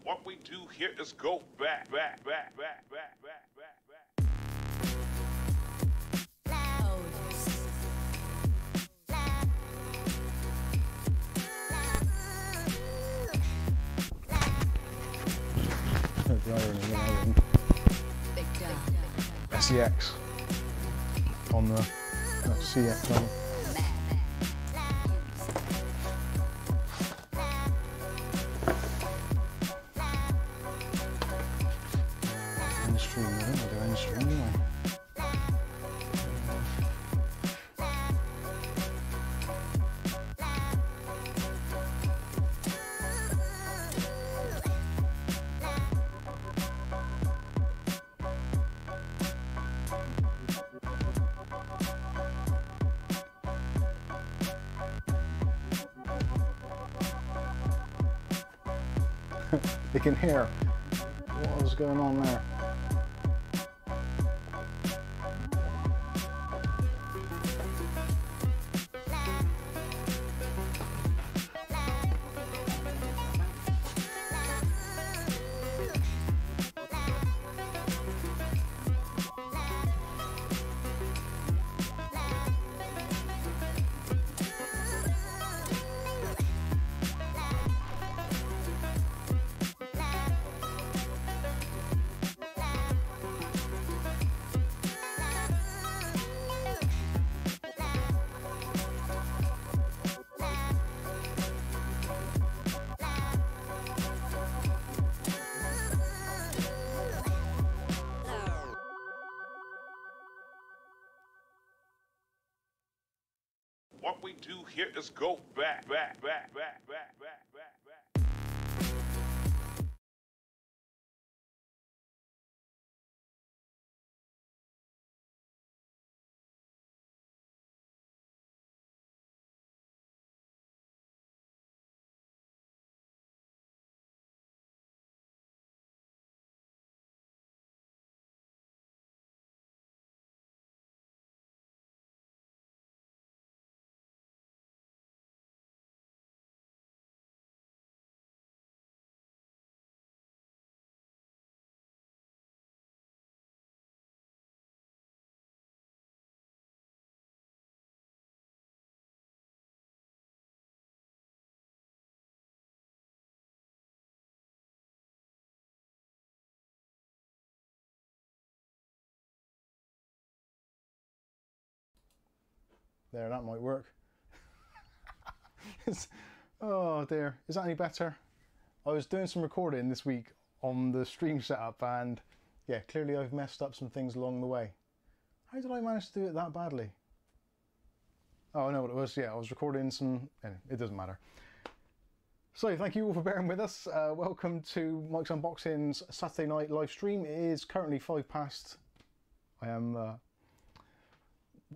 What we do here is go back. SEX on the CX on. End stream, I think I'll do end stream, don't I? You can hear what was going on there. What we do here is go back. There, that might work. Oh dear, is that any better? I was doing some recording this week on the stream setup and yeah, clearly I've messed up some things along the way. How did I manage to do it that badly? Oh, I know what it was. Yeah, I was recording some... Anyway, it doesn't matter. So, thank you all for bearing with us. Welcome to Mike's Unboxing's Saturday night live stream. It is currently 5 past. I am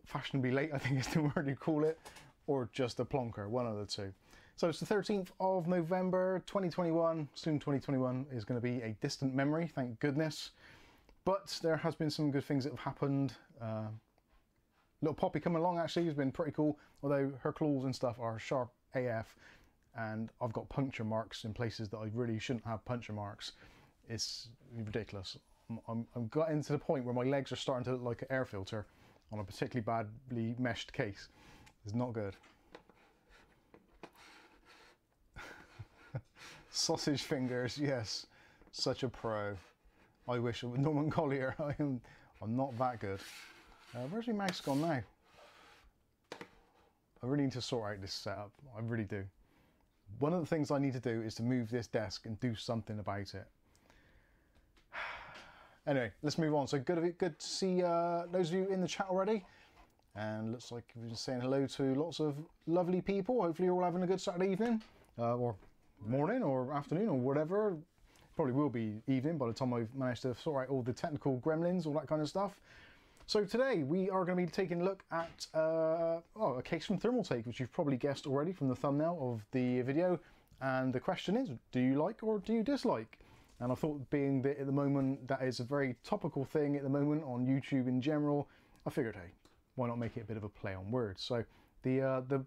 fashionably late, I think is the word you call it, or just a plonker, one of the two. So it's the 13th of November 2021. Soon 2021 is going to be a distant memory, thank goodness. But there has been some good things that have happened. Little Poppey coming along actually has been pretty cool, although her claws and stuff are sharp AF, and I've got puncture marks in places that I really shouldn't have puncture marks. It's ridiculous. I'm getting to the point where my legs are starting to look like an air filter on a particularly badly meshed case. It's not good. Sausage fingers, yes, such a pro. I wish with Norman Collier. I'm not that good. Where's my mouse gone now? I really need to sort out this setup. I really do. One of the things I need to do is to move this desk and do something about it. Anyway, let's move on. So good to see those of you in the chat already. And looks like we've been saying hello to lots of lovely people. Hopefully you're all having a good Saturday evening. Or morning or afternoon or whatever. Probably will be evening by the time I've managed to sort out all the technical gremlins, all that kind of stuff. So today we are going to be taking a look at a case from Thermaltake, which you've probably guessed already from the thumbnail of the video. And the question is, do you like or do you dislike? And I thought, being that at the moment that is a very topical thing at the moment on YouTube in general, I figured, hey, why not make it a bit of a play on words? So the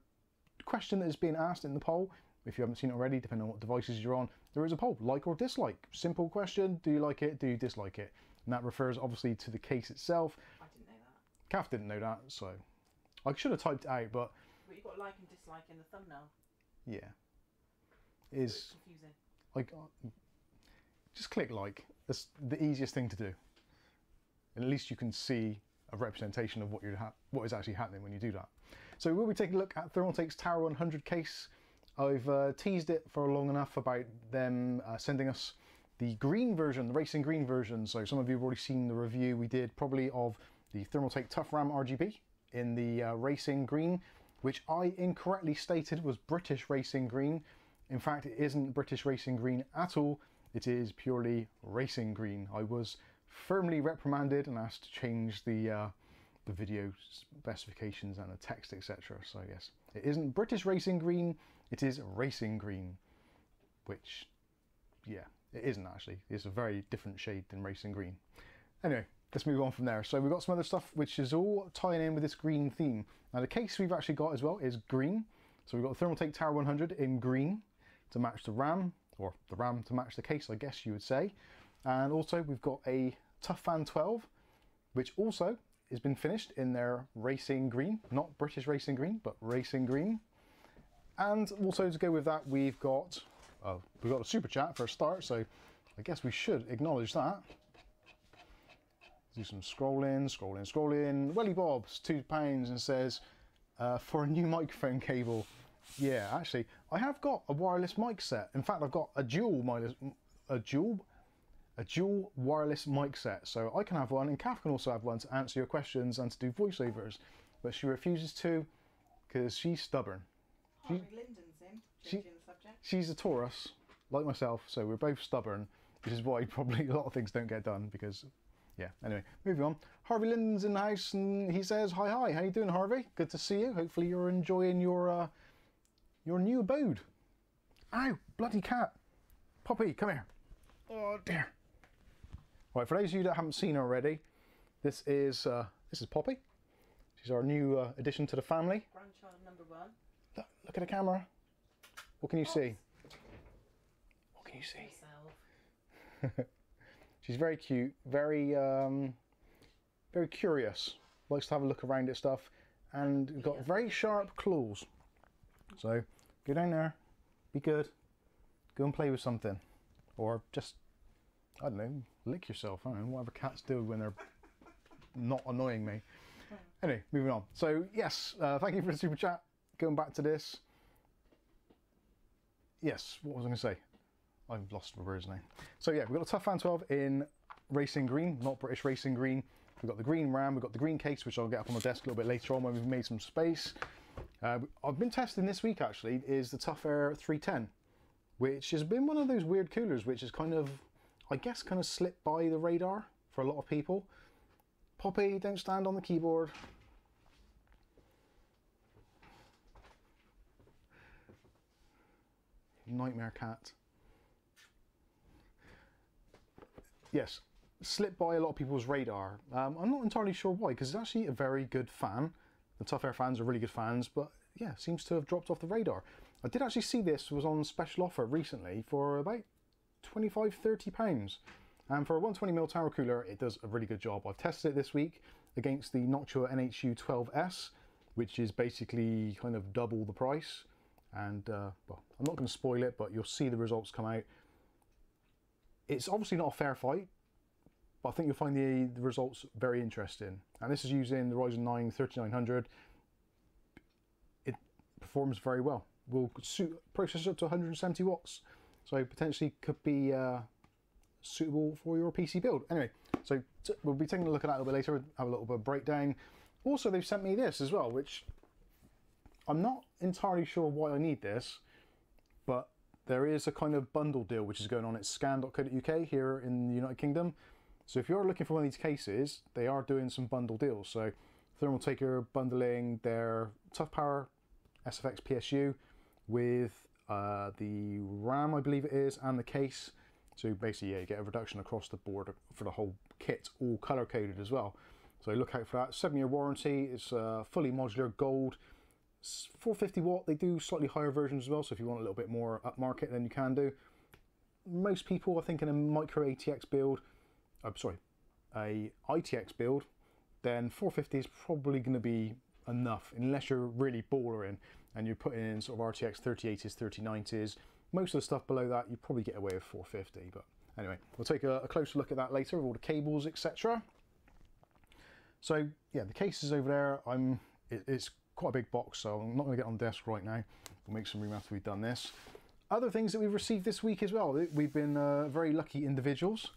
question that is being asked in the poll, if you haven't seen it already, depending on what devices you're on, there is a poll, like or dislike. Simple question, do you like it, do you dislike it? And that refers obviously to the case itself. I didn't know that. Kath didn't know that, so I should have typed it out, but... But you've got like and dislike in the thumbnail. Yeah. It is... It's confusing. Like, just click like. That's the easiest thing to do. And at least you can see a representation of what is actually happening when you do that. So we'll be taking a look at Thermaltake's ToughR 100 case. I've teased it for long enough about them sending us the green version, the racing green version. So some of you have already seen the review we did probably of the Thermaltake ToughRam RGB in the racing green, which I incorrectly stated was British racing green. In fact, it isn't British racing green at all. It is purely racing green. I was firmly reprimanded and asked to change the video specifications and the text, etc. So yes, it isn't British racing green, it is racing green, which, yeah, it isn't actually. It's a very different shade than racing green. Anyway, let's move on from there. So we've got some other stuff which is all tying in with this green theme. Now the case we've actually got as well is green. So we've got the Thermaltake ToughR 100 in green to match the RAM, or the RAM to match the case, I guess you would say. And also we've got a Toughfan 12, which also has been finished in their racing green, not British racing green, but racing green. And also to go with that, we've got a super chat for a start, so I guess we should acknowledge that. Do some scrolling. WillyBob's £2 and says, for a new microphone cable. Yeah, actually, I have got a wireless mic set. In fact, I've got a dual wireless mic set. So I can have one, and Kath can also have one to answer your questions and to do voiceovers. But she refuses to because she's stubborn. Harvey Linden's in, changing the subject. She's a Taurus, like myself, so we're both stubborn, which is why probably a lot of things don't get done because, yeah. Anyway, moving on. Harvey Linden's in the house and he says, hi, how you doing, Harvey? Good to see you. Hopefully you're enjoying your new abode. Ow, bloody cat. Poppey, come here. Oh dear. Right, for those of you that haven't seen her already, this is Poppey. She's our new addition to the family. Grandchild number 1. Look at the camera. What can you see? What can you see? She's very cute, very very curious. Likes to have a look around at stuff, and got very sharp claws. So go down there, be good, go and play with something, or just, I don't know, lick yourself. I don't know, whatever cats do when they're not annoying me. Anyway, moving on. So yes, thank you for the super chat. Going back to this. Yes, what was I going to say? I've lost my words now. So yeah, we've got a Toughfan 12 in racing green, not British racing green. We've got the green RAM, we've got the green case, which I'll get up on the desk a little bit later on when we've made some space. I've been testing this week actually, is the ToughAIR 310, which has been one of those weird coolers which is kind of, I guess, kind of slipped by the radar for a lot of people. Poppey, don't stand on the keyboard. Nightmare cat. Yes, slipped by a lot of people's radar. I'm not entirely sure why, because it's actually a very good fan. The ToughAIR fans are really good fans, but yeah, seems to have dropped off the radar. I did actually see this was on special offer recently for about £25–30. And for a 120mm tower cooler, it does a really good job. I've tested it this week against the Noctua NHU 12S, which is basically kind of double the price. And well, I'm not going to spoil it, but you'll see the results come out. It's obviously not a fair fight, but I think you'll find the results very interesting. And this is using the Ryzen 9 3900. It performs very well. Will suit processor up to 170 watts, so potentially could be suitable for your PC build. Anyway, so we'll be taking a look at that a little bit later, have a little bit of breakdown. Also, they've sent me this as well, which I'm not entirely sure why I need this, but there is a kind of bundle deal which is going on at scan.co.uk here in the United Kingdom. So if you're looking for one of these cases, they are doing some bundle deals. So Thermaltake are bundling their Toughpower SFX PSU with the RAM, I believe it is, and the case. So basically, yeah, you get a reduction across the board for the whole kit, all color coded as well. So look out for that. 7-year warranty. It's fully modular gold. 450 watt. They do slightly higher versions as well. So if you want a little bit more upmarket, then you can do. most people are thinking a micro ATX build, sorry, a ITX build, then 450 is probably going to be enough, unless you're really ballering and you're putting in sort of RTX 3080s, 3090s. Most of the stuff below that, you probably get away with 450. But anyway, we'll take a closer look at that later, with all the cables, etc. So yeah, the case is over there. It's quite a big box, so I'm not going to get on the desk right now. We'll make some room after we've done this. Other things that we've received this week as well. We've been very lucky individuals.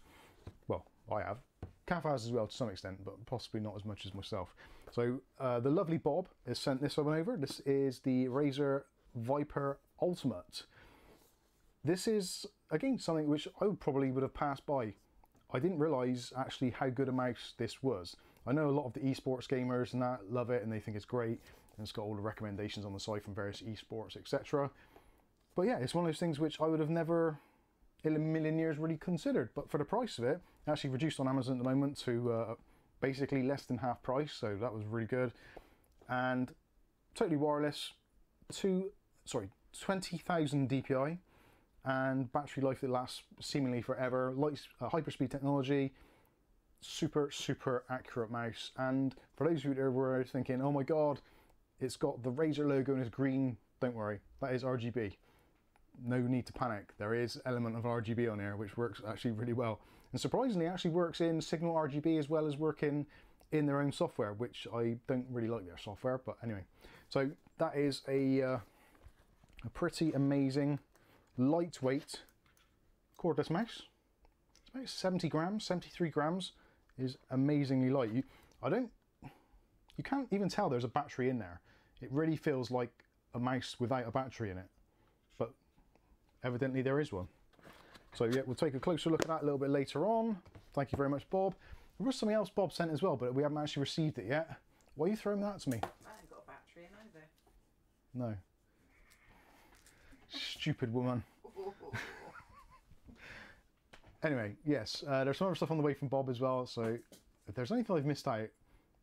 Well, I have. Kath has as well to some extent, but possibly not as much as myself. So the lovely Bob has sent this one over. This is the Razer Viper Ultimate. This is, again, something which I probably would have passed by. I didn't realise actually how good a mouse this was. I know a lot of the esports gamers and that love it and they think it's great. And it's got all the recommendations on the side from various esports, etc. But yeah, it's one of those things which I would have never in a million years really considered. But for the price of it, actually reduced on Amazon at the moment to basically less than half price. So that was really good. And totally wireless, 20,000 DPI. And battery life that lasts seemingly forever. Light hyperspeed technology, super accurate mouse. And for those of you that were thinking, oh my god, it's got the Razer logo and it's green, don't worry, that is RGB. No need to panic. There is element of RGB on here, which works actually really well. And surprisingly, it actually works in Signal RGB as well as working in their own software, which I don't really like their software, but anyway. So that is a pretty amazing lightweight cordless mouse. It's about 70 grams, 73 grams, is amazingly light. You can't even tell there's a battery in there. It really feels like a mouse without a battery in it, but evidently there is one. So yeah, we'll take a closer look at that a little bit later on. Thank you very much, Bob. There was something else Bob sent as well, but we haven't actually received it yet. Why are you throwing that to me? I haven't got a battery in either. No. Stupid woman. Anyway, yes, there's some other stuff on the way from Bob as well, so if there's anything I've missed out,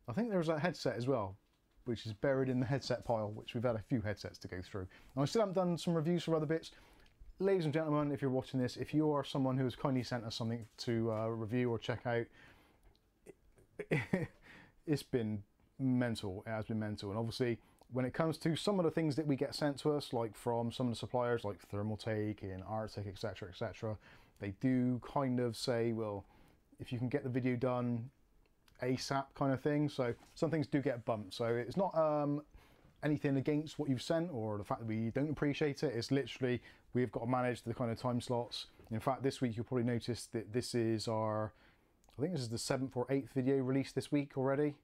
I think there's that headset as well, which is buried in the headset pile, which we've had a few headsets to go through. And I still haven't done some reviews for other bits. Ladies and gentlemen, if you're watching this, if you are someone who has kindly sent us something to review or check out, it's been mental. It has been mental. And obviously, when it comes to some of the things that we get sent to us, like from some of the suppliers like Thermaltake and Arctic, etc., etc., they do kind of say, well, if you can get the video done ASAP kind of thing. So some things do get bumped. So it's not anything against what you've sent or the fact that we don't appreciate it. It's literally we've got to manage the kind of time slots. In fact, this week you'll probably notice that this is our, I think this is the 7th or 8th video released this week already,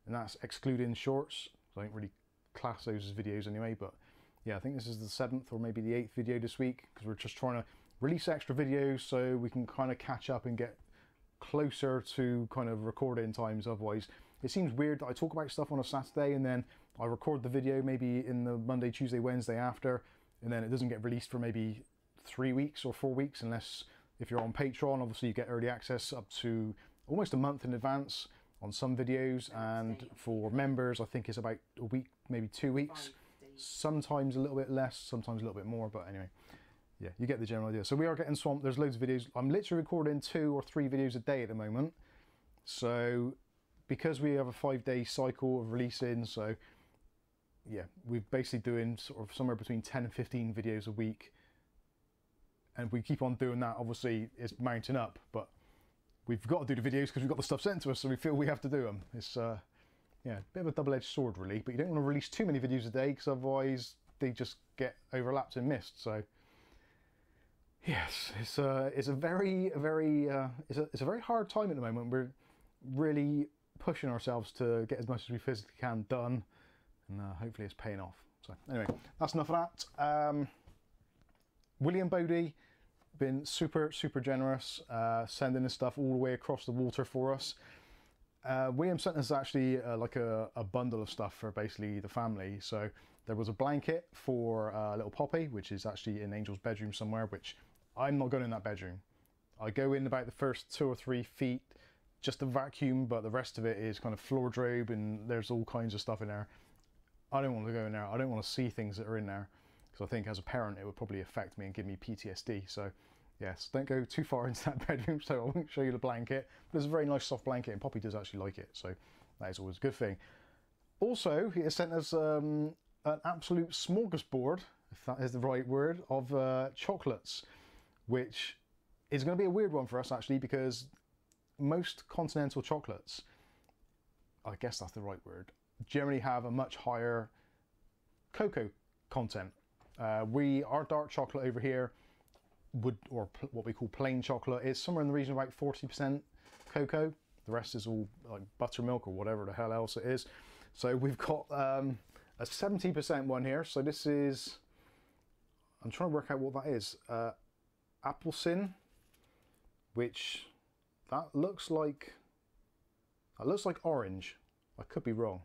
and that's excluding shorts. So I don't really class those as videos anyway, but yeah, I think this is the 7th or maybe the 8th video this week, because we're just trying to release extra videos so we can kind of catch up and get closer to kind of recording times. Otherwise it seems weird that I talk about stuff on a Saturday and then I record the video maybe in the Monday, Tuesday, Wednesday after, and then it doesn't get released for maybe 3 weeks or 4 weeks, unless if you're on Patreon, obviously you get early access up to almost a month in advance on some videos, and for members I think it's about a week, maybe 2 weeks, sometimes a little bit less, sometimes a little bit more, but anyway, yeah, you get the general idea. So we are getting swamped. There's loads of videos. I'm literally recording 2 or 3 videos a day at the moment, so because we have a 5-day cycle of releasing, so yeah, we're basically doing sort of somewhere between 10 and 15 videos a week, and we keep on doing that. Obviously it's mounting up, but we've got to do the videos because we've got the stuff sent to us, so we feel we have to do them. It's yeah, a bit of a double-edged sword really, but you don't want to release too many videos a day because otherwise they just get overlapped and missed. So yes, it's a very hard time at the moment. We're really pushing ourselves to get as much as we physically can done, and hopefully it's paying off. So anyway, that's enough of that. William Bodie been super generous, sending this stuff all the way across the water for us. William sent us actually like a bundle of stuff for basically the family. So there was a blanket for little Poppey, which is actually in Angel's bedroom somewhere, which I'm not going in that bedroom. I go in about the first 2 or 3 feet just to vacuum, but the rest of it is kind of floor drobe and there's all kinds of stuff in there. I don't want to go in there. I don't want to see things that are in there, because I think as a parent it would probably affect me and give me PTSD. So Yes, don't go too far into that bedroom, so I won't show you the blanket. But it's a very nice soft blanket, and Poppy does actually like it, so that is always a good thing. Also, he has sent us an absolute smorgasbord, if that is the right word, of chocolates, which is going to be a weird one for us actually, because most continental chocolates, I guess that's the right word, generally have a much higher cocoa content. Our dark chocolate over here what we call plain chocolate is somewhere in the region of about 40% cocoa. The rest is all like buttermilk or whatever the hell else it is. So we've got a 70% one here. So this is, I'm trying to work out what that is. Appelsin, which that looks like orange. I could be wrong.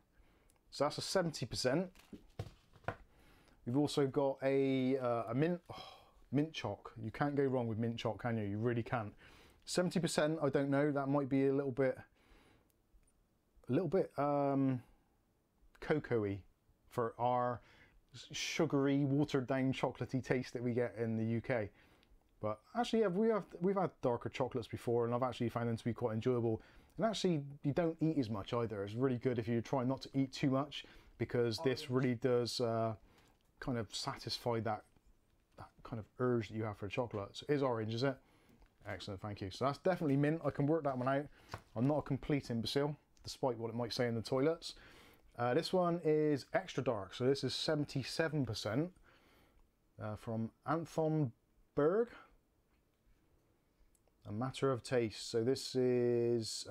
So that's a 70%. We've also got a mint choc. You can't go wrong with mint choc, can you? You really can't. 70%, I don't know. That might be a little bit cocoa-y for our sugary, watered down, chocolatey taste that we get in the UK. But actually, yeah, we've had darker chocolates before, and I've actually found them to be quite enjoyable. And actually, you don't eat as much either. It's really good if you try not to eat too much, because this really does kind of satisfy that kind of urge that you have for chocolate. So it is orange, is it? Excellent, thank you. So that's definitely mint. I can work that one out. I'm not a complete imbecile, despite what it might say in the toilets. This one is extra dark, so this is 77% from Anton Berg. A matter of taste. So this is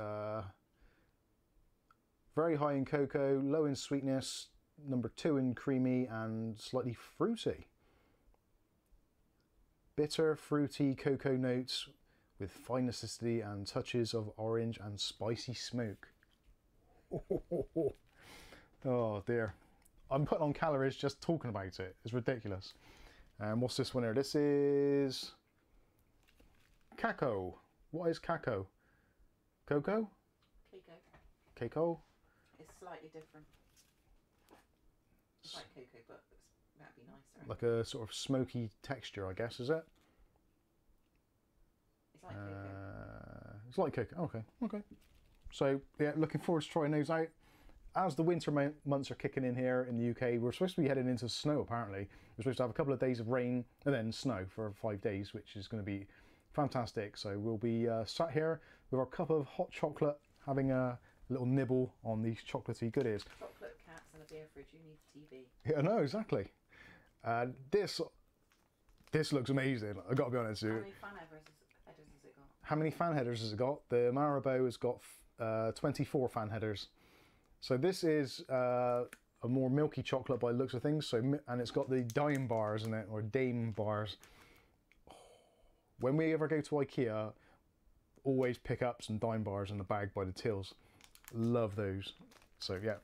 very high in cocoa, low in sweetness, number 2 in creamy, and slightly fruity. Bitter, fruity cocoa notes with fine acidity and touches of orange and spicy smoke. Oh dear. I'm putting on calories just talking about it. It's ridiculous. And what's this one here? This is Cacao. What is cacao? Cocoa? Cocoa. Cacao? It's slightly different. It's like cocoa, but that'd be nicer. Like a sort of smoky texture, I guess, is it? It's like cocoa. It's like cocoa. Okay, okay. So yeah, looking forward to trying those out. As the winter months are kicking in here in the UK, we're supposed to be heading into snow apparently. We're supposed to have a couple of days of rain and then snow for 5 days, which is going to be fantastic. So we'll be sat here with our cup of hot chocolate, having a little nibble on these chocolatey goodies. Chocolate, cats and a beer fridge. Who needs TV? Yeah, no, exactly. This looks amazing. I've got to be honest with you. How many fan headers has it got? How many fan headers has it got? The Marabou has got 24 fan headers. So this is a more milky chocolate by the looks of things. And it's got the dime bars in it, or dame bars. When we ever go to IKEA, always pick up some dime bars in the bag by the tills. Love those. So yeah,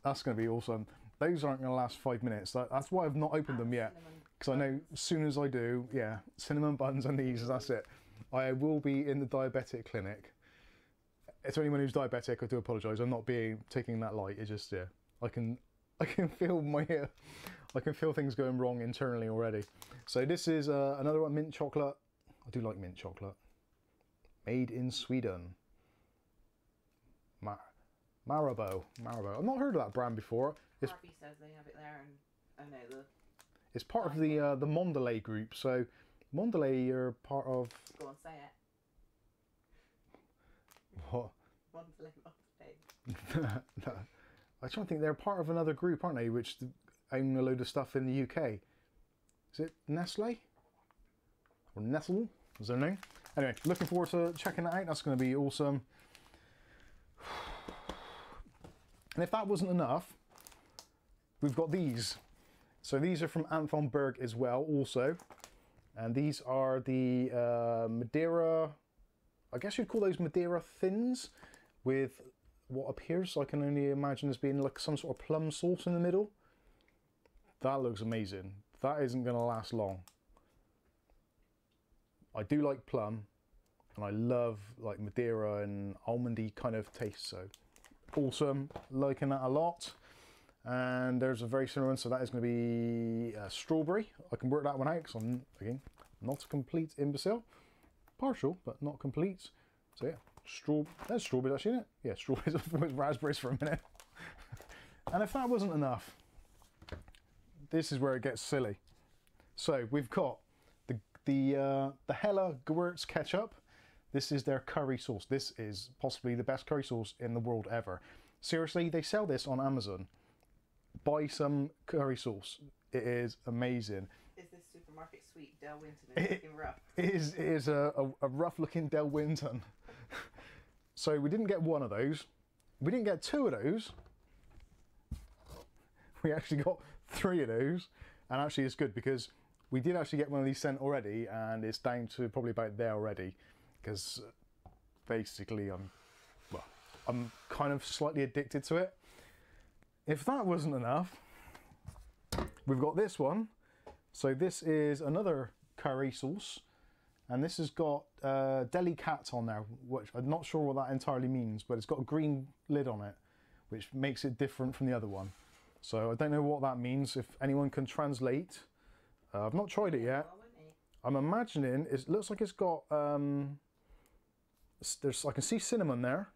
that's going to be awesome. Those aren't going to last 5 minutes. That's why I've not opened them yet. Because I know as soon as I do, yeah, cinnamon buns and these, that's it. I will be in the diabetic clinic. To anyone who's diabetic, I do apologise. I'm not taking that light. It's just, yeah, I can feel I can feel things going wrong internally already. So this is another one, mint chocolate. I do like mint chocolate. Made in Sweden. Marabou. I've not heard of that brand before. Harvey says they have it there, and I know it's part of the Mondelez group. So Mondelez are part of. Go on, say it. What? Mondelez. No. I'm trying to think. They're part of another group, aren't they? Which own a load of stuff in the UK. Is it Nestle? Or Nestle? Is their name? Anyway, looking forward to checking that out. That's going to be awesome. And if that wasn't enough, we've got these. So these are from Anton Berg as well, also. And these are the Madeira, I guess you'd call those Madeira thins, with what appears, I can only imagine, as being like some sort of plum sauce in the middle. That looks amazing. That isn't going to last long. I do like plum, and I love like Madeira and almondy kind of taste, so awesome, liking that a lot. And there's a very similar one, so that is going to be strawberry. I can work that one out because I'm, again, Not a complete imbecile. Partial, but not complete. So yeah, there's strawberries actually in it. Yeah, strawberries. I thought it was raspberries for a minute. And if that wasn't enough, this is where it gets silly. So we've got the Hella Gewurz ketchup. This is their curry sauce. This is possibly the best curry sauce in the world ever. Seriously, they sell this on Amazon. Buy some curry sauce. It is amazing. Is this supermarket sweet Del Winton looking rough? It is a rough looking Del Winton. So we didn't get one of those. We didn't get two of those. We actually got three of those. And actually it's good because we did actually get one of these sent already, and it's down to probably about there already. Because basically I'm kind of slightly addicted to it. If that wasn't enough, we've got this one. So this is another curry sauce, and this has got Delicat on there, which I'm not sure what that entirely means, but it's got a green lid on it, which makes it different from the other one. So I don't know what that means. If anyone can translate, I've not tried it yet. I'm imagining it looks like it's got I can see cinnamon there,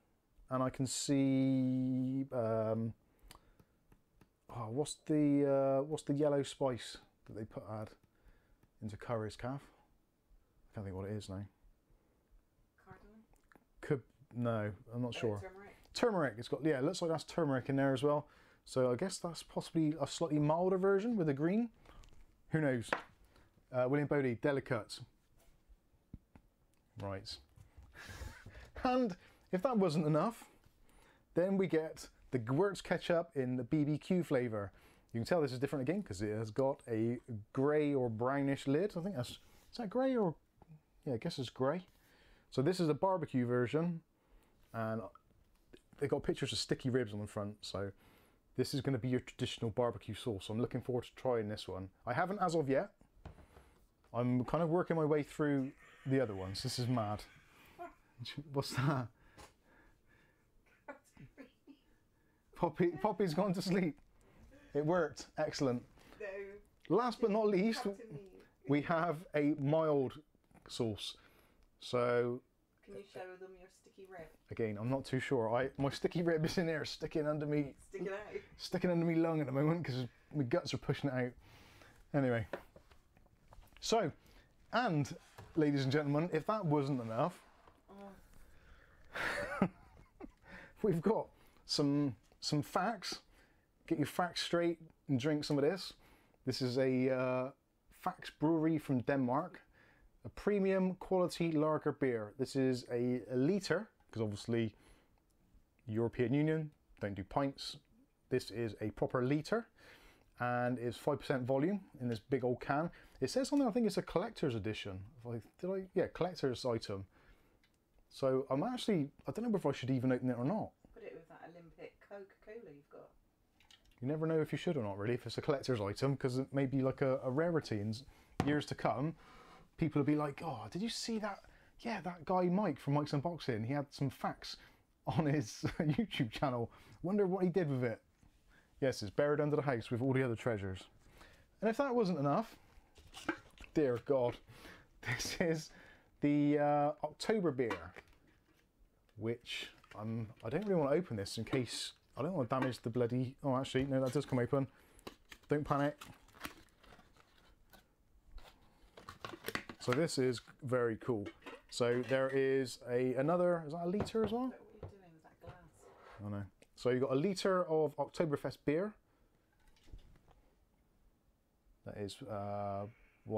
and I can see what's the yellow spice that they add into curries, Calf? I can't think what it is now. Cardamom? No, I'm not sure. Turmeric? Turmeric. It's got, yeah, it looks like that's turmeric in there as well. So I guess that's possibly a slightly milder version with a green. Who knows? William Bodie, delicate. Right. And if that wasn't enough, then we get the Gewurz ketchup in the BBQ flavour. You can tell this is different again because it has got a grey or brownish lid. I think that's, is that grey or, yeah, I guess it's grey. So this is the barbecue version, and they got pictures of sticky ribs on the front. So this is going to be your traditional barbecue sauce. I'm looking forward to trying this one. I haven't as of yet. I'm kind of working my way through the other ones. This is mad. What's that? Poppy's gone to sleep. It worked. Excellent. No. Last but not least, we have a mild sauce. So can you show them your sticky rib? Again, I'm not too sure. My sticky rib is in there, sticking under me. Sticking under me lung at the moment because my guts are pushing it out. Anyway. So, and ladies and gentlemen, if that wasn't enough, we've got some facts. Get your facts straight and drink some of this. This is a Fax brewery from Denmark, a premium quality lager beer. This is a litre, because obviously European Union don't do pints. This is a proper litre, and it's 5% volume in this big old can. It says something, I think it's a collector's edition. Yeah, collector's item. So I'm actually, I don't know if I should even open it or not. Put it with that Olympic Coca-Cola you've got. You never know if you should or not, really, if it's a collector's item, because it may be like a rarity in years to come. People will be like, oh, did you see that? Yeah, that guy Mike from Mike's Unboxing, he had some facts on his YouTube channel. Wonder what he did with it. Yes, it's buried under the house with all the other treasures. And if that wasn't enough, dear God, this is the October beer, which I don't really want to open this in case, I don't want to damage the bloody, oh actually, no, that does come open. Don't panic. So this is very cool. So there is another, is that a litre as well? What are you doing with that glass? I know. So you've got a litre of Oktoberfest beer. That is, well,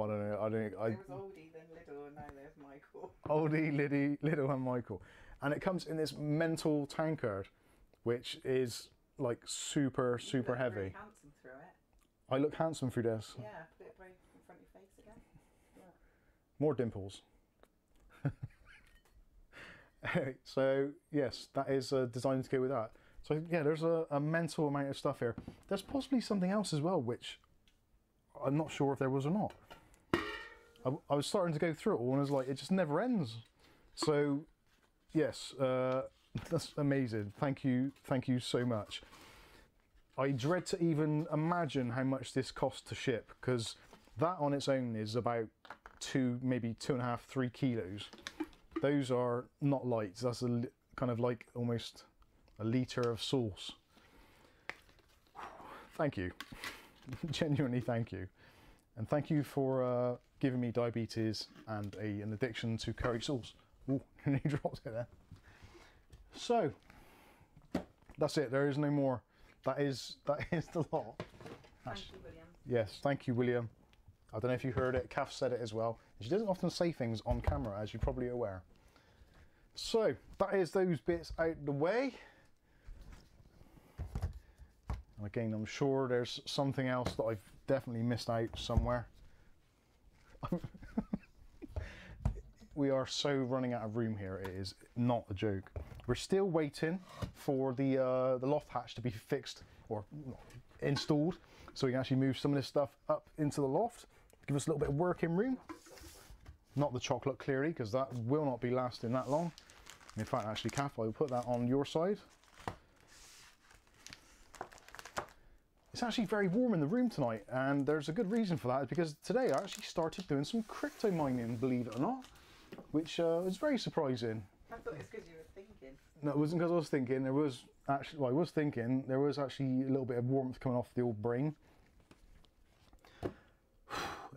There was Oldie, then Little, and now there's Michael. Oldie, Little and Michael. And it comes in this mental tankard, which is like super heavy. Really handsome through it. I look handsome through this. Yeah, put it right in front of your face again. Yeah. More dimples. So yes, that is designed to go with that. So yeah, there's a mental amount of stuff here. There's possibly something else as well, which I'm not sure if there was or not. I was starting to go through it all and I was like, it just never ends. So yes, that's amazing. Thank you so much. I dread to even imagine how much this costs to ship, because that on its own is about maybe 2.5, 3 kilos. Those are not light. That's kind of like almost a litre of sauce. Thank you. Genuinely thank you. And thank you for giving me diabetes and an addiction to curry sauce. Oh, he dropped it there. So, that's it. There is no more. That is the lot. Thank you, William. Yes, thank you, William. I don't know if you heard it. Kath said it as well. She doesn't often say things on camera, as you're probably aware. So, that is those bits out the way. And again, I'm sure there's something else that I've definitely missed out somewhere. We are so running out of room here, it is not a joke. We're still waiting for the loft hatch to be fixed or installed, so we can actually move some of this stuff up into the loft, give us a little bit of working room. Not the chocolate, clearly, because that will not be lasting that long. In fact, actually, Kath, I will put that on your side. It's actually very warm in the room tonight, and there's a good reason for that, because today I actually started doing some crypto mining, believe it or not, which was very surprising. I thought it was because you were thinking. No, it wasn't because I was thinking. There was actually, well, I was thinking, there was actually a little bit of warmth coming off the old brain.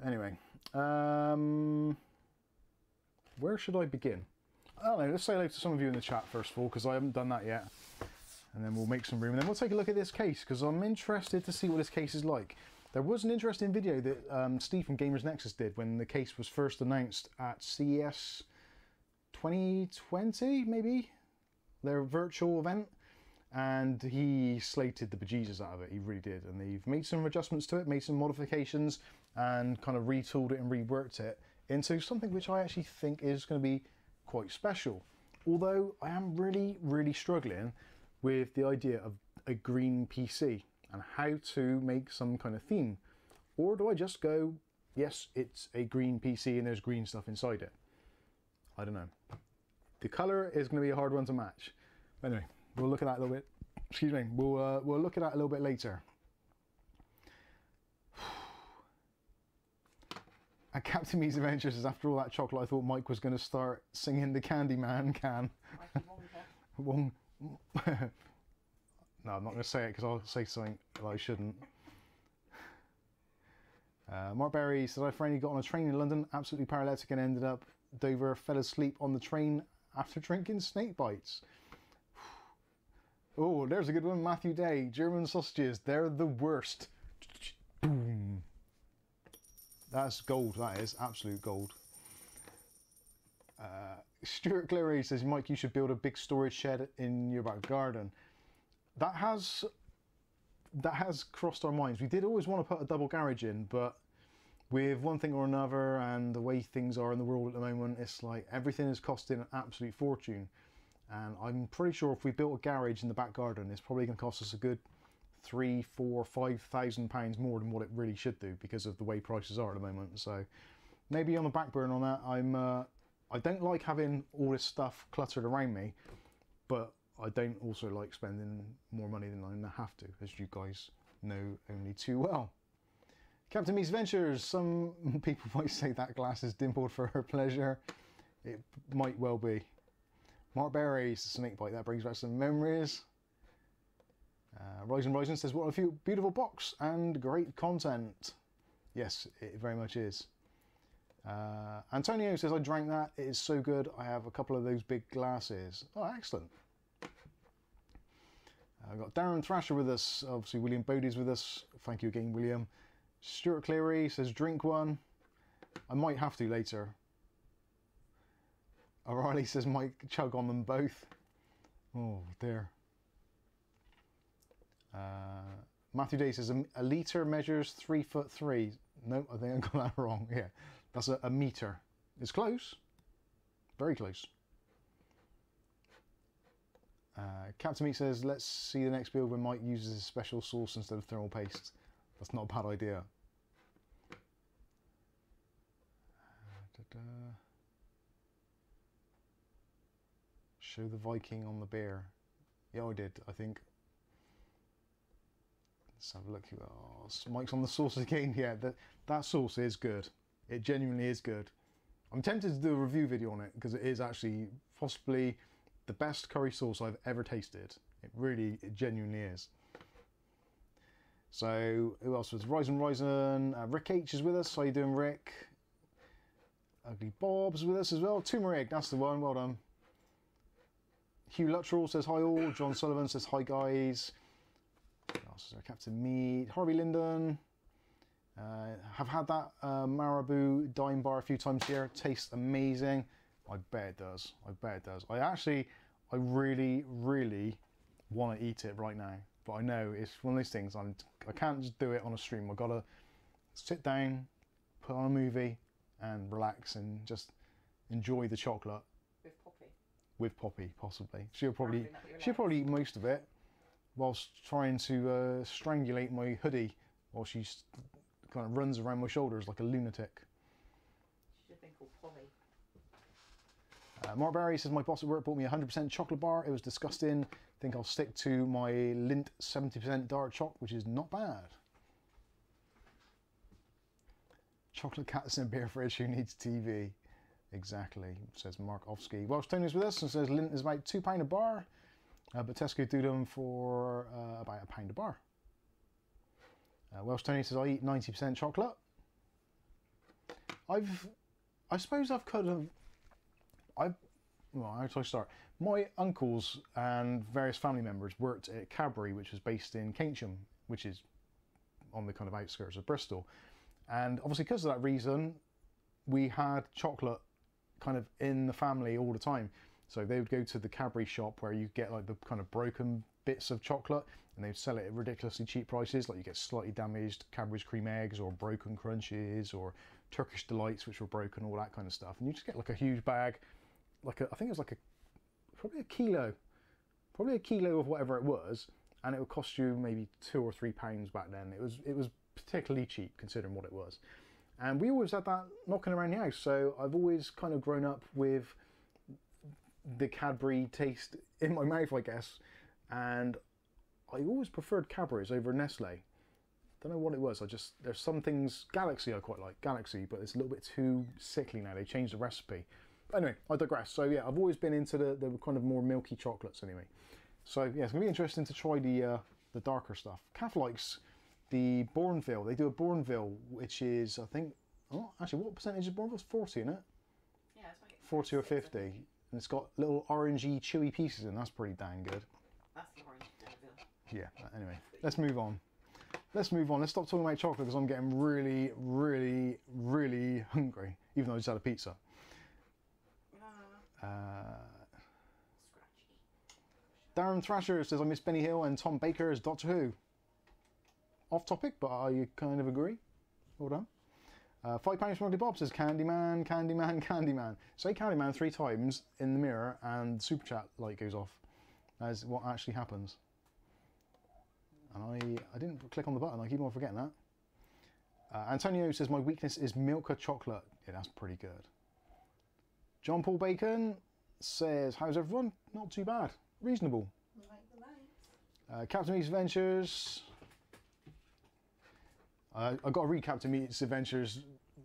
Anyway, where should I begin? I don't know, let's say hello to some of you in the chat first of all, because I haven't done that yet. And then we'll make some room, and then we'll take a look at this case, because I'm interested to see what this case is like. There was an interesting video that Steve from Gamers Nexus did when the case was first announced at CES 2020, maybe? Their virtual event. And he slated the bejesus out of it, he really did. And they've made some adjustments to it, made some modifications, and kind of retooled it and reworked it into something which I actually think is going to be quite special. Although I am really, really struggling with the idea of a green PC and how to make some kind of theme. Or do I just go, yes, it's a green PC and there's green stuff inside it? I don't know. The colour is going to be a hard one to match. But anyway, we'll look at that a little bit. Excuse me. We'll look at that a little bit later. And Captain Me's Adventures says, after all that chocolate, I thought Mike was going to start singing the Candyman can. Wong. No, I'm not going to say it because I'll say something that I shouldn't. Mark Berry says, I finally got on a train in London, absolutely paralytic, and ended up Dover, fell asleep on the train after drinking snake bites. Oh, there's a good one. Matthew Day, German sausages, they're the worst. Boom. That's gold, that is absolute gold. Stuart Cleary says, Mike, you should build a big storage shed in your back garden. That has crossed our minds. We did always want to put a double garage in, but with one thing or another and the way things are in the world at the moment, it's like everything is costing an absolute fortune. And I'm pretty sure if we built a garage in the back garden, it's probably going to cost us a good £3,000, £4,000, £5,000 more than what it really should do because of the way prices are at the moment. So maybe on the back burner on that. I don't like having all this stuff cluttered around me, but I don't also like spending more money than I have to, as you guys know only too well. Captain Me's Ventures, some people might say that glass is dimpled for her pleasure. It might well be. Mark Berry's snake bite, that brings back some memories. Ryzen says, what a beautiful box and great content. Yes, it very much is. Antonio says, I drank that, it is so good, I have a couple of those big glasses. Oh, excellent. I've got Darren Thrasher with us, obviously William Bodie's with us, thank you again William. Stuart Cleary says, drink one. I might have to later. O'Reilly says, Mike, chug on them both. Oh dear. Matthew Day says, a litre measures 3'3". No, I think I got that wrong. Yeah, that's a metre. It's close. Very close. Captain Meat says, let's see the next build when Mike uses a special sauce instead of thermal paste. That's not a bad idea. Show the Viking on the bear. Yeah, I did, I think. Let's have a look. Oh, Mike's on the sauce again. Yeah, that sauce is good. It genuinely is good. I'm tempted to do a review video on it because it is actually possibly the best curry sauce I've ever tasted. It genuinely is. So who else was Ryzen? Rick H is with us. How you doing, Rick? UglyBob's with us as well. Turmeric, that's the one. Well done. Hugh Luttrell says hi all. John Sullivan says hi guys. Who else is there? Captain Mead. Harvey Linden. Have had that Marabou Dime Bar a few times here. Tastes amazing. I bet it does. I bet it does. I really, really want to eat it right now. But I know it's one of those things. I can't just do it on a stream. I've got to sit down, put on a movie, and relax and just enjoy the chocolate. With Poppey. With Poppey, possibly. She'll probably eat most of it, whilst trying to strangulate my hoodie while she kind of runs around my shoulders like a lunatic. She should have been called Polly. Mark Barry says my boss at work bought me a 100% chocolate bar. It was disgusting. Think I'll stick to my Lindt 70% dark choc, which is not bad. Chocolate cats in a beer fridge, who needs TV? Exactly, says Mark Ofsky. Welsh Tony's with us and says Lindt is about £2 a bar, but Tesco do them for about £1 a bar. Welsh Tony says I eat 90% chocolate. I suppose I've kind of, well, how do I start? My uncles and various family members worked at Cadbury, which was based in Keynsham, which is on the kind of outskirts of Bristol. And obviously because of that reason, we had chocolate kind of in the family all the time. So they would go to the Cadbury shop where you get like the kind of broken bits of chocolate and they'd sell it at ridiculously cheap prices. Like you get slightly damaged Cadbury's cream eggs or broken crunches or Turkish delights which were broken, all that kind of stuff. And you just get like a huge bag, like I think it was like probably a kilo of whatever it was, and it would cost you maybe £2 or £3 back then. It was particularly cheap considering what it was. And we always had that knocking around the house, so I've always kind of grown up with the Cadbury taste in my mouth, I guess, and I always preferred Cadbury's over Nestle. Don't know what it was, there's some things, Galaxy I quite like, Galaxy, but it's a little bit too sickly now, they changed the recipe. But anyway, I digress. So yeah, I've always been into the kind of more milky chocolates anyway. So yeah, it's gonna be interesting to try the darker stuff. Kath likes the Bourneville. They do a Bourneville, which is, I think, oh, actually, what percentage is Bourneville? It's 40, isn't it? Yeah, it's like 40 or 50. And it's got little orangey, chewy pieces in. That's pretty dang good. That's the orange Bourneville. Yeah, anyway, let's move on. Let's move on. Let's stop talking about chocolate because I'm getting really, really, really hungry, even though I just had a pizza. Darren Thrasher says I miss Benny Hill and Tom Baker as Doctor Who. Off topic, but I kind of agree. Well done. £5 from UglyBob says Candyman, Candyman, Candyman. Say Candyman 3 times in the mirror and the super chat light goes off. That is what actually happens. And I didn't click on the button, I keep on forgetting that. Antonio says my weakness is Milka chocolate. Yeah, that's pretty good. John Paul Bacon says, how's everyone? Not too bad. Reasonable. Like the lights. Captain Meat's Adventures. I've got to read Captain Meat's Adventures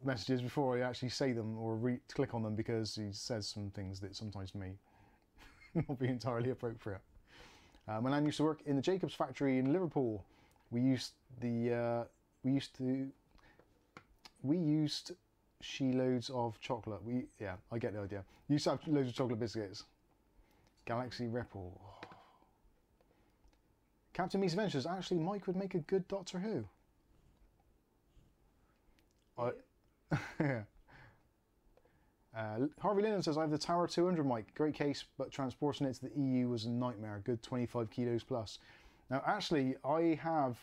messages before I actually say them or click on them because he says some things that sometimes may not be entirely appropriate. When I used to work in the Jacobs factory in Liverpool, we used she loads of chocolate. Yeah, I get the idea. You used to have loads of chocolate biscuits. Galaxy Ripple. Captain Meat's Adventures. Actually, Mike would make a good Doctor Who. Harvey Linden says, I have the Tower 200 mic. Great case, but transporting it to the EU was a nightmare. Good 25 kilos plus. Now, actually, I have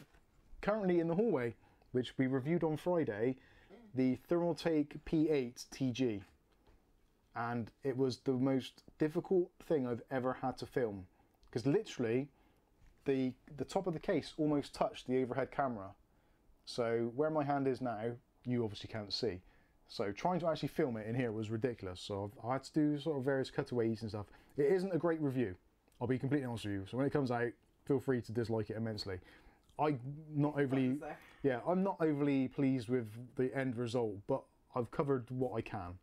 currently in the hallway, which we reviewed on Friday, the Thermaltake P8 TG. And it was the most difficult thing I've ever had to film. Because literally, the top of the case almost touched the overhead camera. So where my hand is now, you obviously can't see. So trying to actually film it in here was ridiculous. So I had to do sort of various cutaways and stuff. It isn't a great review, I'll be completely honest with you. So when it comes out, feel free to dislike it immensely. I'm not overly pleased with the end result, but I've covered what I can,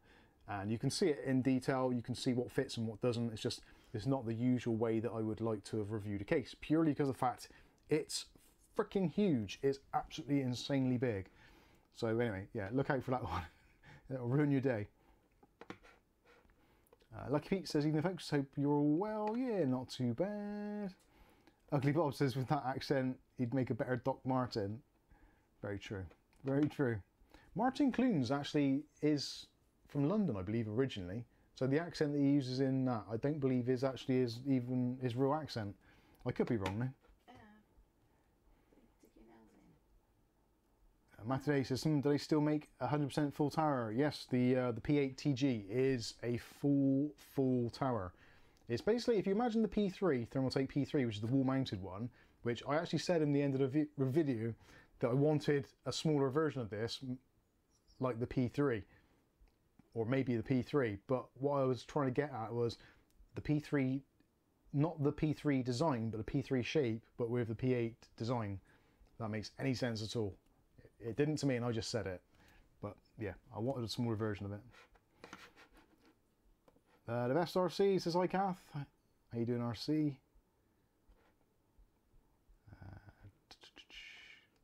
and you can see it in detail. You can see what fits and what doesn't. It's just, it's not the usual way that I would like to have reviewed a case, purely because of the fact it's freaking huge. It's absolutely insanely big. So anyway, yeah, look out for that one. It'll ruin your day. Lucky Pete says, evening folks, hope you're all well. Yeah, not too bad. UglyBob says, with that accent, he'd make a better Doc Martin. Very true. Very true. Martin Clunes actually is from London, I believe, originally. So the accent that he uses in that, I don't believe is actually even his real accent. I could be wrong though. Matt today says, do they still make 100% full tower? Yes, the P8TG is a full tower. It's basically, if you imagine the P3, Thermaltake P3, which is the wall-mounted one, which I actually said in the end of the video that I wanted a smaller version of this, like the P3, or maybe the P3, but what I was trying to get at was the P3, not the P3 design, but the P3 shape, but with the P8 design. If that makes any sense at all. It didn't to me, and I just said it. But yeah, I wanted a smaller version of it. The best RC says, hi Kath. How you doing, RC?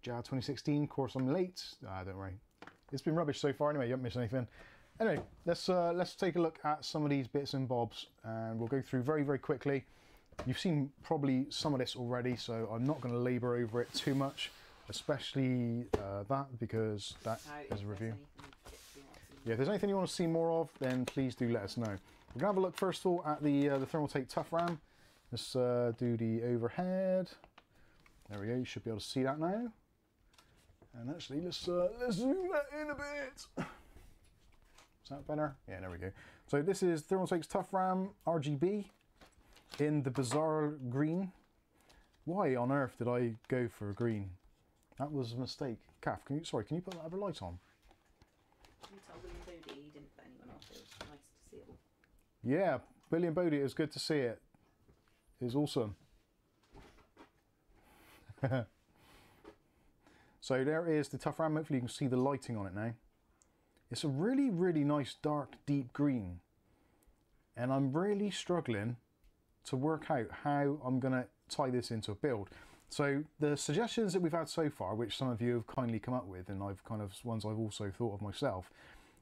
JAD 2016, of course I'm late. Don't worry. It's been rubbish so far anyway, you haven't missed anything. Anyway, let's take a look at some of these bits and bobs, and we'll go through very, very quickly. You've seen probably some of this already, so I'm not going to labour over it too much. Especially that, because that is a review. Yeah, if there's anything you want to see more of, then please do let us know. We're going to have a look first of all at the Thermaltake ToughRam. Let's do the overhead. There we go, you should be able to see that now. And actually, let's zoom that in a bit. Is that better? Yeah, there we go. So this is Thermaltake's ToughRam RGB in the bizarre green. Why on earth did I go for green? That was a mistake. Kath, can you put that other light on? You told William Bodie he didn't put anyone off. It was nice to see it all. Yeah, William Bodie, it was good to see it. It was awesome. So there is the ToughRam. Hopefully you can see the lighting on it now. It's a really, really nice dark, deep green. And I'm really struggling to work out how I'm going to tie this into a build. So the suggestions that we've had so far, which some of you have kindly come up with, and I've ones I've also thought of myself,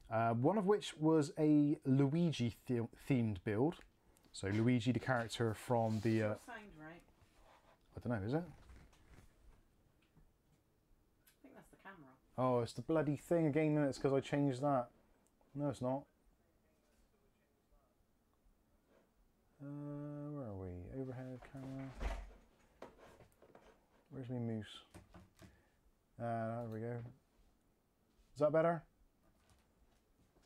one of which was a Luigi themed build. So Luigi, the character from the... Sound right? I don't know, is it? I think that's the camera. Oh, it's the bloody thing again, and it's because I changed that. No, it's not. Where are we? Overhead camera. Where's my mouse? There we go. Is that better?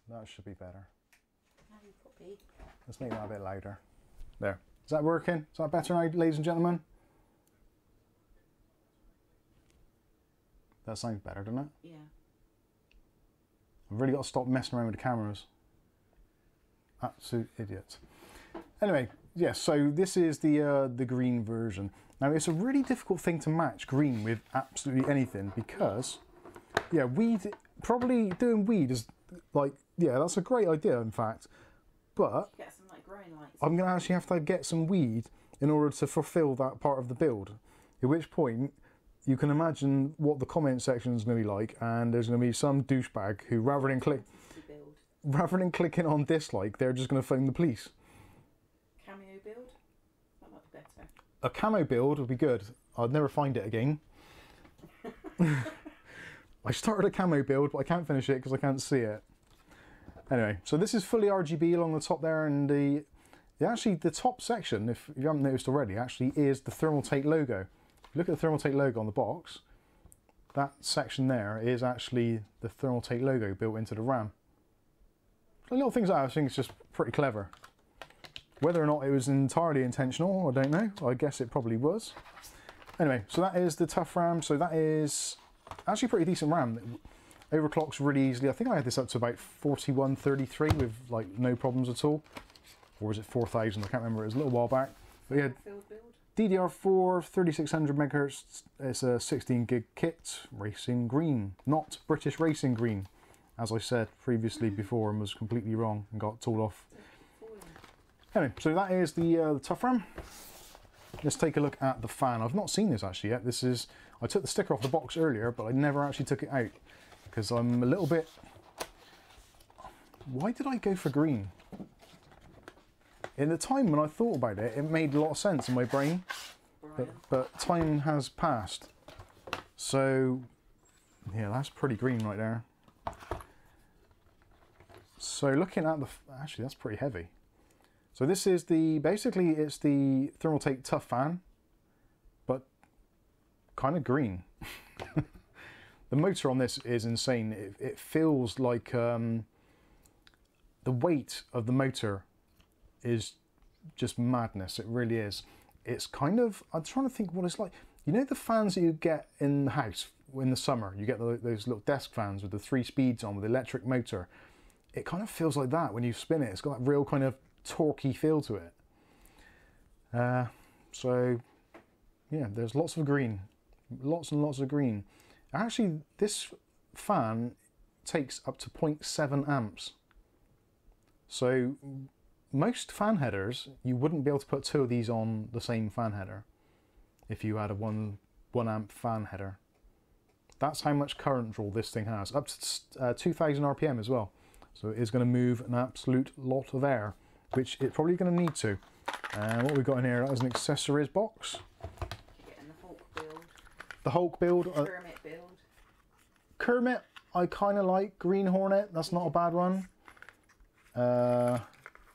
That should be better. Poppey. Let's make that a bit louder. There. Is that working? Is that better now, ladies and gentlemen? That sounds better, doesn't it? Yeah. I've really got to stop messing around with the cameras. Absolute idiots. Anyway, yes, so this is the green version. Now, it's a really difficult thing to match green with absolutely anything because, yeah, probably doing weed is like, yeah, that's a great idea, in fact. But Get some like growing lights. I'm going to actually have to get some weed in order to fulfill that part of the build. At which point, you can imagine what the comment section is going to be like, and there's going to be some douchebag who, rather than clicking on dislike, they're just going to phone the police. Cameo build? That might be better. A camo build would be good. I'd never find it again. I started a camo build, but I can't finish it because I can't see it. Anyway, so this is fully RGB along the top there, and actually the top section, if you haven't noticed already, actually is the Thermaltake logo. If you look at the Thermaltake logo on the box, that section there is actually the Thermaltake logo built into the RAM. So little things like that, I think it's just pretty clever. Whether or not it was entirely intentional, I don't know. I guess it probably was. Anyway, so that is the ToughRam. So that is actually pretty decent RAM. It overclocks really easily. I think I had this up to about 4133 with like no problems at all. Or was it 4000? I can't remember. It was a little while back. But yeah, DDR4 3600 MHz. It's a 16 gig kit. Racing green, not British racing green. as I said previously before, and was completely wrong and got told off. Anyway, so that is the ToughRam. Let's take a look at the fan. I've not seen this actually yet. This is, I took the sticker off the box earlier, but I never actually took it out because I'm a little bit, why did I go for green? In the time when I thought about it, it made a lot of sense in my brain, but time has passed. So, yeah, that's pretty green right there. So looking at the, actually that's pretty heavy. So this is the, basically it's the Thermaltake Toughfan, but kind of green. The motor on this is insane. It feels like the weight of the motor is just madness. It really is. It's kind of, I'm trying to think what it's like. You know the fans that you get in the house in the summer? You get those little desk fans with the 3 speeds on with the electric motor. It kind of feels like that when you spin it. It's got that real kind of torquey feel to it. So yeah, there's lots of green, lots and lots of green. Actually, this fan takes up to 0.7 amps. So most fan headers, you wouldn't be able to put 2 of these on the same fan header if you had a 1 amp fan header. That's how much current draw this thing has, up to 2000 RPM as well. So it is going to move an absolute lot of air, which it's probably going to need to. And what we've got in here, that is an accessories box. Getting the Hulk build. The Hulk build. Kermit build. Kermit, I kind of like. Green Hornet, that's not a bad one.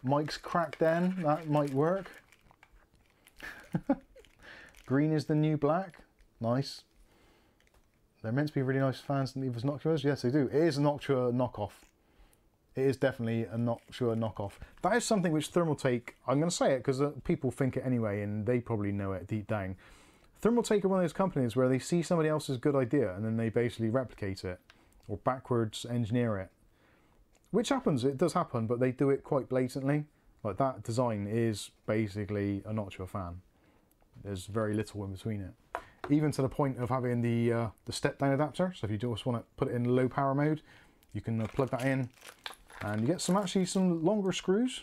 Mike's Cracked Den, that might work. Green is the new black. Nice. They're meant to be really nice fans and leave us Noctuas. Yes, they do. It is a Noctua knockoff. It is definitely a Noctua knockoff. That is something which Thermaltake, I'm going to say it because people think it anyway and they probably know it deep down. Thermaltake are one of those companies where they see somebody else's good idea and then they basically replicate it or backwards engineer it. Which happens, it does happen, but they do it quite blatantly. Like that design is basically a Noctua fan. There's very little in between it. Even to the point of having the step down adapter. So if you just want to put it in low power mode, you can plug that in and you get actually some longer screws.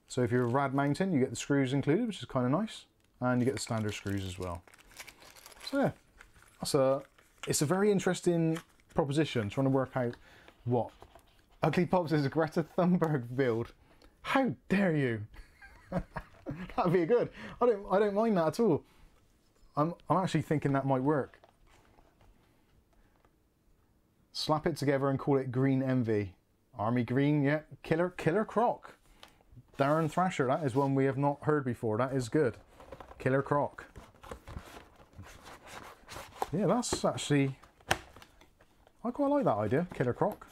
So if you're rad mounting, you get the screws included, which is kind of nice. And you get the standard screws as well. So yeah, it's a very interesting proposition, trying to work out what UglyBob's is a Greta Thunberg build. How dare you? That'd be good. I don't mind that at all. I'm actually thinking that might work. Slap it together and call it Green Envy. Army Green, yeah. Killer Croc. Darren Thrasher, that is one we have not heard before. That is good. Killer Croc. Yeah, that's actually, I quite like that idea, Killer Croc.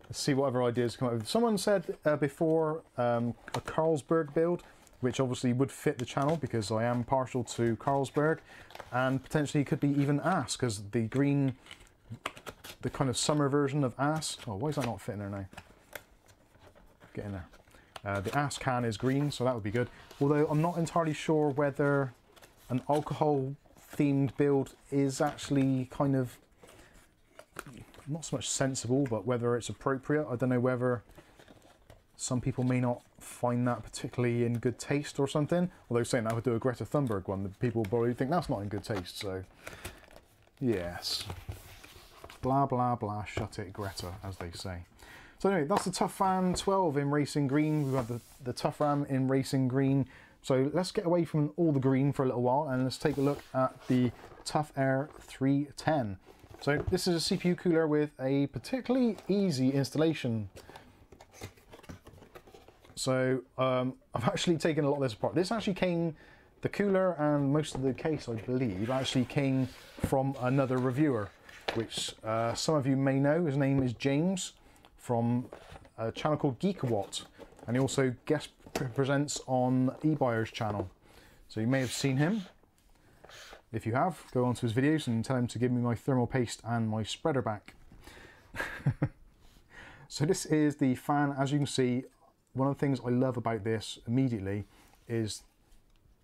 Let's see what other ideas come up with. Someone said before a Carlsberg build, which obviously would fit the channel because I am partial to Carlsberg, and potentially could be even Ass, because the green, the kind of summer version of Ass. Oh, why is that not fitting there now? Get in there. The Ass can is green, so that would be good. Although I'm not entirely sure whether an alcohol themed build is actually kind of not so much sensible, but whether it's appropriate. I don't know whether some people may not find that particularly in good taste or something. Although saying that I would do a Greta Thunberg one, the people probably think that's not in good taste. So yes, blah blah blah, shut it Greta, as they say. So anyway, that's the Toughfan 12 in racing green. We've got the ToughRam in racing green. So let's get away from all the green for a little while and let's take a look at the ToughAIR 310. So this is a CPU cooler with a particularly easy installation. So I've actually taken a lot of this apart. This actually came, the cooler and most of the case I believe actually came from another reviewer, which some of you may know. His name is James from a channel called Geekawatt, and he also guest presents on eBuyer's channel. So you may have seen him. If you have, go onto his videos and tell him to give me my thermal paste and my spreader back. So this is the fan. As you can see, one of the things I love about this immediately is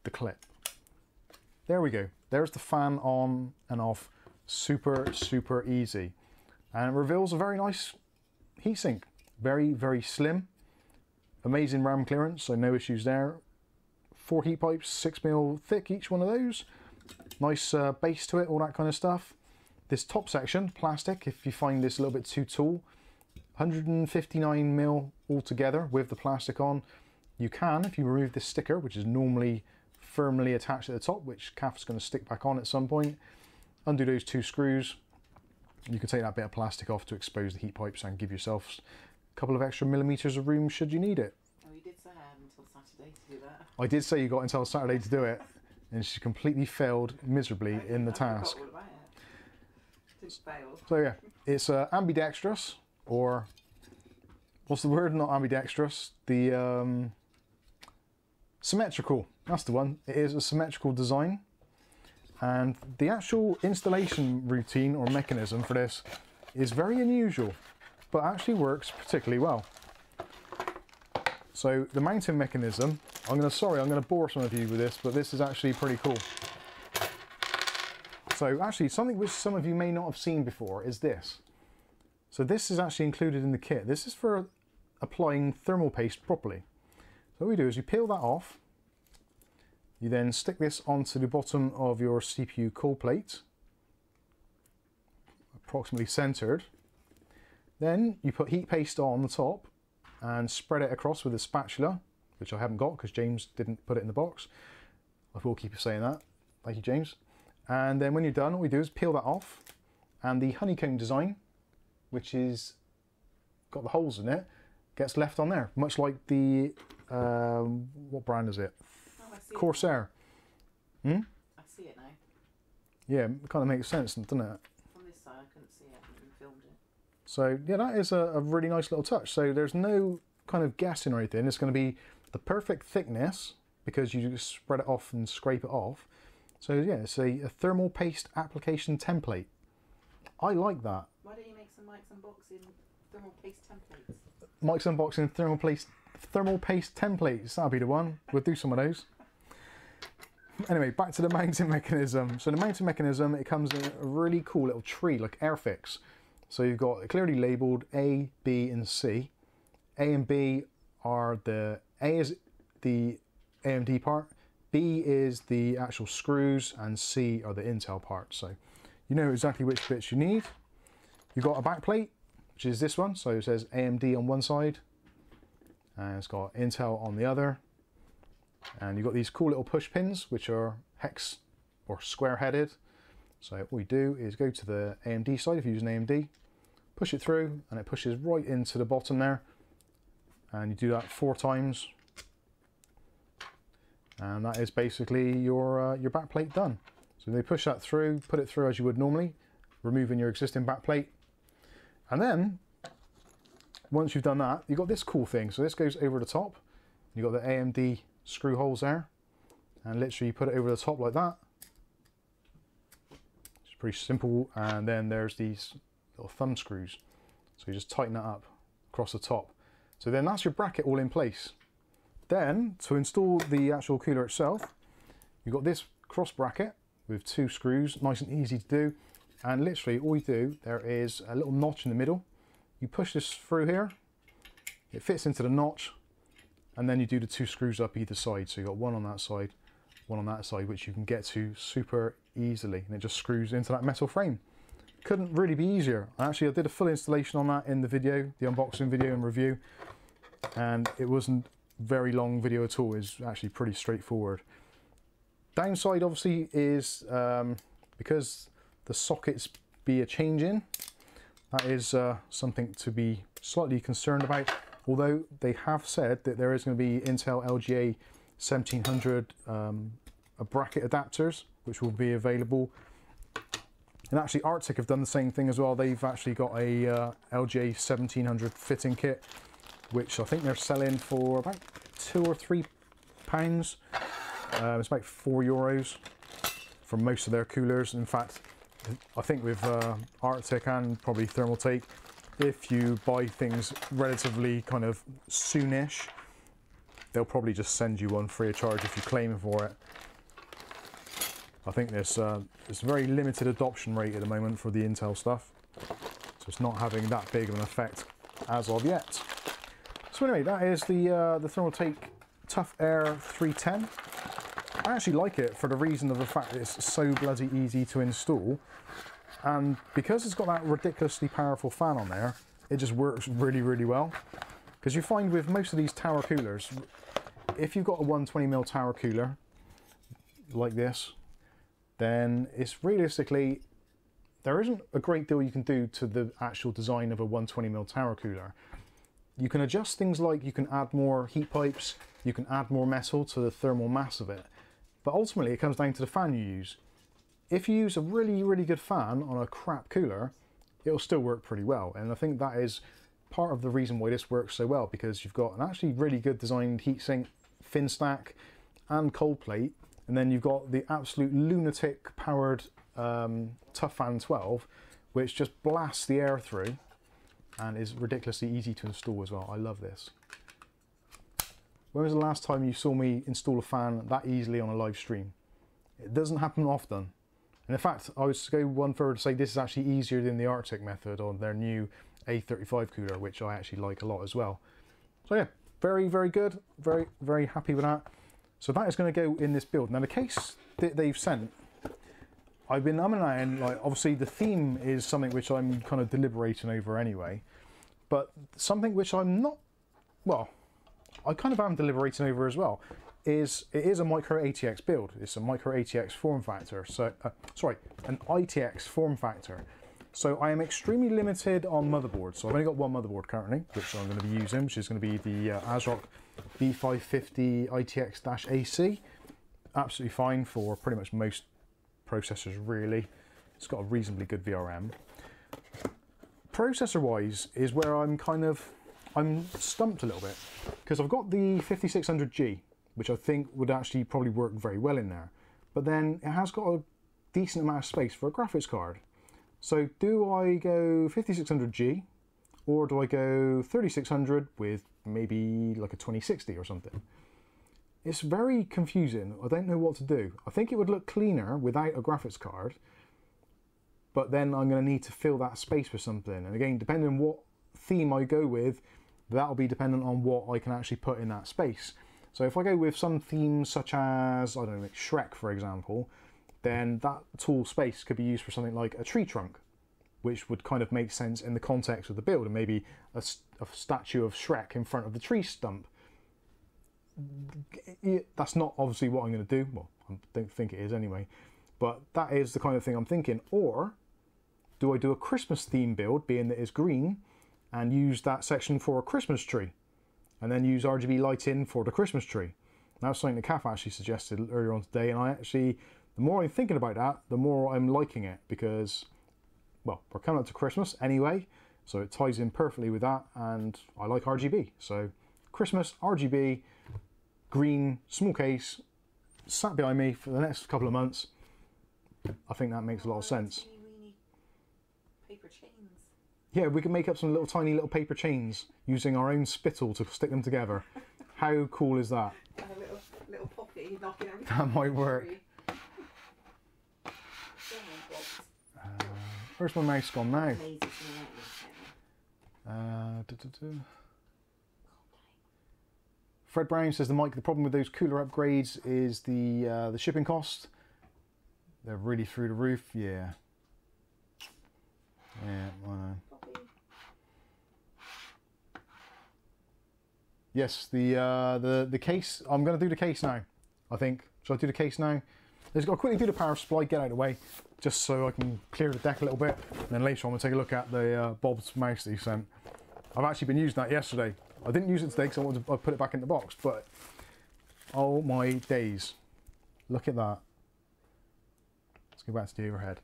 the clip. There we go. There's the fan on and off. super easy. And it reveals a very nice heatsink. Very, very slim. Amazing ram clearance, so no issues there. 4 heat pipes, 6mm thick, each one of those. Nice base to it, all that kind of stuff. This top section, plastic, if you find this a little bit too tall, 159mm altogether with the plastic on. You can, if you remove this sticker, which is normally firmly attached at the top, which Kath's going to stick back on at some point, undo those 2 screws. You can take that bit of plastic off to expose the heat pipes and give yourself a couple of extra millimeters of room should you need it. Oh, you did say I had until Saturday to do that. I did say you got until Saturday to do it, and she completely failed miserably in the task. I forgot all about it. Just failed. So yeah, it's ambidextrous, or what's the word? Not ambidextrous. The symmetrical. That's the one. It is a symmetrical design, and the actual installation routine or mechanism for this is very unusual, but actually works particularly well. So the mounting mechanism, I'm going to bore some of you with this, but this is actually pretty cool. So actually something which some of you may not have seen before is this. So this is actually included in the kit. This is for applying thermal paste properly. So what we do is you peel that off. You then stick this onto the bottom of your CPU cold plate, approximately centered. Then you put heat paste on the top and spread it across with a spatula, which I haven't got because James didn't put it in the box. I will keep saying that. Thank you, James. And then when you're done, all we do is peel that off, and the honeycomb design, which is got the holes in it, gets left on there, much like the what brand is it? Oh, I see Corsair. I see it now. Yeah, it kind of makes sense, doesn't it? From this side, I couldn't see it. I haven't filmed it. So yeah, that is a really nice little touch. So there's no kind of guessing or anything. It's going to be the perfect thickness because you just spread it off and scrape it off. So yeah, it's a thermal paste application template. I like that. Why don't you make some mics unboxing thermal paste templates? Mike's unboxing thermal paste templates. That'll be the one. We'll do some of those. Anyway, back to the mounting mechanism. So the mounting mechanism, it comes in a really cool little tree, like Airfix. So you've got clearly labelled A, B and C. A and B are A is the AMD part, B is the actual screws, and C are the Intel parts. So you know exactly which bits you need. You've got a back plate, which is this one. So it says AMD on one side, and it's got Intel on the other. And you've got these cool little push pins, which are hex or square headed. So what we do is go to the AMD side if you're using AMD, push it through, and it pushes right into the bottom there. And you do that 4 times. And that is basically your back plate done. So they push that through, put it through as you would normally, removing your existing back plate. And then, once you've done that, you've got this cool thing. So this goes over the top. You've got the AMD screw holes there. And literally you put it over the top like that. It's pretty simple. And then there's these little thumb screws. So you just tighten that up across the top. So then that's your bracket all in place. Then, to install the actual cooler itself, you've got this cross bracket with 2 screws, nice and easy to do. And literally all you do, there is a little notch in the middle. You push this through here, it fits into the notch, and then you do the 2 screws up either side. So you've got one on that side, one on that side, which you can get to super easily. And it just screws into that metal frame. Couldn't really be easier. Actually, I did a full installation on that in the video, the unboxing video and review. And it wasn't very long video at all. Is actually pretty straightforward. Downside obviously is because the sockets be a change in, that is something to be slightly concerned about, although they have said that there is going to be Intel LGA 1700 bracket adapters which will be available. And actually Arctic have done the same thing as well. They've actually got a LGA 1700 fitting kit, which I think they're selling for about £2 or £3. It's about €4 for most of their coolers. In fact, I think with Arctic and probably Thermaltake, if you buy things relatively kind of soonish, they'll probably just send you one free of charge if you claim for it. I think there's a very limited adoption rate at the moment for the Intel stuff, so it's not having that big of an effect as of yet. So anyway, that is the Thermaltake ToughAIR 310. I actually like it for the reason of the fact that it's so bloody easy to install, and because it's got that ridiculously powerful fan on there, it just works really, really well. Because you find with most of these tower coolers, if you've got a 120mm tower cooler like this, then it's realistically, there isn't a great deal you can do to the actual design of a 120mm tower cooler. You can adjust things like you can add more heat pipes, you can add more metal to the thermal mass of it, but ultimately it comes down to the fan you use. If you use a really, really good fan on a crap cooler, it'll still work pretty well, and I think that is part of the reason why this works so well, because you've got an actually really good designed heatsink, fin stack and cold plate, and then you've got the absolute lunatic powered Toughfan 12, which just blasts the air through and is ridiculously easy to install as well. I love this. When was the last time you saw me install a fan that easily on a live stream? It doesn't happen often. And in fact, I was to go one further to say this is actually easier than the Arctic method on their new A35 cooler, which I actually like a lot as well. So yeah, very, very good. Very, very happy with that. So that is going to go in this build. Now the case that they've sent, I've been umming and ahhing, like obviously the theme is something which I'm kind of deliberating over anyway, but something which I'm not, well, I kind of am deliberating over as well, is it is a micro ATX build. It's a micro ATX form factor, so, sorry, an ITX form factor. So I am extremely limited on motherboards. So I've only got one motherboard currently, which I'm going to be using, which is going to be the ASRock B550 ITX-AC. Absolutely fine for pretty much most processors really. It's got a reasonably good VRM. Processor wise is where I'm stumped a little bit, because I've got the 5600G, which I think would actually probably work very well in there, but then it has got a decent amount of space for a graphics card. So do I go 5600G or do I go 3600 with maybe like a 2060 or something? It's very confusing. I don't know what to do. I think it would look cleaner without a graphics card, but then I'm going to need to fill that space with something. And again, depending on what theme I go with, that'll be dependent on what I can actually put in that space. So if I go with some themes such as, I don't know, Shrek for example, then that tool space could be used for something like a tree trunk, which would kind of make sense in the context of the build, and maybe a statue of Shrek in front of the tree stump. That's not obviously what I'm going to do. Well, I don't think it is anyway, but that is the kind of thing I'm thinking. Or do I do a Christmas theme build, being that it's green, and use that section for a Christmas tree, and then use RGB lighting for the Christmas tree? That's something that Kath actually suggested earlier on today, and I actually, the more I'm thinking about that, the more I'm liking it, because, well, we're coming up to Christmas anyway, so it ties in perfectly with that, and I like RGB. So Christmas, RGB, green, small case, sat behind me for the next couple of months. I think that makes a lot of sense. Weeny paper chains. Yeah, we can make up some tiny little paper chains using our own spittle to stick them together. How cool is that? And a little Poppey knocking everything. That might work. Where's my mouse gone now? Fred Brown says the problem with those cooler upgrades is the shipping cost. They're really through the roof. Yeah. Yeah. I know. Yes, the case. I'm going to do the case now. I think. Shall I do the case now? Let's go quickly do the power supply. Get out of the way, just so I can clear the deck a little bit. And then later on, we'll take a look at the Bob's mouse that he sent. I've actually been using that yesterday. I didn't use it today because I wanted to put it back in the box, but oh my days. Look at that. Let's go back to the overhead.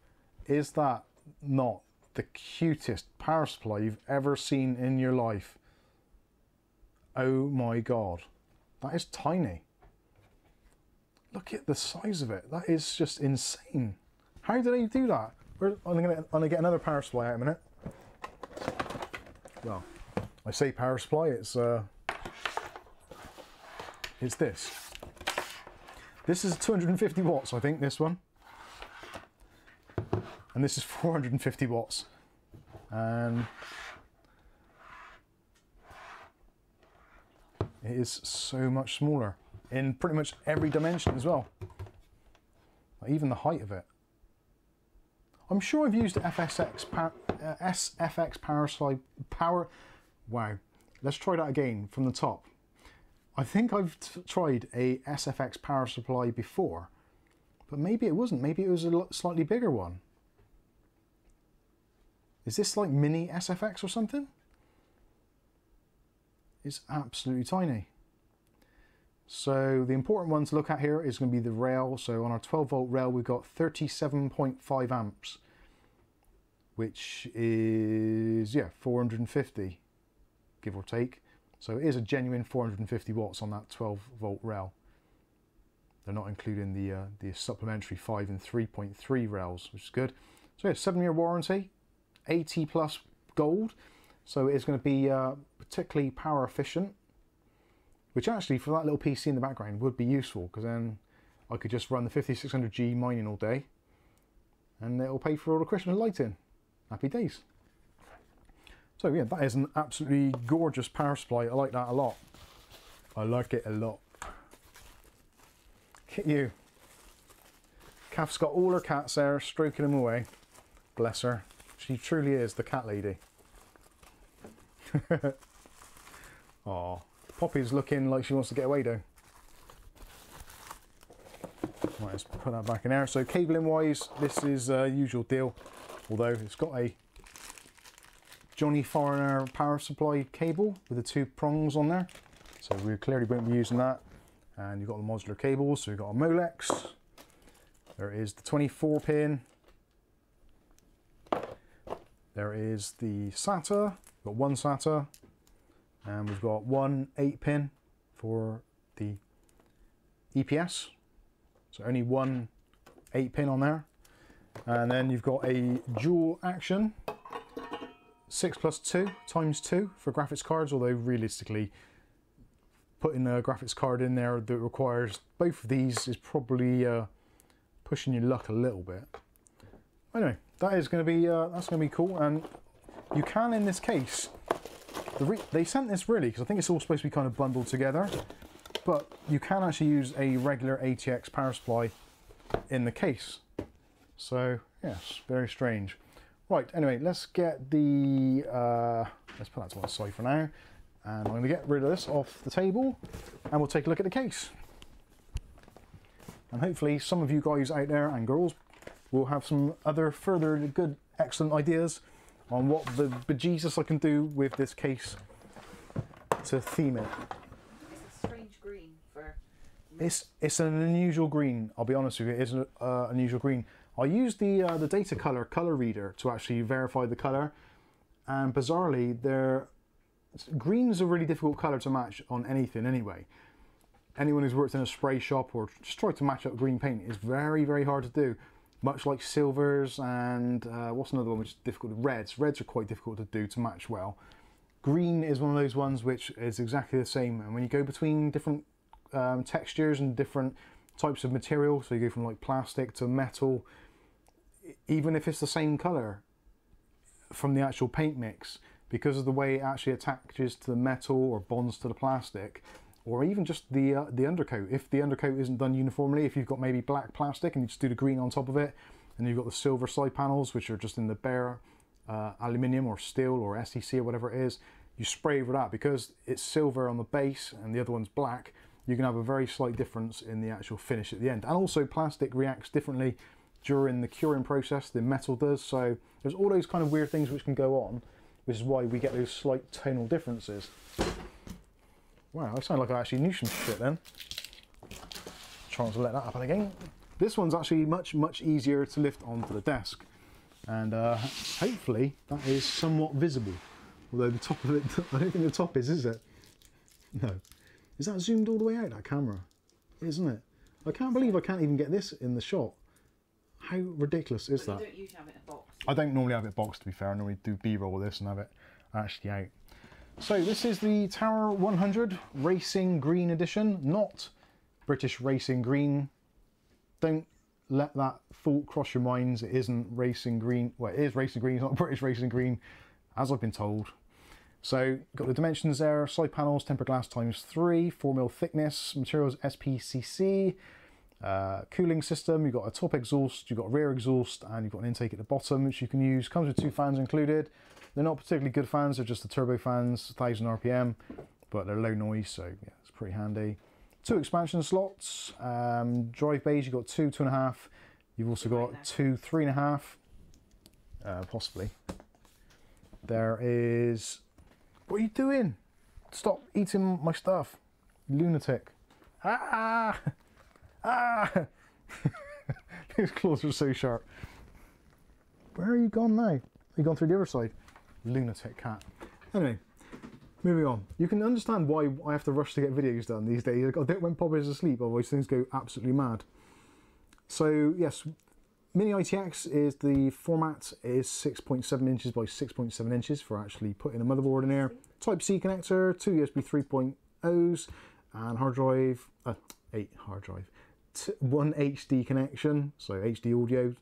Is that not the cutest power supply you've ever seen in your life? Oh my god. That is tiny. Look at the size of it. That is just insane. How did they do that? I'm gonna get another power supply out in a minute. Well, I say power supply, it's this. This is 250 watts, I think, this one. and this is 450 watts. And it is so much smaller in pretty much every dimension as well. Like even the height of it. I'm sure I've used SFX power supply power. Wow, let's try that again from the top. I think I've tried a SFX power supply before, but maybe it wasn't. Maybe it was a slightly bigger one. Is this like mini SFX or something? It's absolutely tiny. So the important one to look at here is going to be the rail. So on our 12 volt rail, we've got 37.5 amps, which is, yeah, 450, give or take. So it is a genuine 450 watts on that 12 volt rail. They're not including the supplementary 5 and 3.3 rails, which is good. So yeah, 7-year warranty, 80 plus gold. So it's going to be particularly power efficient, which actually for that little PC in the background would be useful, because then I could just run the 5600G mining all day and it'll pay for all the Christmas lighting. Happy days. So yeah, that is an absolutely gorgeous power supply. I like that a lot. I like it a lot. Look at you. Kath's got all her cats there, stroking them away. Bless her. She truly is the cat lady. Aw. Poppy's looking like she wants to get away though. Right, let's put that back in there. So cabling wise, this is a usual deal, although it's got a Johnny Foreigner power supply cable with the 2 prongs on there. So we clearly won't be using that. And you've got the modular cables, so you've got a Molex. There is the 24 pin. There is the SATA, we've got 1 SATA. And we've got 1 8-pin for the EPS. So only 1 8-pin on there. And then you've got a dual action 6+2 ×2 for graphics cards, although realistically putting a graphics card in there that requires both of these is probably pushing your luck a little bit. Anyway, that is going to be that's going to be cool. And you can, in this case, they sent this really because I think it's all supposed to be kind of bundled together, but you can actually use a regular ATX power supply in the case. So yes, very strange. Right, anyway, let's get the let's put that to one side for now, and I'm going to get rid of this off the table and we'll take a look at the case. And hopefully some of you guys out there and girls will have some other further good excellent ideas on what the bejesus I can do with this case to theme it. It's a strange green for... It's an unusual green, I'll be honest with you, it is an unusual green. I used the data color reader to actually verify the color, and bizarrely, green's a really difficult color to match on anything anyway. Anyone who's worked in a spray shop or just tried to match up green paint is very, very hard to do. Much like silvers and what's another one which is difficult? Reds. Reds are quite difficult to do to match well. Green is one of those ones which is exactly the same, and when you go between different textures and different types of material, so you go from like plastic to metal, even if it's the same color from the actual paint mix, because of the way it actually attaches to the metal or bonds to the plastic, or even just the undercoat. If the undercoat isn't done uniformly, if you've got maybe black plastic and you just do the green on top of it, and you've got the silver side panels which are just in the bare aluminium or steel or SEC or whatever it is, you spray over that, because it's silver on the base and the other one's black, you can have a very slight difference in the actual finish at the end. And also plastic reacts differently during the curing process than metal does, so there's all those kind of weird things which can go on, which is why we get those slight tonal differences. Wow, I sound like I actually knew some shit then. Trying to let that happen again. This one's actually much, much easier to lift onto the desk, and hopefully that is somewhat visible. Although the top of it, I don't think the top is it? No. Is that zoomed all the way out, that camera? Isn't it? I can't believe I can't even get this in the shot. How ridiculous is that? You don't usually have it in a box. I don't normally have it boxed, to be fair. I normally do B-roll with this and have it actually out. So this is the Tower 100 Racing Green Edition, not British Racing Green. Don't let that thought cross your minds. It isn't racing green. Well, it is racing green. It's not British racing green, as I've been told. So got the dimensions there. Side panels, tempered glass ×3, 4mm thickness. Materials SPCC. Cooling system. You've got a top exhaust. You've got a rear exhaust, and you've got an intake at the bottom, which you can use. Comes with 2 fans included. They're not particularly good fans. They're just the turbo fans, 1000 RPM, but they're low noise, so yeah, it's pretty handy. 2 expansion slots, drive bays, you've got 2, 2.5. You've also got 2, 3.5, possibly. There is... What are you doing? Stop eating my stuff, lunatic. Ah! Ah! His claws are so sharp. Where are you gone now? Are you gone through the other side? Lunatic cat. Anyway. Moving on, you can understand why I have to rush to get videos done these days. I do it when Poppey's asleep, otherwise things go absolutely mad. So yes, Mini ITX is the format is 6.7 inches by 6.7 inches for actually putting a motherboard in here. Type-C connector, 2 USB 3.0s, and hard drive, 1 HD connection, so HD audio. I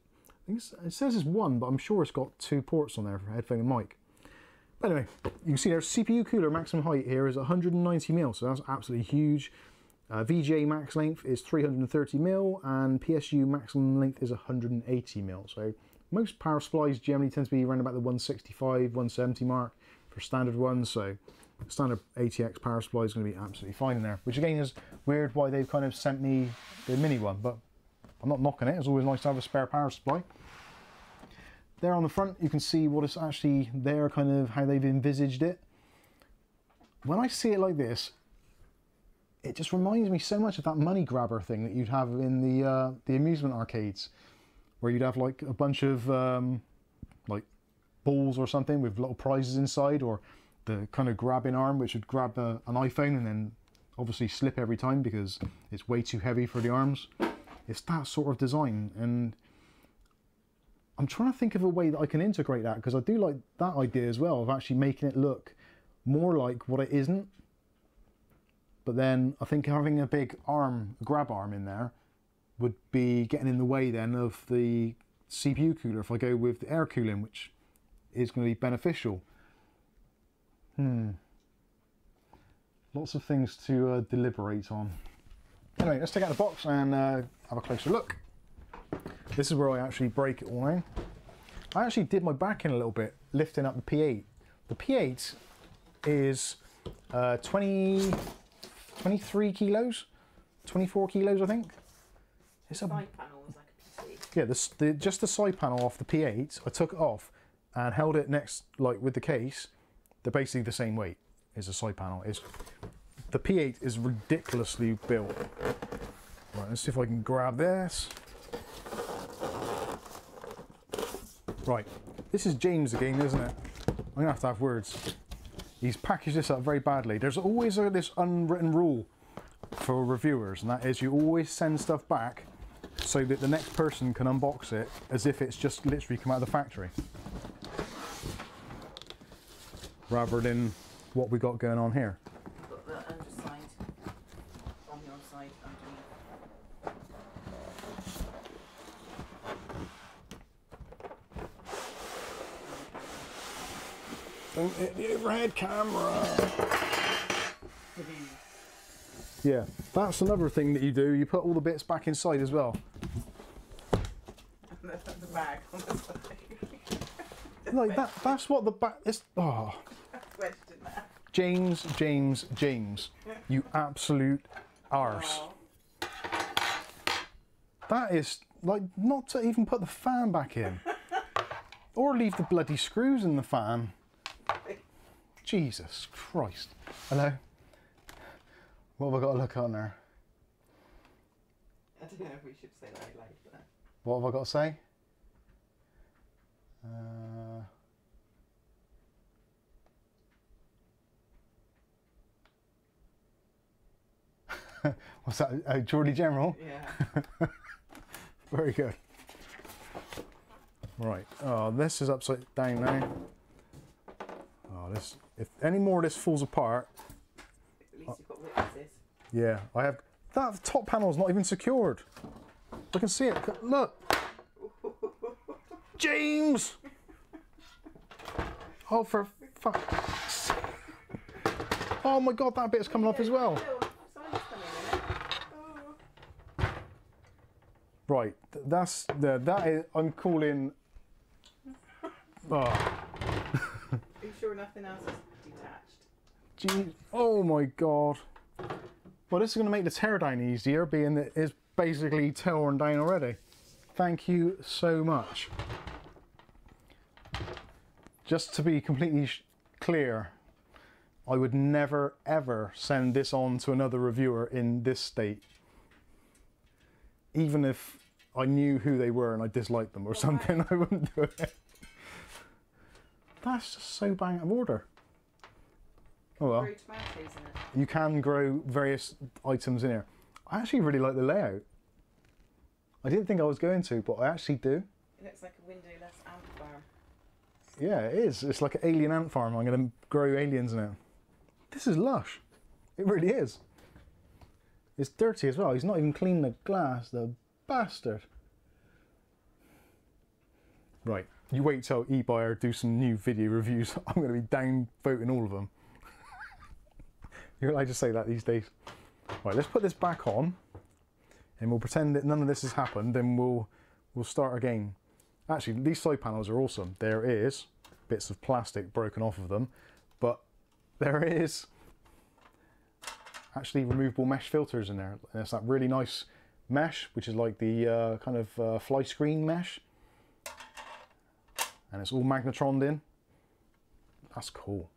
think it says it's 1, but I'm sure it's got 2 ports on there for headphone and mic. Anyway, you can see their CPU cooler maximum height here is 190mm, so that's absolutely huge. VGA max length is 330mm, and PSU maximum length is 180mm. So most power supplies generally tend to be around about the 165, 170 mark for standard ones. So standard ATX power supply is going to be absolutely fine in there. Which again is weird why they've kind of sent me the mini one, but I'm not knocking it. It's always nice to have a spare power supply. There on the front, you can see what is actually there, kind of how they've envisaged it. When I see it like this, it just reminds me so much of that money grabber thing that you'd have in the amusement arcades, where you'd have like a bunch of like balls or something with little prizes inside, or the kind of grabbing arm which would grab an iPhone and then obviously slip every time because it's way too heavy for the arms. It's that sort of design, and I'm trying to think of a way that I can integrate that, because I do like that idea as well, of actually making it look more like what it isn't. But then I think having a big arm, a grab arm in there, would be getting in the way then of the CPU cooler if I go with the air cooling, which is going to be beneficial. Lots of things to deliberate on. Anyway, let's take out the box and have a closer look. This is where I actually break it all in. I actually did my back in a little bit, lifting up the P8. The P8 is 23 kilos, 24 kilos, I think. It's a side panel was like a PC. Yeah, just the side panel off the P8, I took it off and held it next, like with the case. They're basically the same weight as the side panel. The P8 is ridiculously built. Right, let's see if I can grab this. Right, this is James again, isn't it? I'm gonna have to have words. He's packaged this up very badly. There's always this unwritten rule for reviewers, and that is you always send stuff back so that the next person can unbox it as if it's just literally come out of the factory, rather than what we got going on here. Got the underside on your side underneath. Don't hit the overhead camera. Yeah, that's another thing that you do. You put all the bits back inside as well. The bag on the side. Like that. That's what the back is. Oh. Question that. James. You absolute arse. Oh. That is like not to even put the fan back in, or leave the bloody screws in the fan. Jesus Christ. Hello? What have I got to look on there? I don't know if we should say that out loud, but... What have I got to say? What's that? Geordie General? Yeah. Very good. Right. Oh, this is upside down now. Oh, this. If any more of this falls apart. At least you've got witnesses. Yeah, I have. That top panel's not even secured. I can see it. Look. James! Oh, for fuck's sake. Oh my god, that bit's coming off as well. Right, that is, I'm calling. Oh. Are you sure nothing else is detached? Jeez. Oh my god. Well, this is going to make the teardown easier, being that it's basically torn down already. Thank you so much. Just to be completely clear, I would never ever send this on to another reviewer in this state. Even if I knew who they were and I disliked them or something, I wouldn't do it. That's just so bang out of order. Oh well. Grow tomatoes in it. You can grow various items in here. I actually really like the layout. I didn't think I was going to, but I actually do. It looks like a windowless ant farm. Yeah, it is. It's like an alien ant farm. I'm going to grow aliens in it. This is lush. It really is. It's dirty as well. He's not even cleaned the glass, the bastard. Right, you wait till eBuyer do some new video reviews. I'm going to be down voting all of them. You're allowed to say that these days. Right, let's put this back on, and we'll pretend that none of this has happened. Then we'll start again. Actually, these side panels are awesome. There is bits of plastic broken off of them, but there is actually removable mesh filters in there. And it's that really nice mesh, which is like the kind of fly screen mesh, and it's all magnetroned in. That's cool.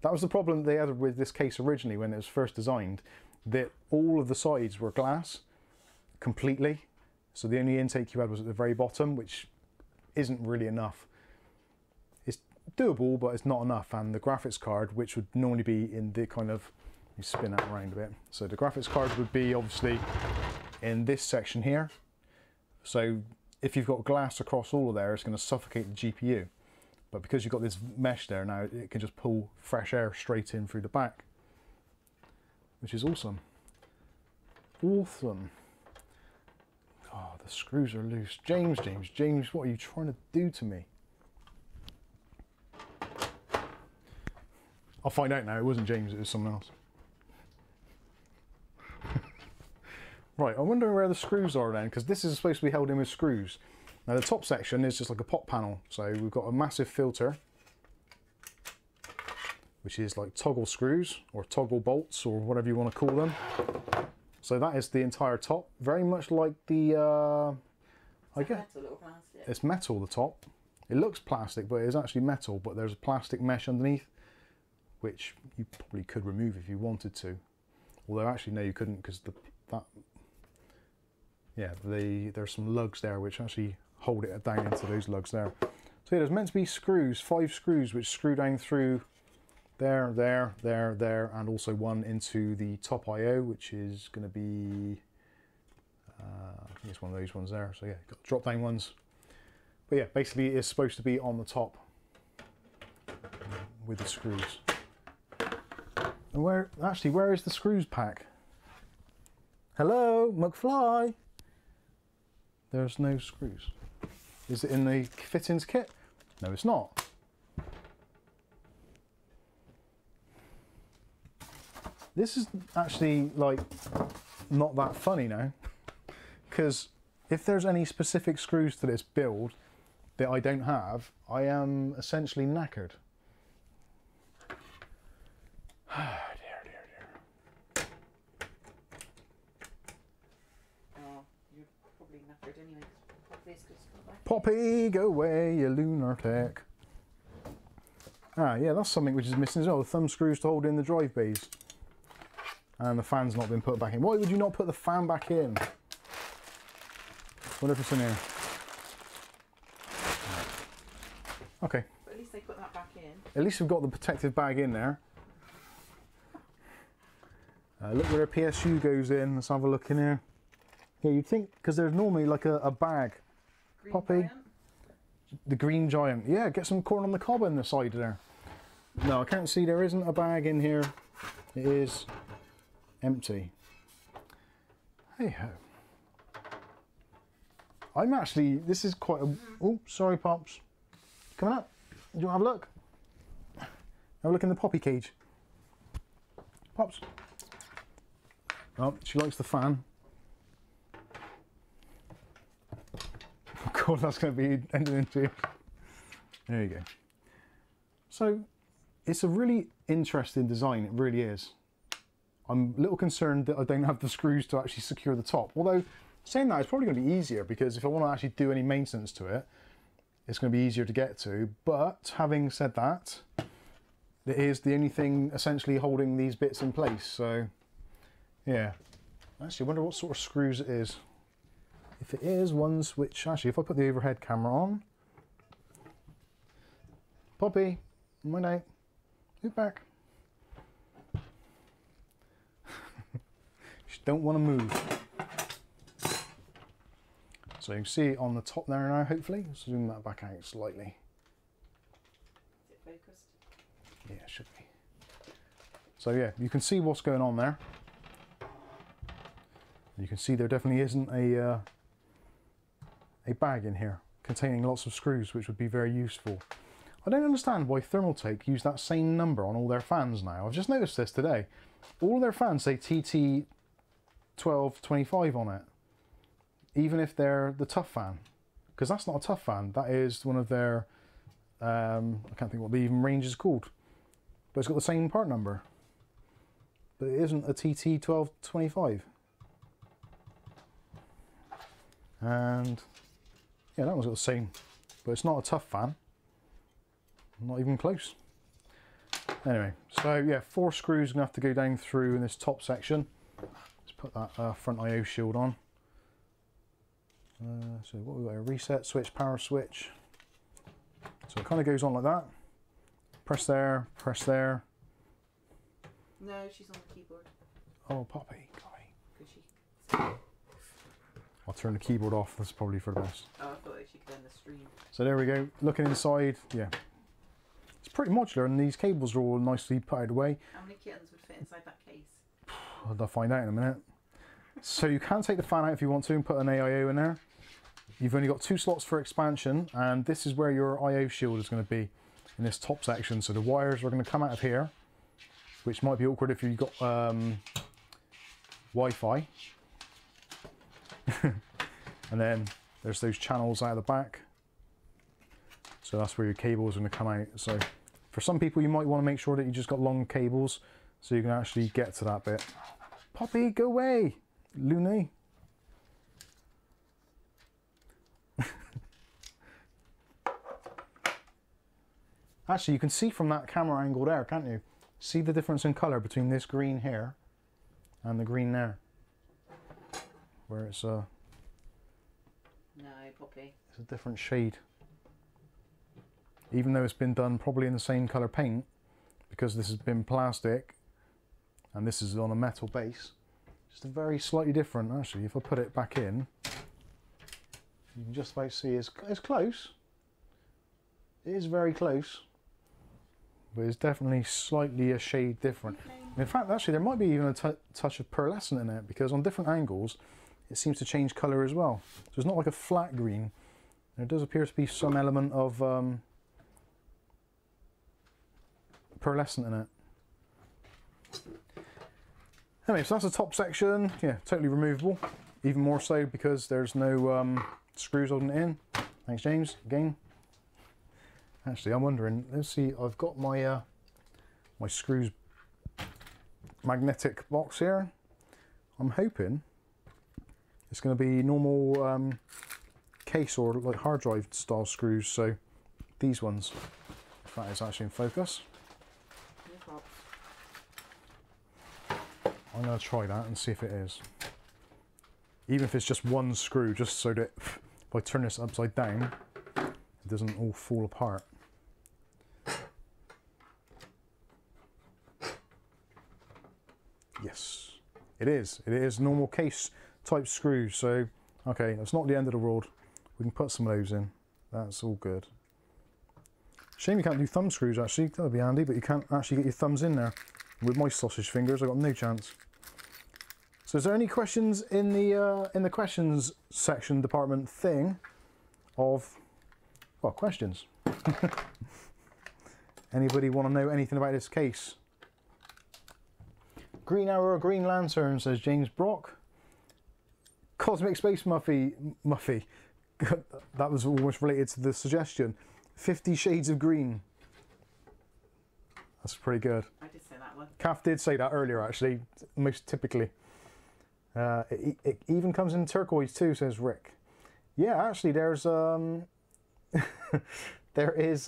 That was the problem they had with this case originally when it was first designed, that all of the sides were glass completely, so the only intake you had was at the very bottom, which isn't really enough. It's doable, but it's not enough. And the graphics card, which would normally be in the kind of, you spin that around a bit, so the graphics card would be obviously in this section here. So if you've got glass across all of there, it's going to suffocate the GPU. But because you've got this mesh there now, it can just pull fresh air straight in through the back, which is awesome. Awesome. Oh, the screws are loose. James, what are you trying to do to me? I'll find out now. It wasn't James, it was someone else. Right, I wonder where the screws are then, because this is supposed to be held in with screws. Now the top section is just like a pop panel, so we've got a massive filter, which is like toggle screws or toggle bolts or whatever you want to call them. So that is the entire top, very much like the I guess it's metal, the top. It looks plastic, but it is actually metal, but there's a plastic mesh underneath, which you probably could remove if you wanted to. Although actually no, you couldn't, because there's some lugs there which actually hold it down into those lugs there. So yeah, there's meant to be screws, 5 screws, which screw down through there, and also one into the top IO, which is going to be, I think it's one of those ones there. So yeah, got drop down ones. But yeah, basically it's supposed to be on the top with the screws. And where is the screws pack? Hello, McFly. There's no screws. Is it in the fittings kit? No, it's not. This is actually like not that funny now, because if there's any specific screws to this build that I don't have, I am essentially knackered. Dear. Oh, you're probably knackered anyway. Poppey, go away, you lunatic. Ah, yeah, that's something which is missing as well. The thumb screws to hold in the drive bays. And the fan's not been put back in. Why would you not put the fan back in? What if it's in here? Okay. But at least they put that back in. At least we've got the protective bag in there. Look where a PSU goes in. Let's have a look in here. Yeah, you'd think, because there's normally like a bag. Green Poppey. giant. The green giant. Yeah, get some corn on the cob in the side there. No, I can't see. There isn't a bag in here. It is empty. Hey ho. I'm actually, this is quite a, oh, sorry Pops. Coming up. Do you want to have a look? Have a look in the Poppey cage. Pops. Oh, she likes the fan. Oh God, that's going to be ended into. There you go. So, it's a really interesting design, it really is. I'm a little concerned that I don't have the screws to actually secure the top. Although, saying that, it's probably going to be easier because if I want to actually do any maintenance to it, it's going to be easier to get to. But, having said that, it is the only thing essentially holding these bits in place. So, yeah. Actually, I wonder what sort of screws it is. If it is ones which, actually, if I put the overhead camera on. Poppy, my night. Move back. Just don't want to move. So you can see it on the top there now, hopefully. Zoom that back out slightly. Is it focused? Yeah, it should be. So yeah, you can see what's going on there. You can see there definitely isn't a bag in here containing lots of screws, which would be very useful. I don't understand why Thermaltake use that same number on all their fans now. I've just noticed this today. All their fans say TT1225 on it, even if they're the Toughfan, because that's not a Toughfan. That is one of their, I can't think what the even range is called, but it's got the same part number. But it isn't a TT1225. And yeah, that one's got the same, but it's not a Toughfan. Not even close. Anyway, so yeah, 4 screws are going to have to go down through in this top section. Let's put that front I/O shield on. So what we got here? Reset switch, power switch. So it kind of goes on like that. Press there, press there. No, she's on the keyboard. Oh, Poppy, golly. Could she? I'll turn the keyboard off. That's probably for the best. Oh, I thought she could end the stream. So there we go. Looking inside, yeah. It's pretty modular, and these cables are all nicely put out of the way. How many kittens would fit inside that case? I'll find out in a minute. So you can take the fan out if you want to and put an AIO in there. You've only got 2 slots for expansion, and this is where your I/O shield is going to be in this top section. So the wires are going to come out of here, which might be awkward if you've got Wi-Fi. And then there's those channels out of the back. So that's where your cables are going to come out. So for some people, you might want to make sure that you just got long cables so you can actually get to that bit. Poppy, go away, loony. Actually, you can see from that camera angle there, can't you? See the difference in colour between this green here and the green there, where it's No, Poppy. it's a different shade. Even though it's been done probably in the same colour paint, because this has been plastic and this is on a metal base, just a very slightly different. Actually, if I put it back in, you can just about see it's close. It is very close, but it's definitely slightly a shade different. Okay. In fact, actually, there might be even a touch of pearlescent in it, because on different angles, it seems to change colour as well. So it's not like a flat green. There does appear to be some element of pearlescent in it. Anyway, so that's the top section. Yeah, totally removable. Even more so because there's no screws holding it in. Thanks, James, again. Actually, I'm wondering, let's see, I've got my my screws magnetic box here. I'm hoping it's going to be normal case or like hard drive style screws, so these ones, if that is actually in focus. No props. I'm going to try that and see if it is. Even if it's just one screw, just so that if I turn this upside down, it doesn't all fall apart. Yes, it is. It is normal case type screws. So, okay, that's not the end of the world. We can put some of those in. That's all good. Shame you can't do thumb screws actually. That would be handy, but you can't actually get your thumbs in there. With my sausage fingers, I've got no chance. So is there any questions in the questions section department thing of, well, questions? Anybody want to know anything about this case? Green Arrow, Green Lantern, says James Brock. Cosmic Space Muffy. That was almost related to the suggestion. 50 Shades of Green. That's pretty good. I did say that one. Kath did say that earlier, actually, most typically. It even comes in turquoise too, says Rick. Yeah, actually, there's there's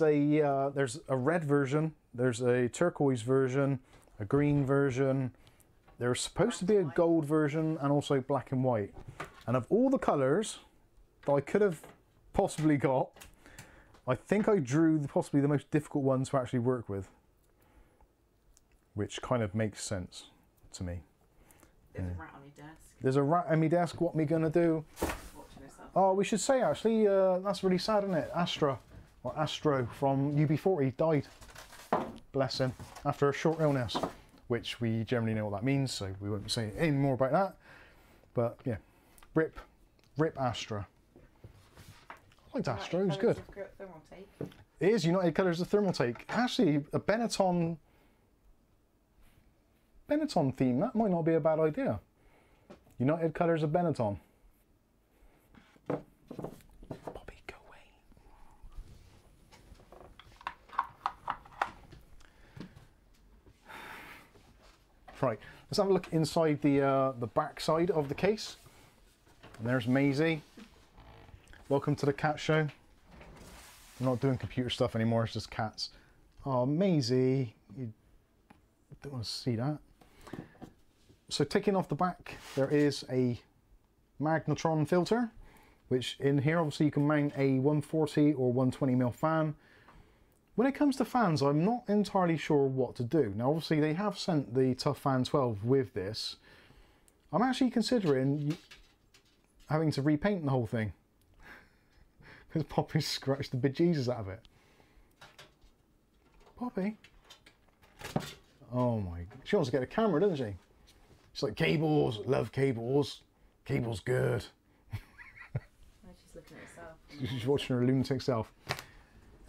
a red version, there's a turquoise version, a green version. There's supposed to be a gold version and also black and white. And of all the colours that I could have possibly got, I think I drew possibly the most difficult one to actually work with. Which kind of makes sense to me. There's a rat on your desk. There's a rat on my desk, what me gonna do? Watching herself. Oh, we should say actually, that's really sad, isn't it? Astro from UB40 died. Bless him. After a short illness. Which we generally know what that means, so we won't say any more about that. But yeah, rip Astra. I liked Astra, it was good. Thermaltake. It is United Colours of Thermaltake. Actually, a Benetton theme, that might not be a bad idea. United Colours of Benetton. Poppey, go away. Right, let's have a look inside the back side of the case. And there's Maisie. Welcome to the cat show. We're not doing computer stuff anymore, it's just cats. Oh, Maisie, you don't want to see that. So taking off the back, there is a magnetron filter, which in here obviously you can mount a 140 or 120mm fan. When it comes to fans, I'm not entirely sure what to do. Now obviously they have sent the Toughfan 12 with this. I'm actually considering having to repaint the whole thing. Because Poppy scratched the bejesus out of it. Poppy? Oh my, she wants to get a camera, doesn't she? She's like, cables, love cables. Cables good. She's looking at herself. She's watching her lunatic self.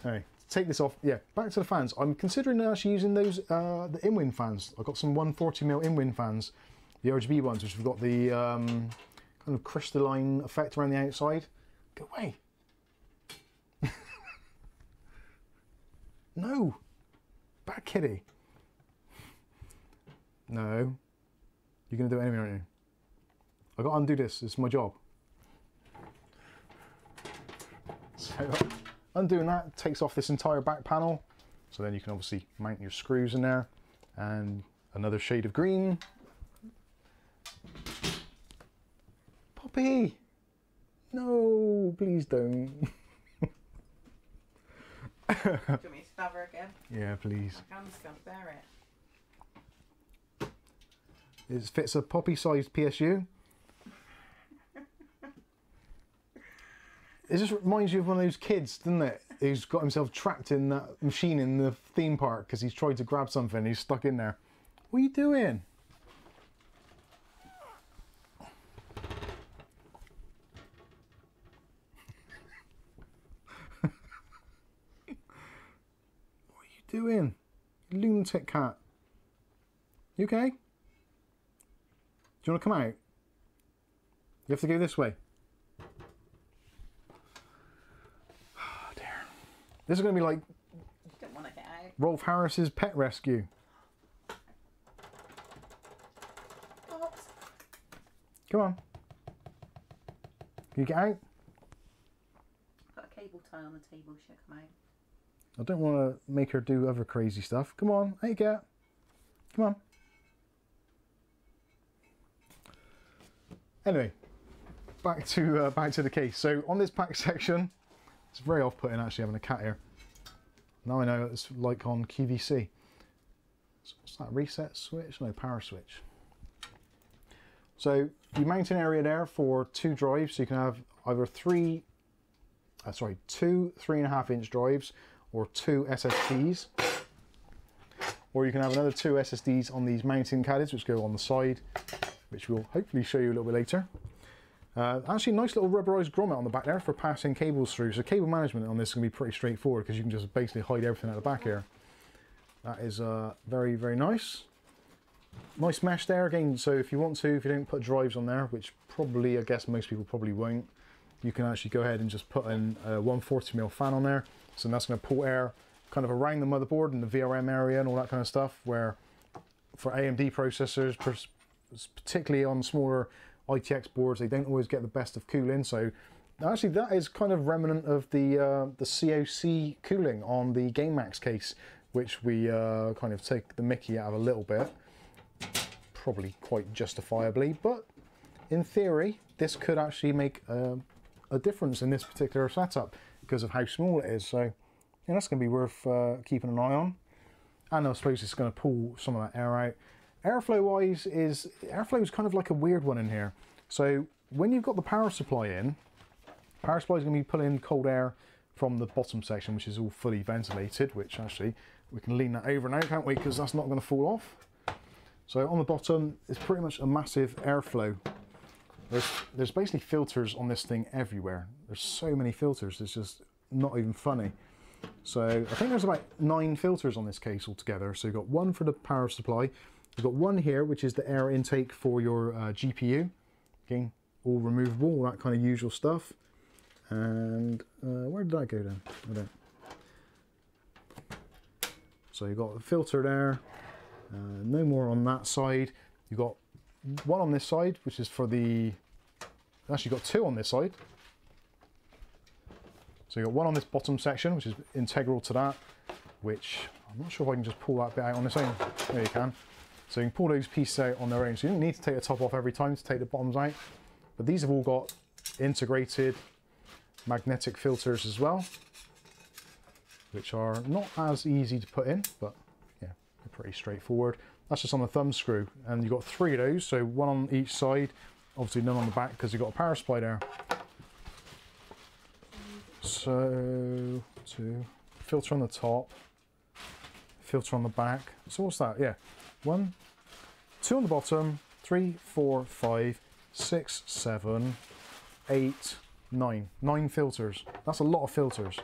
Anyway, take this off. Yeah, back to the fans. I'm considering actually using those, the in-wind fans. I've got some 140mm in-wind fans. The RGB ones, which have got the kind of crystalline effect around the outside. Go away. No. Bad kitty. No. You're going to do it anyway, aren't you? I've got to undo this. It's my job. So, undoing that takes off this entire back panel. So then you can obviously mount your screws in there. And another shade of green. Poppy! No, please don't. Do you want me to stab her again? Yeah, please. I can't bear it. It fits a Poppy-sized PSU. It just reminds you of one of those kids, doesn't it? Who's got himself trapped in that machine in the theme park because he's tried to grab something and he's stuck in there. What are you doing? Doing? Lunatic cat. You okay? Do you want to come out? You have to go this way. Oh dear. This is going to be like Don't want to get out. Rolf Harris's Pet Rescue. Oops. Come on. Can you get out? Got a cable tie on the table, she'll come out. I don't want to make her do other crazy stuff. Come on, out you get. Come on. Anyway, back to the case. So on this back section, it's very off-putting actually having a cat here. Now I know it's like on QVC. So what's that, reset switch? No, power switch. So you mount an area there for 2 drives. So you can have either two 3.5-inch drives or 2 SSDs. Or you can have another 2 SSDs on these mounting caddies which go on the side. which we'll hopefully show you a little bit later. Actually, nice little rubberized grommet on the back there for passing cables through. So cable management on this is going to be pretty straightforward because you can just basically hide everything at the back here. That is very, very nice. Nice mesh there again, so if you want to, if you don't put drives on there, which probably, I guess most people probably won't, you can actually go ahead and just put in a 140mm fan on there. So that's going to pull air kind of around the motherboard and the VRM area and all that kind of stuff, where for AMD processors, particularly on smaller ITX boards, they don't always get the best of cooling. So actually that is kind of remnant of the COC cooling on the GameMax case, which we kind of take the mickey out of a little bit, probably quite justifiably, but in theory this could actually make a difference in this particular setup because of how small it is. So yeah, that's going to be worth keeping an eye on, and I suppose it's going to pull some of that air out. Airflow wise, airflow is kind of like a weird one in here. So when you've got the power supply in, power supply is going to be pulling cold air from the bottom section, which is all fully ventilated, which actually we can lean that over now, can't we, because that's not going to fall off. So on the bottom is pretty much a massive airflow. There's basically filters on this thing everywhere. There's so many filters, it's just not even funny. So I think there's about 9 filters on this case altogether. So you've got one for the power supply, you've got one here which is the air intake for your GPU, again all removable, all that kind of usual stuff. And where did that go then? I don't. So you've got a filter there, no more on that side. You've got one on this side, which is for the, actually got 2 on this side. So you've got one on this bottom section, which is integral to that, which I'm not sure if I can just pull that bit out on its own. There you can. So you can pull those pieces out on their own. So you don't need to take the top off every time to take the bottoms out. But these have all got integrated magnetic filters as well, which are not as easy to put in, but yeah, they're pretty straightforward. That's just on the thumb screw, and you've got 3 of those, so one on each side, obviously none on the back because you've got a power supply there. So 2, filter on the top, filter on the back. So what's that? Yeah, 1, 2 on the bottom, 3, 4, 5, 6, 7, 8, 9 filters. That's a lot of filters.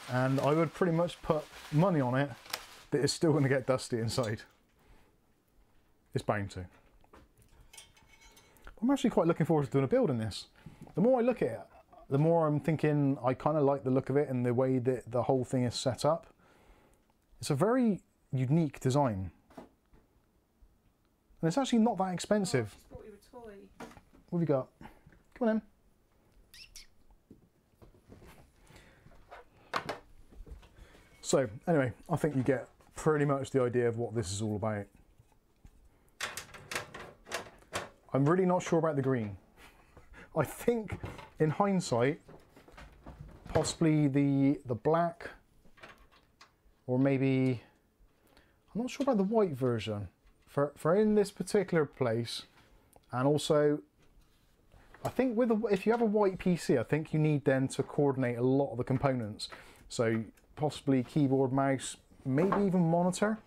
And I would pretty much put money on it that it's still going to get dusty inside. It's bound to. I'm actually quite looking forward to doing a build in this. The more I look at it, the more I'm thinking I kind of like the look of it and the way that the whole thing is set up. It's a very unique design. And it's actually not that expensive. Oh, I just bought you a toy. What have you got? Come on in. So anyway, I think you get pretty much the idea of what this is all about. I'm really not sure about the green. I think in hindsight, possibly the black, or maybe, I'm not sure about the white version. For in this particular place, and also I think with if you have a white PC, I think you need then to coordinate a lot of the components. So possibly keyboard, mouse, maybe even monitor.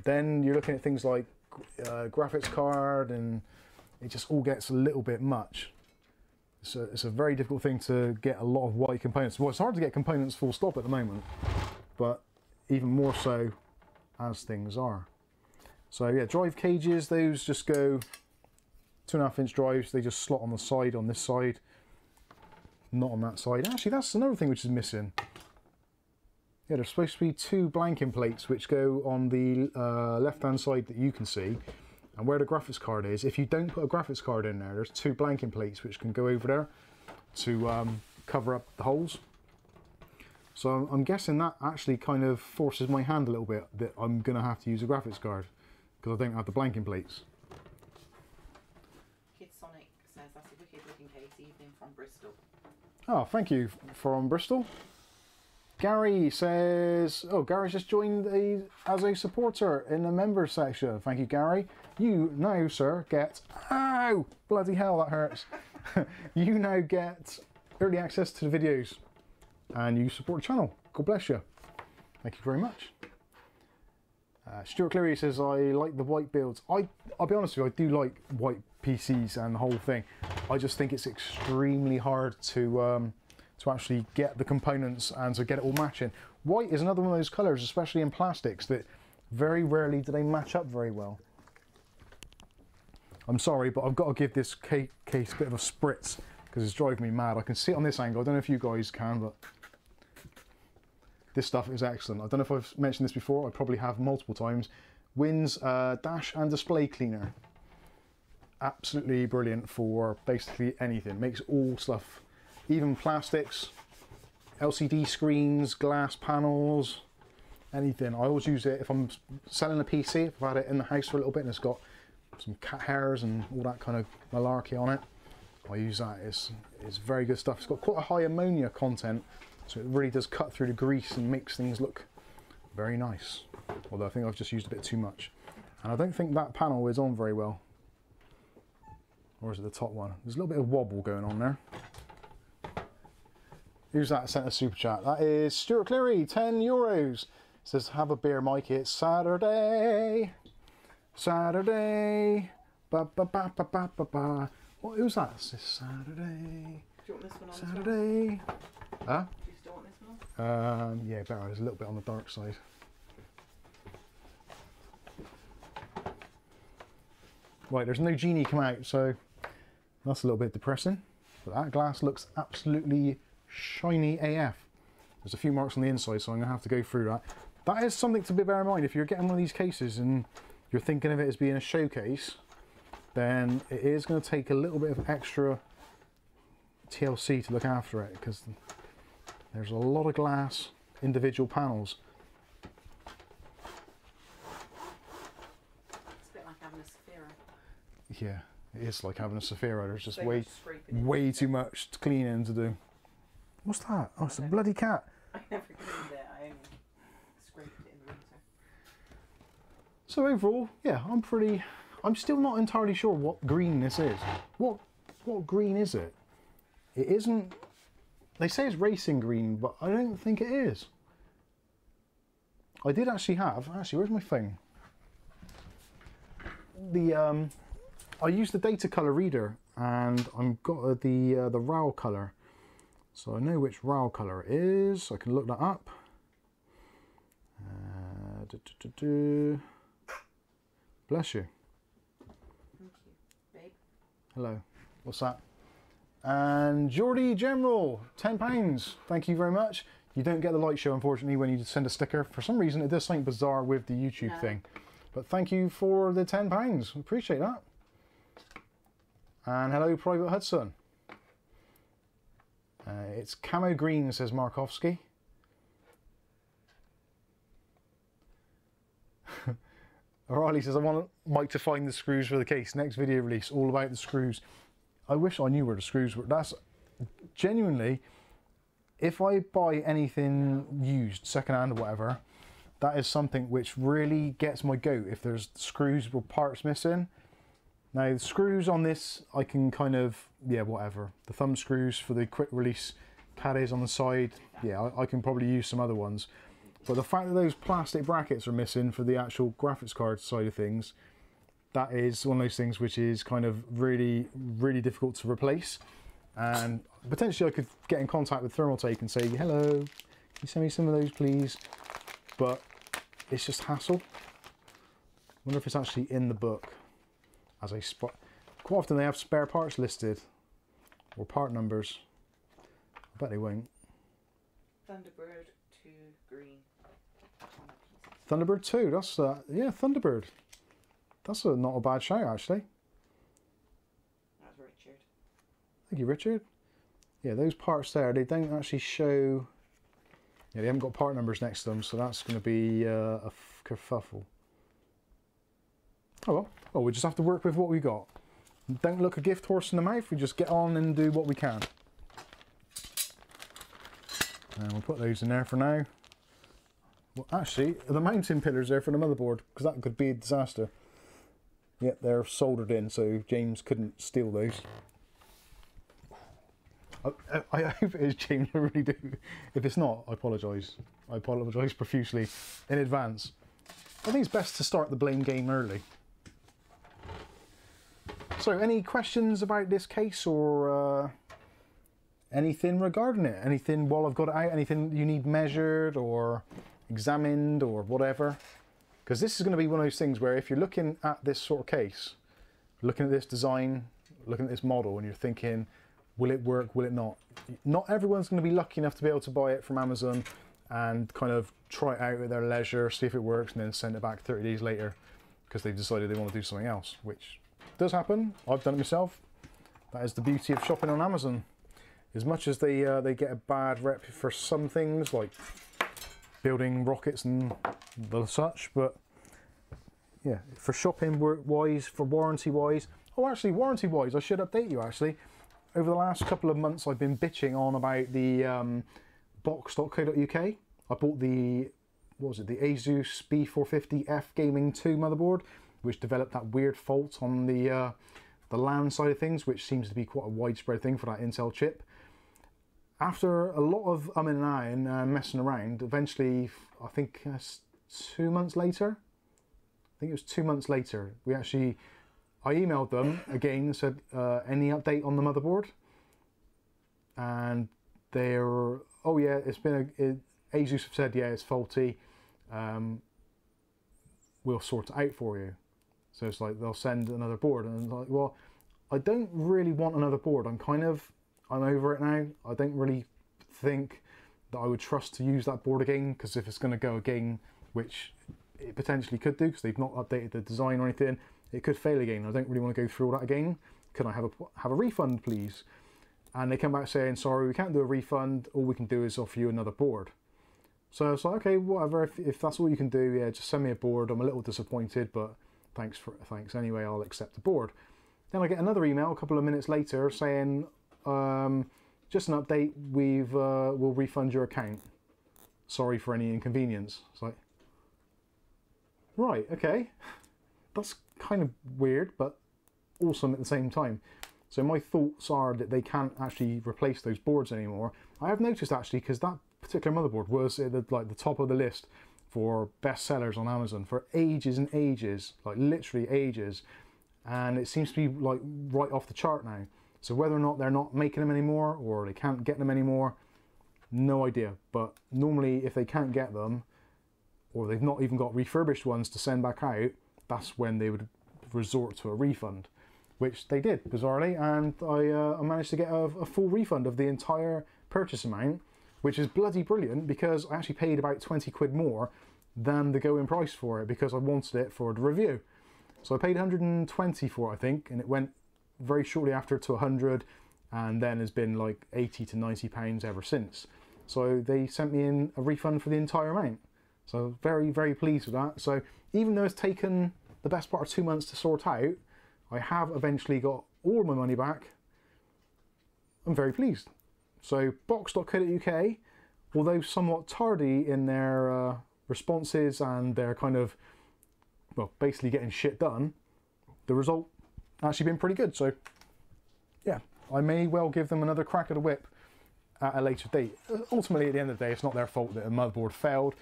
Then you're looking at things like graphics card, and it just all gets a little bit much. So it's a very difficult thing to get a lot of white components. Well, it's hard to get components full stop at the moment, but even more so as things are. So yeah, drive cages, those just go 2.5-inch drives. They just slot on the side, on this side, not on that side. Actually, that's another thing which is missing. Yeah, there's supposed to be 2 blanking plates which go on the left-hand side that you can see, and where the graphics card is. If you don't put a graphics card in there, there's 2 blanking plates which can go over there to cover up the holes. So I'm guessing that actually kind of forces my hand a little bit, that I'm going to have to use a graphics card because I don't have the blanking plates. Kid Sonic says that's a wicked looking case, evening from Bristol. Oh, thank you from Bristol. Gary says, oh, Gary's just joined as a supporter in the members section. Thank you, Gary. You now, sir, get, ow, bloody hell, that hurts. You now get early access to the videos and you support the channel. God bless you. Thank you very much. Stuart Cleary says, I like the white builds. I'll be honest with you, I do like white PCs and the whole thing. I just think it's extremely hard to actually get the components and to get it all matching. White is another one of those colours, especially in plastics, that very rarely do they match up very well. I'm sorry, but I've got to give this case a bit of a spritz because it's driving me mad. I can see it on this angle. I don't know if you guys can, but this stuff is excellent. I don't know if I've mentioned this before. I probably have multiple times. Wins dash and display cleaner. Absolutely brilliant for basically anything. Makes all stuff, even plastics, LCD screens, glass panels, anything. I always use it if I'm selling a PC, if I've had it in the house for a little bit and it's got some cat hairs and all that kind of malarkey on it. I use that. It's very good stuff. It's got quite a high ammonia content, so it really does cut through the grease and makes things look very nice. Although I think I've just used a bit too much. And I don't think that panel is on very well. Or is it the top one? There's a little bit of wobble going on there. Who's that sent a super chat? That is Stuart Cleary, €10. Says, have a beer, Mike. It's Saturday. Saturday. Ba ba ba ba ba ba ba. What? Who's that? It says Saturday. Do you want this one on Saturday. Huh? Do you still want this one? Yeah, better. It's a little bit on the dark side. Right, there's no genie come out, so that's a little bit depressing. But that glass looks absolutely shiny AF. There's a few marks on the inside, so I'm going to have to go through that. That is something to bear in mind. If you're getting one of these cases and you're thinking of it as being a showcase, then it is going to take a little bit of extra TLC to look after it, because there's a lot of glass individual panels. It's a bit like having a Saphira. Yeah, it is like having a Saphira. There's just So way much scraping way too much cleaning to do. What's that? Oh, it's a bloody cat. I never cleaned it. I only scraped it in the winter. So overall, yeah, I'm still not entirely sure what green this is. What green is it? It isn't, they say it's racing green, but I don't think it is. I did actually where's my phone? I used the data color reader and I've got the RAL color. So I know which RAL color it is. I can look that up. Bless you. Thank you, babe. Hello. What's that? And Geordie General, £10. Thank you very much. You don't get the light show, unfortunately, when you send a sticker. For some reason, it does something bizarre with the YouTube thing. But thank you for the £10. Appreciate that. And hello, Private Hudson. It's camo green, says Markovsky. O'Reilly says, I want Mike to find the screws for the case. Next video release, all about the screws. I wish I knew where the screws were. That's genuinely, if I buy anything used, secondhand or whatever, that is something which really gets my goat if there's screws or parts missing. Now, the screws on this, I can kind of, yeah, whatever. The thumb screws for the quick release caddies on the side, yeah, I can probably use some other ones. But the fact that those plastic brackets are missing for the actual graphics card side of things, that is one of those things which is kind of really, really difficult to replace. And potentially I could get in contact with Thermaltake and say, hello, can you send me some of those, please? But it's just hassle. I wonder if it's actually in the book as a spot. Quite often they have spare parts listed or part numbers. I bet they won't. Thunderbird 2 green. Thunderbird 2, that's yeah, Thunderbird. That's not a bad shout, actually. That's Richard. Thank you, Richard. Yeah, those parts there, they don't actually show. Yeah, they haven't got part numbers next to them, so that's going to be a kerfuffle. Oh well. Oh, we just have to work with what we got. Don't look a gift horse in the mouth. We just get on and do what we can. And we'll put those in there for now. Well, actually, the mounting pillars there for the motherboard, because that could be a disaster. Yep, they're soldered in, so James couldn't steal those. I hope it is, James, I really do. If it's not, I apologise. I apologise profusely in advance. I think it's best to start the blame game early. So, any questions about this case or anything regarding it? Anything while I've got it out? Anything you need measured or examined or whatever? Because this is going to be one of those things where if you're looking at this sort of case, looking at this design, looking at this model, and you're thinking, will it work, will it not? Not everyone's going to be lucky enough to be able to buy it from Amazon and kind of try it out at their leisure, see if it works, and then send it back 30 days later because they've decided they want to do something else, which does happen. I've done it myself. That is the beauty of shopping on Amazon. As much as they get a bad rep for some things, like building rockets and the such, but yeah, for shopping wise, for warranty wise, oh actually warranty wise, I should update you actually. Over the last couple of months I've been bitching on about the box.co.uk. I bought the, what was it, the Asus B450F Gaming 2 motherboard, which developed that weird fault on the LAN side of things, which seems to be quite a widespread thing for that Intel chip. After a lot of umming and ahhing and messing around, eventually, I think 2 months later, I think it was 2 months later, I emailed them again and said, any update on the motherboard? And they were, oh yeah, it's been, Asus have said, yeah, it's faulty. We'll sort it out for you. So it's like, they'll send another board. And I'm like, well, I don't really want another board. I'm over it now. I don't really think that I would trust to use that board again, because if it's going to go again, which it potentially could do, because they've not updated the design or anything, it could fail again. I don't really want to go through all that again. Can I have a refund, please? And they come back saying, sorry, we can't do a refund. All we can do is offer you another board. So I was like, okay, whatever. If that's all you can do, yeah, just send me a board. I'm a little disappointed, but thanks anyway. I'll accept the board. Then I get another email a couple of minutes later saying, just an update. We'll refund your account. Sorry for any inconvenience. It's like, right, okay, that's kind of weird, but awesome at the same time. So my thoughts are that they can't actually replace those boards anymore. I have noticed actually, because that particular motherboard was at the top of the list for best sellers on Amazon for ages and ages, like literally ages, and it seems to be like right off the chart now. So whether or not they're not making them anymore or they can't get them anymore, no idea. But normally if they can't get them, or they've not even got refurbished ones to send back out, that's when they would resort to a refund, which they did, bizarrely, and I managed to get a full refund of the entire purchase amount, which is bloody brilliant, because I actually paid about 20 quid more than the going price for it, because I wanted it for the review. So I paid 120 for it, I think, and it went very shortly after to 100, and then has been like 80 to 90 pounds ever since. So they sent me in a refund for the entire amount. So very, very pleased with that. So even though it's taken the best part of 2 months to sort out, I have eventually got all my money back. I'm very pleased. So box.co.uk, although somewhat tardy in their responses and their kind of, well, basically getting shit done, the result actually been pretty good. So yeah, I may well give them another crack at the whip at a later date. Ultimately, at the end of the day, it's not their fault that a motherboard failed,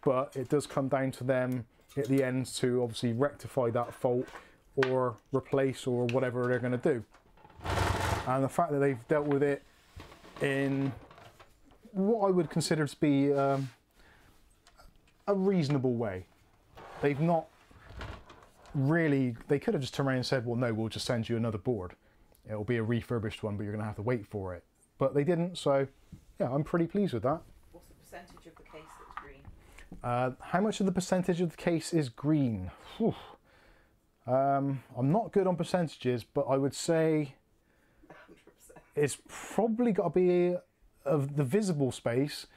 but it does come down to them at the end to obviously rectify that fault or replace or whatever they're going to do. And the fact that they've dealt with it in what I would consider to be a reasonable way. They've not really, they could have just turned around and said, well, no, we'll just send you another board. It'll be a refurbished one, but you're going to have to wait for it. But they didn't, so yeah, I'm pretty pleased with that. What's the percentage of the case that's green? How much of the percentage of the case is green? Whew. I'm not good on percentages, but I would say 100%. it's probably got to be, of the visible space,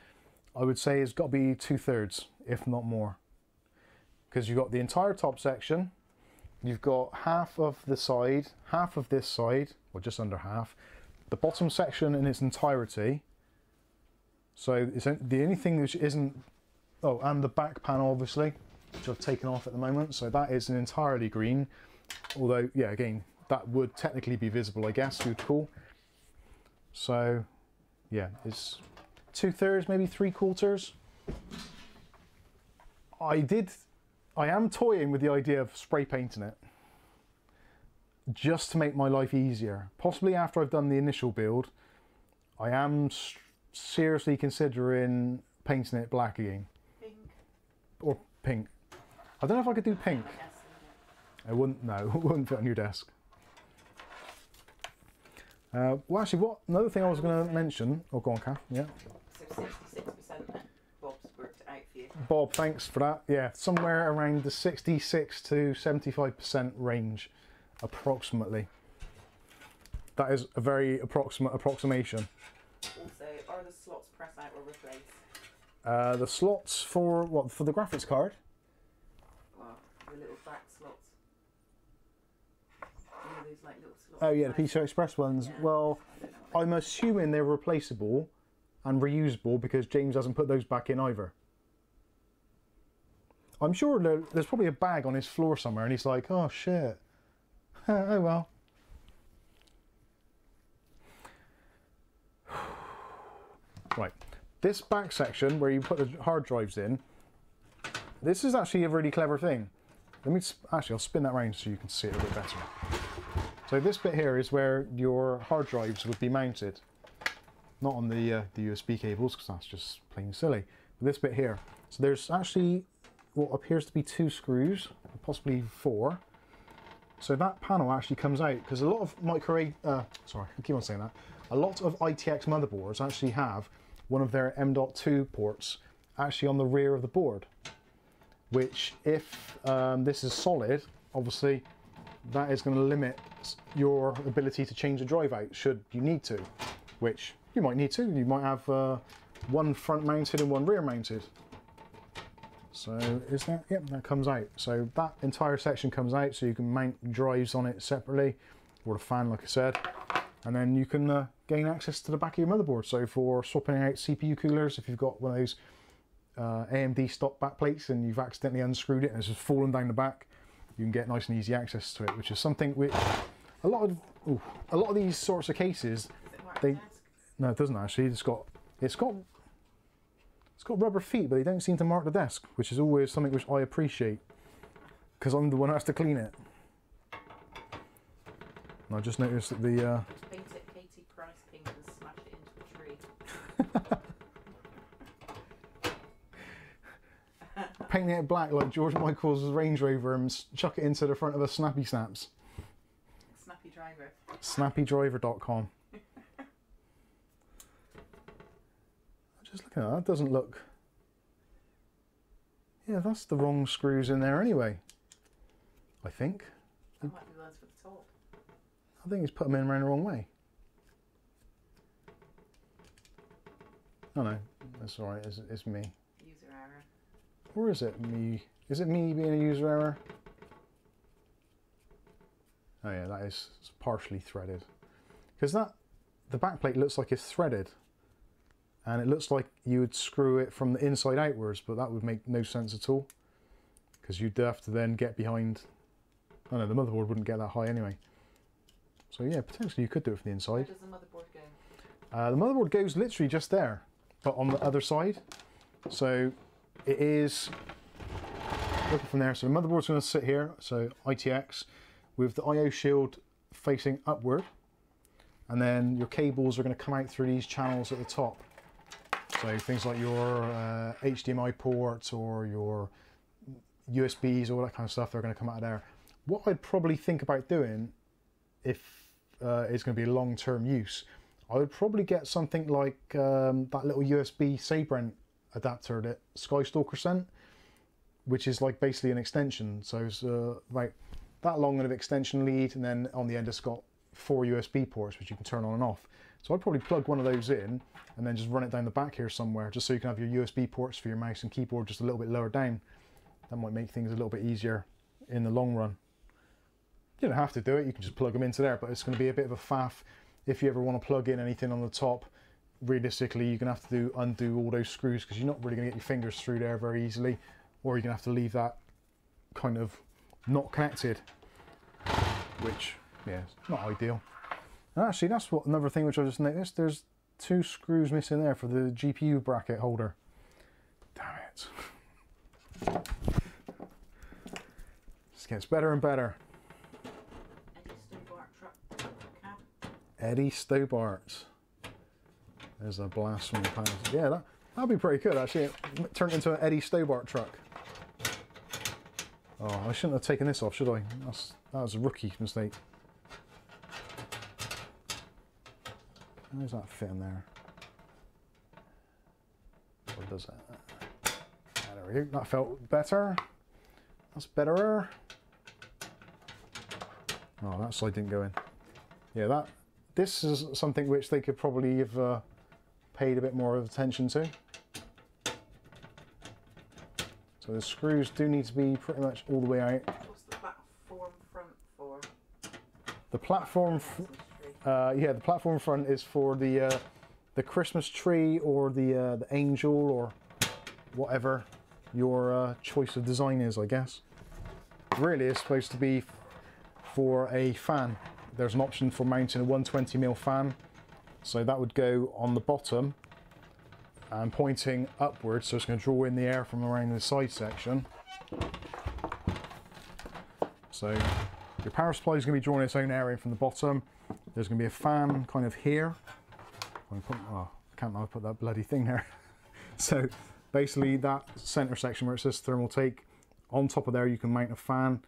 I would say it's got to be 2/3, if not more. Because you've got the entire top section, you've got half of the side, half of this side, or just under half, the bottom section in its entirety. So it's the only thing which isn't, oh, and the back panel obviously, which I've taken off at the moment, so that is an entirely green. Although, yeah, again, that would technically be visible, I guess you'd call. So, yeah, it's 2/3, maybe 3/4. I did I am toying with the idea of spray painting it, just to make my life easier. Possibly after I've done the initial build, I am seriously considering painting it black again. Pink. Or pink. I don't know if I could do pink. I wouldn't, no, it wouldn't fit on your desk. Well, actually, another thing I was going to mention. Oh, go on, Kath. Yeah. So 66% Bob's worked it out for you. Bob, thanks for that. Yeah, somewhere around the 66 to 75% range, approximately. That is a very approximate approximation. Also, are the slots press out or replace? The slots for what? For the graphics card? Well, the little back slots. You know, those like little slots. Oh yeah, the PCI Express ones. Yeah. Well, I don't know what I'm assuming they're replaceable and reusable because James hasn't put those back in either. I'm sure there's probably a bag on his floor somewhere and he's like, oh shit. Oh well. Right, this back section where you put the hard drives in, this is actually a really clever thing. Let me, actually I'll spin that around so you can see it a bit better. So this bit here is where your hard drives would be mounted. Not on the USB cables, because that's just plain silly. But this bit here. So there's actually what appears to be 2 screws, possibly 4. So that panel actually comes out, because a lot of sorry, I keep on saying that. A lot of ITX motherboards actually have one of their M.2 ports actually on the rear of the board. Which, if this is solid, obviously that is going to limit your ability to change the drive out should you need to, which you might need to. You might have one front mounted and one rear mounted. So is that, yep, that comes out. So that entire section comes out, so you can mount drives on it separately, or the fan like I said, and then you can gain access to the back of your motherboard. So for swapping out CPU coolers, if you've got one of those AMD stock back plates and you've accidentally unscrewed it and it's just fallen down the back, you can get nice and easy access to it, which is something which a lot of these sorts of cases, no, it doesn't actually. It's got rubber feet, but they don't seem to mark the desk, which is always something which I appreciate because I'm the one who has to clean it. And I just noticed that the paint it Katie Price pink and smash it into a tree. painting it black like George Michael's Range Rover and chuck it into the front of a Snappy Snaps. Snappy Driver. Snappydriver.com. Just looking at that, doesn't look... Yeah, that's the wrong screws in there anyway, I think. That might be the ones for the top. I think he's put them in around the wrong way. Oh no, that's alright, it's me. User error. Or is it me? Is it me being a user error? Oh yeah, that is partially threaded. Because the backplate looks like it's threaded. And it looks like you would screw it from the inside outwards, but that would make no sense at all. Because you'd have to then get behind... Oh no, the motherboard wouldn't get that high anyway. So yeah, potentially you could do it from the inside. Where does the motherboard go? The motherboard goes literally just there, but on the other side. So it is... Looking from there, so the motherboard's going to sit here, so ITX, with the I/O shield facing upward. And then your cables are going to come out through these channels at the top. So things like your HDMI ports or your USBs, all that kind of stuff, they're going to come out of there. What I'd probably think about doing, if it's going to be long-term use, I would probably get something like that little USB Sabrent adapter that Skystalker sent, which is like basically an extension. So it's like that long of an extension lead, and then on the end it's got 4 USB ports which you can turn on and off. So I'd probably plug one of those in and then just run it down the back here somewhere, just so you can have your USB ports for your mouse and keyboard just a little bit lower down. That might make things a little bit easier in the long run. You don't have to do it, you can just plug them into there, but it's going to be a bit of a faff if you ever want to plug in anything on the top. Realistically, you're going to have to undo all those screws because you're not really going to get your fingers through there very easily, or you're going to have to leave that kind of not connected, which, yeah, it's not ideal. And actually, that's what another thing which I just noticed, there's 2 screws missing there for the GPU bracket holder. Damn it. gets better and better. Eddie Stobart truck cab. Eddie Stobart. There's a blast from the past. Yeah, that'd be pretty good actually. It turned into an Eddie Stobart truck. Oh, I shouldn't have taken this off, should I? That was a rookie mistake. How does that fit in there? Or does that? There we go. That felt better. That's betterer. Oh, that side didn't go in. Yeah, this is something which they could probably have paid a bit more of attention to. So the screws do need to be pretty much all the way out. What's the platform front for? The platform, yeah, the platform front is for the Christmas tree or the angel or whatever your choice of design is, I guess. Really, it's supposed to be for a fan. There's an option for mounting a 120mm fan, so that would go on the bottom and pointing upwards, so it's going to draw in the air from around the side section. So your power supply is going to be drawing its own air in from the bottom. There's going to be a fan kind of here. Oh, I can't now put that bloody thing there. So basically that center section where it says Thermaltake, on top of there you can mount a fan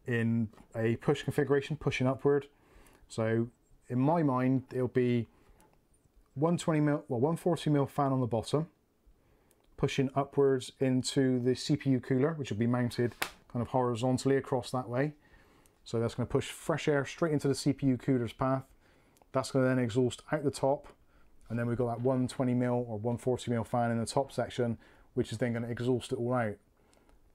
in a push configuration, pushing upward. So in my mind it'll be 140mm fan on the bottom, pushing upwards into the CPU cooler, which will be mounted kind of horizontally across that way. So that's going to push fresh air straight into the CPU cooler's path. That's going to then exhaust out the top, and then we've got that 120mm or 140mm fan in the top section, which is then going to exhaust it all out.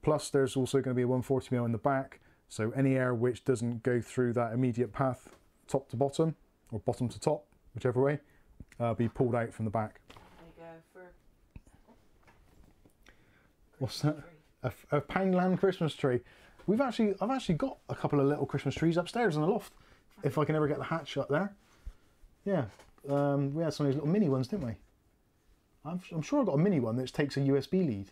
Plus there's also going to be a 140mm in the back, so any air which doesn't go through that immediate path, top to bottom, or bottom to top, whichever way, be pulled out from the back. There you go for. What's that? A Poundland Christmas tree. I've actually got a couple of little Christmas trees upstairs in the loft. If I can ever get the hatch up there. Yeah, we had some of these little mini ones, didn't we? I'm sure I got a mini one that takes a USB lead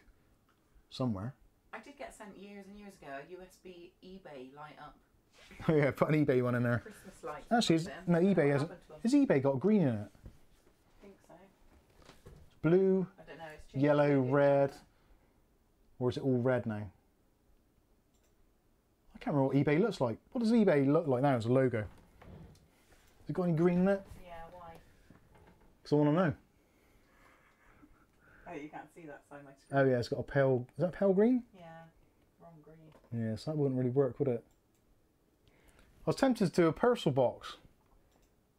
somewhere. I did get sent years and years ago a USB eBay light up. Oh yeah, put an eBay one in there. Christmas light. Actually, no, eBay hasn't. Has eBay got green in it? I think so. Blue, I don't know. It's changed yellow, maybe. red, or is it all red now? I can't remember what eBay looks like. What does eBay look like now as a logo? Has it got any green in it? Yeah, why? Because I want to know. Oh, you can't see that side of my screen. Oh yeah, it's got a pale. Is that pale green? Yeah, wrong green. Yeah, so that wouldn't really work, would it? I was tempted to do a Persil box.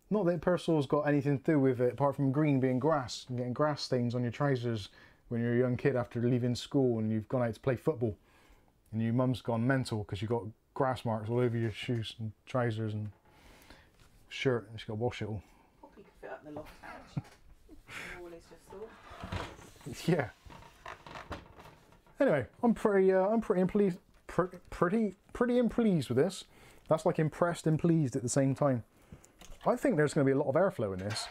Not that Persil's got anything to do with it, apart from green being grass and getting grass stains on your trousers when you're a young kid after leaving school and you've gone out to play football. And your mum's gone mental because you've got grass marks all over your shoes and trousers and shirt, and she's got to wash it all. Poppey could fit up in the loft couch. The wall is just all. Yeah. Anyway, I'm pretty pleased with this. That's like impressed and pleased at the same time. I think there's going to be a lot of airflow in this.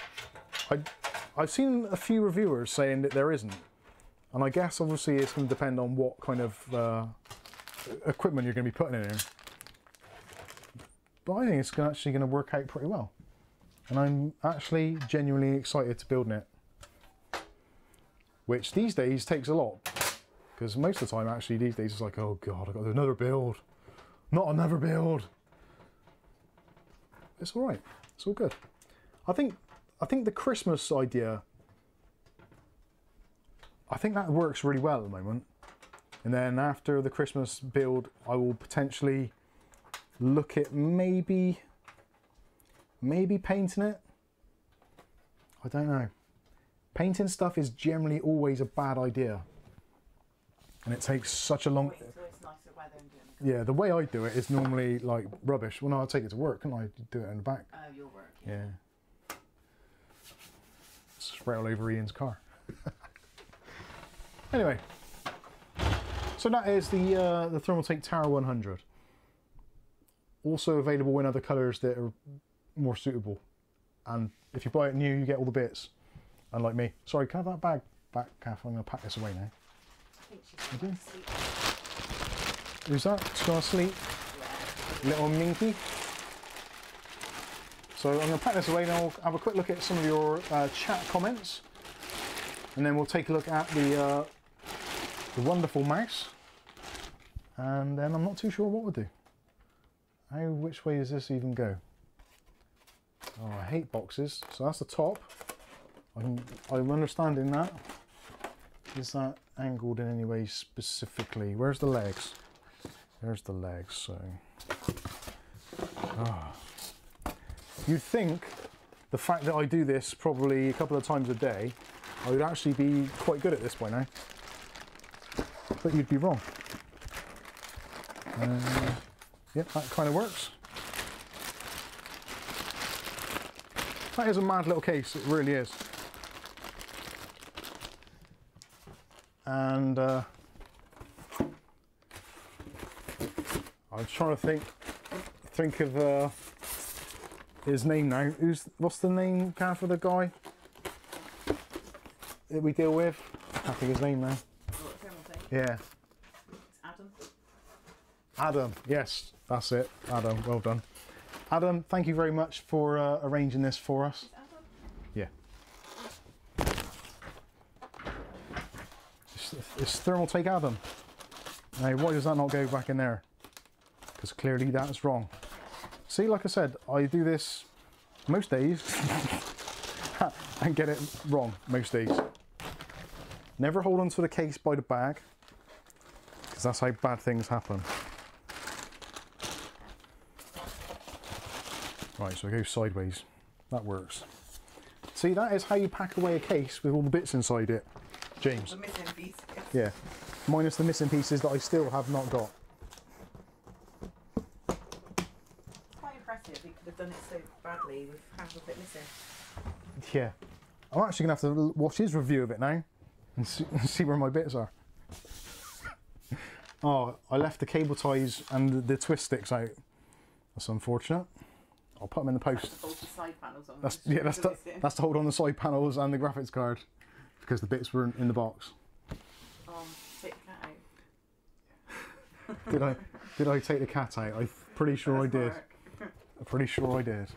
I've seen a few reviewers saying that there isn't, and I guess obviously it's going to depend on what kind of equipment you're going to be putting in here. But I think it's actually going to work out pretty well, and I'm actually genuinely excited to build it. Which these days takes a lot, because most of the time actually these days it's like, oh god, I've got to do another build. Not another build. It's all right. It's all good. I think the Christmas idea, I think that works really well at the moment. And then after the Christmas build, I will potentially look at maybe painting it. I don't know. Painting stuff is generally always a bad idea. And it takes such a long... Wait until it's nicer weather and do it in the Yeah, the way I do it is normally like rubbish. Well, no, I'll take it to work, couldn't I? Do it in the back. Oh, your work. Yeah. Spray all over Ian's car. Anyway, so that is the Thermaltake ToughAIR 100. Also available in other colours that are more suitable. And if you buy it new, you get all the bits. Unlike me. Sorry, can I have that bag back, Kath? I'm going to pack this away now. I think she's going to sleep. Who's that? She's going to sleep? little minky. So I'm going to pack this away and I'll have a quick look at some of your chat comments, and then we'll take a look at the wonderful mouse, and then I'm not too sure what we'll do. Which way does this even go? Oh, I hate boxes. So that's the top. I'm understanding that. Is that angled in any way specifically? Where's the legs? There's the legs. So, you'd think the fact that I do this probably a couple of times a day, I would actually be quite good at this by now. But you'd be wrong. Yep, that kind of works. That is a mad little case, it really is. And I was trying to think of his name now. What's the name, Kath, for the guy that we deal with? I can't think of his name now. Yeah. It's Adam. Adam, yes, that's it. Adam, well done. Adam, thank you very much for arranging this for us. Yeah. It's Thermaltake Adam. Now, why does that not go back in there? Because clearly that's wrong. See, like I said, I do this most days and get it wrong most days. Never hold on to the case by the bag, because that's how bad things happen. Right, so I go sideways. That works. See, that is how you pack away a case with all the bits inside it, James. The missing pieces. Yeah, minus the missing pieces that I still have not got. Quite impressive. We could have done it so badly with half of it missing. Yeah, I'm actually gonna have to watch his review of it now and see where my bits are. Oh, I left the cable ties and the twist sticks out. That's unfortunate. I'll put them in the post. That's to hold the side panels on. That's to hold on the side panels and the graphics card, because the bits weren't in the box. Take the cat out. Did I take the cat out? I'm pretty sure I did. I'm pretty sure I did.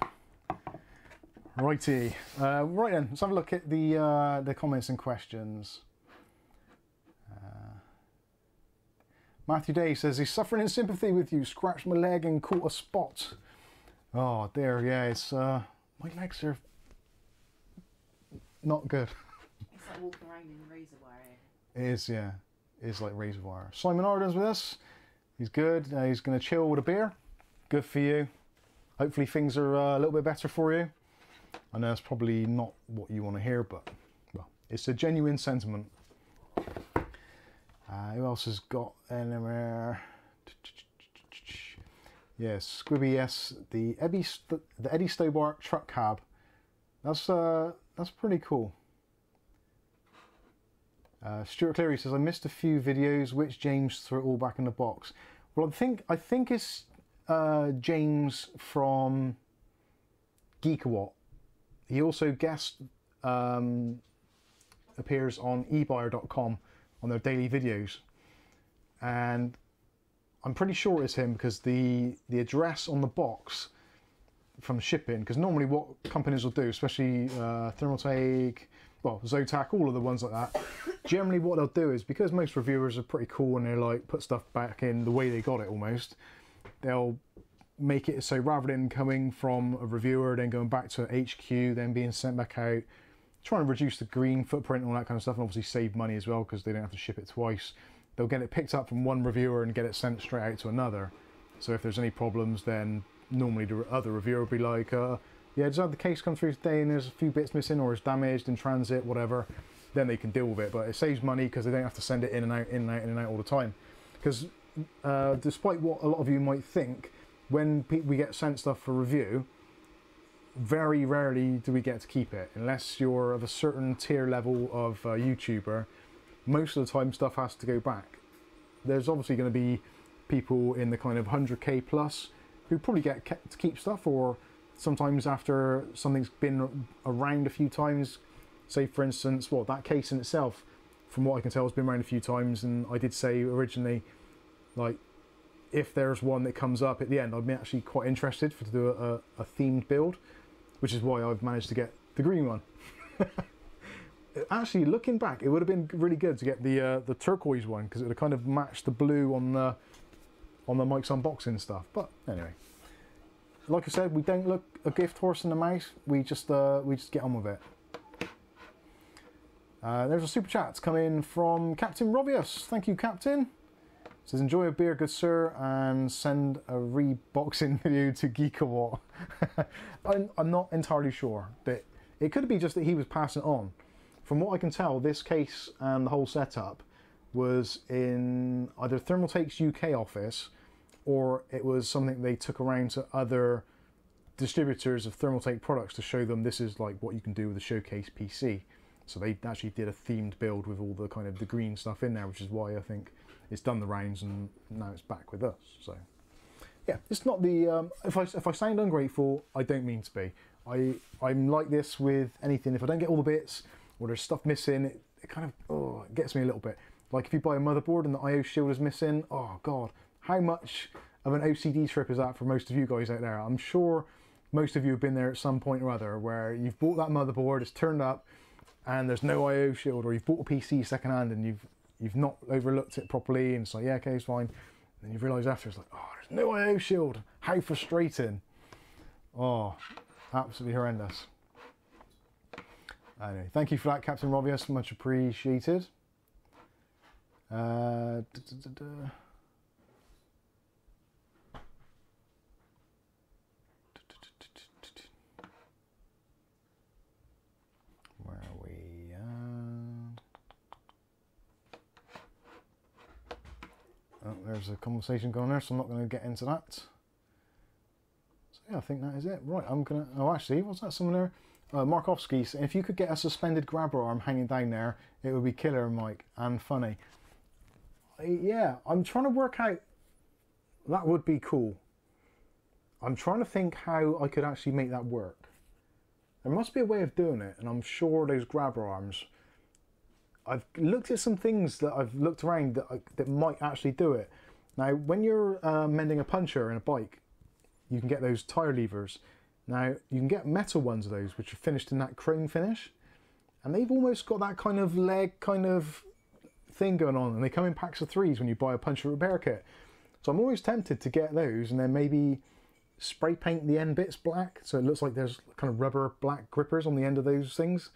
Righty. Right then, let's have a look at the comments and questions. Matthew Day says he's suffering in sympathy with you. Scratched my leg and caught a spot. Oh dear, yeah, it's my legs are not good. It's like walking around in razor wire. It is, yeah. It is like razor wire. Simon Arden's with us. He's good. He's going to chill with a beer. Good for you. Hopefully things are a little bit better for you. I know it's probably not what you want to hear, but well, it's a genuine sentiment. Who else has got anywhere? Yes, Squibby S, the Eddie Stobart truck cab. That's pretty cool. Stuart Cleary says I missed a few videos. Which James threw it all back in the box? Well, I think it's James from Geekawatt. He also guest appears on ebuyer.com on their daily videos, and I'm pretty sure it's him because the address on the box from shipping, because normally what companies will do, especially Thermaltake, well, Zotac, all of the ones like that, generally what they'll do is, because most reviewers are pretty cool and they're like put stuff back in the way they got it almost, they'll make it so rather than coming from a reviewer then going back to HQ then being sent back out, trying to reduce the green footprint and all that kind of stuff, and obviously save money as well because they don't have to ship it twice. They'll get it picked up from one reviewer and get it sent straight out to another. So if there's any problems, then normally the other reviewer will be like, yeah, just had the case come through today and there's a few bits missing or it's damaged in transit, whatever. Then they can deal with it, but it saves money because they don't have to send it in and out, in and out, in and out all the time. Because despite what a lot of you might think, when we get sent stuff for review, very rarely do we get to keep it. Unless you're of a certain tier level of YouTuber, most of the time stuff has to go back. There's obviously going to be people in the kind of 100k plus who probably get to keep stuff, or sometimes after something's been around a few times, say for instance, well, that case in itself, from what I can tell, has been around a few times, and I did say originally, like, if there's one that comes up at the end, I'd be actually quite interested to do a themed build, which is why I've managed to get the green one. Actually, looking back, it would have been really good to get the turquoise one, because it would have kind of matched the blue on the Mike's unboxing stuff. But anyway, like I said, we don't look a gift horse in the mouth. We just get on with it. There's a super chat come in from Captain Robius. Thank you, Captain. It says, enjoy a beer, good sir, and send a reboxing video to Geekawatt. I'm not entirely sure. That it could be just that he was passing it on. From what I can tell, this case and the whole setup was in either Thermaltake's UK office, or it was something they took around to other distributors of Thermaltake products to show them this is like what you can do with a showcase PC. So they actually did a themed build with all the kind of the green stuff in there, which is why I think it's done the rounds and now it's back with us. So yeah, it's not the if I sound ungrateful, I don't mean to be. I'm like this with anything. If I don't get all the bits or there's stuff missing, it kind of it gets me a little bit. Like if you buy a motherboard and the IO shield is missing, oh god, how much of an OCD trip is that for most of you guys out there? I'm sure most of you have been there at some point or other where you've bought that motherboard, it's turned up, and there's no IO shield, or you've bought a PC secondhand and you've not overlooked it properly, and it's like, yeah, okay, it's fine. And you realise after, it's like, oh, there's no IO shield. How frustrating. Oh, absolutely horrendous. Anyway, thank you for that, Captain Robius, much appreciated. Where are we? Oh, there's a conversation going there, so I'm not going to get into that. So yeah, I think that is it. Right, I'm going to... Oh, actually, what's that? Someone there? Markovsky, if you could get a suspended grabber arm hanging down there, it would be killer, Mike, and funny. Yeah, I'm trying to work out... That would be cool. I'm trying to think how I could actually make that work. There must be a way of doing it, and I'm sure those grabber arms... I've looked at some things that I've looked around that might actually do it. Now, when you're mending a puncher in a bike, you can get those tyre levers. Now, you can get metal ones of those, which are finished in that chrome finish. And they've almost got that kind of leg kind of thing going on. And they come in packs of 3s when you buy a puncher repair kit. So I'm always tempted to get those and then maybe spray paint the end bits black. So it looks like there's kind of rubber black grippers on the end of those things.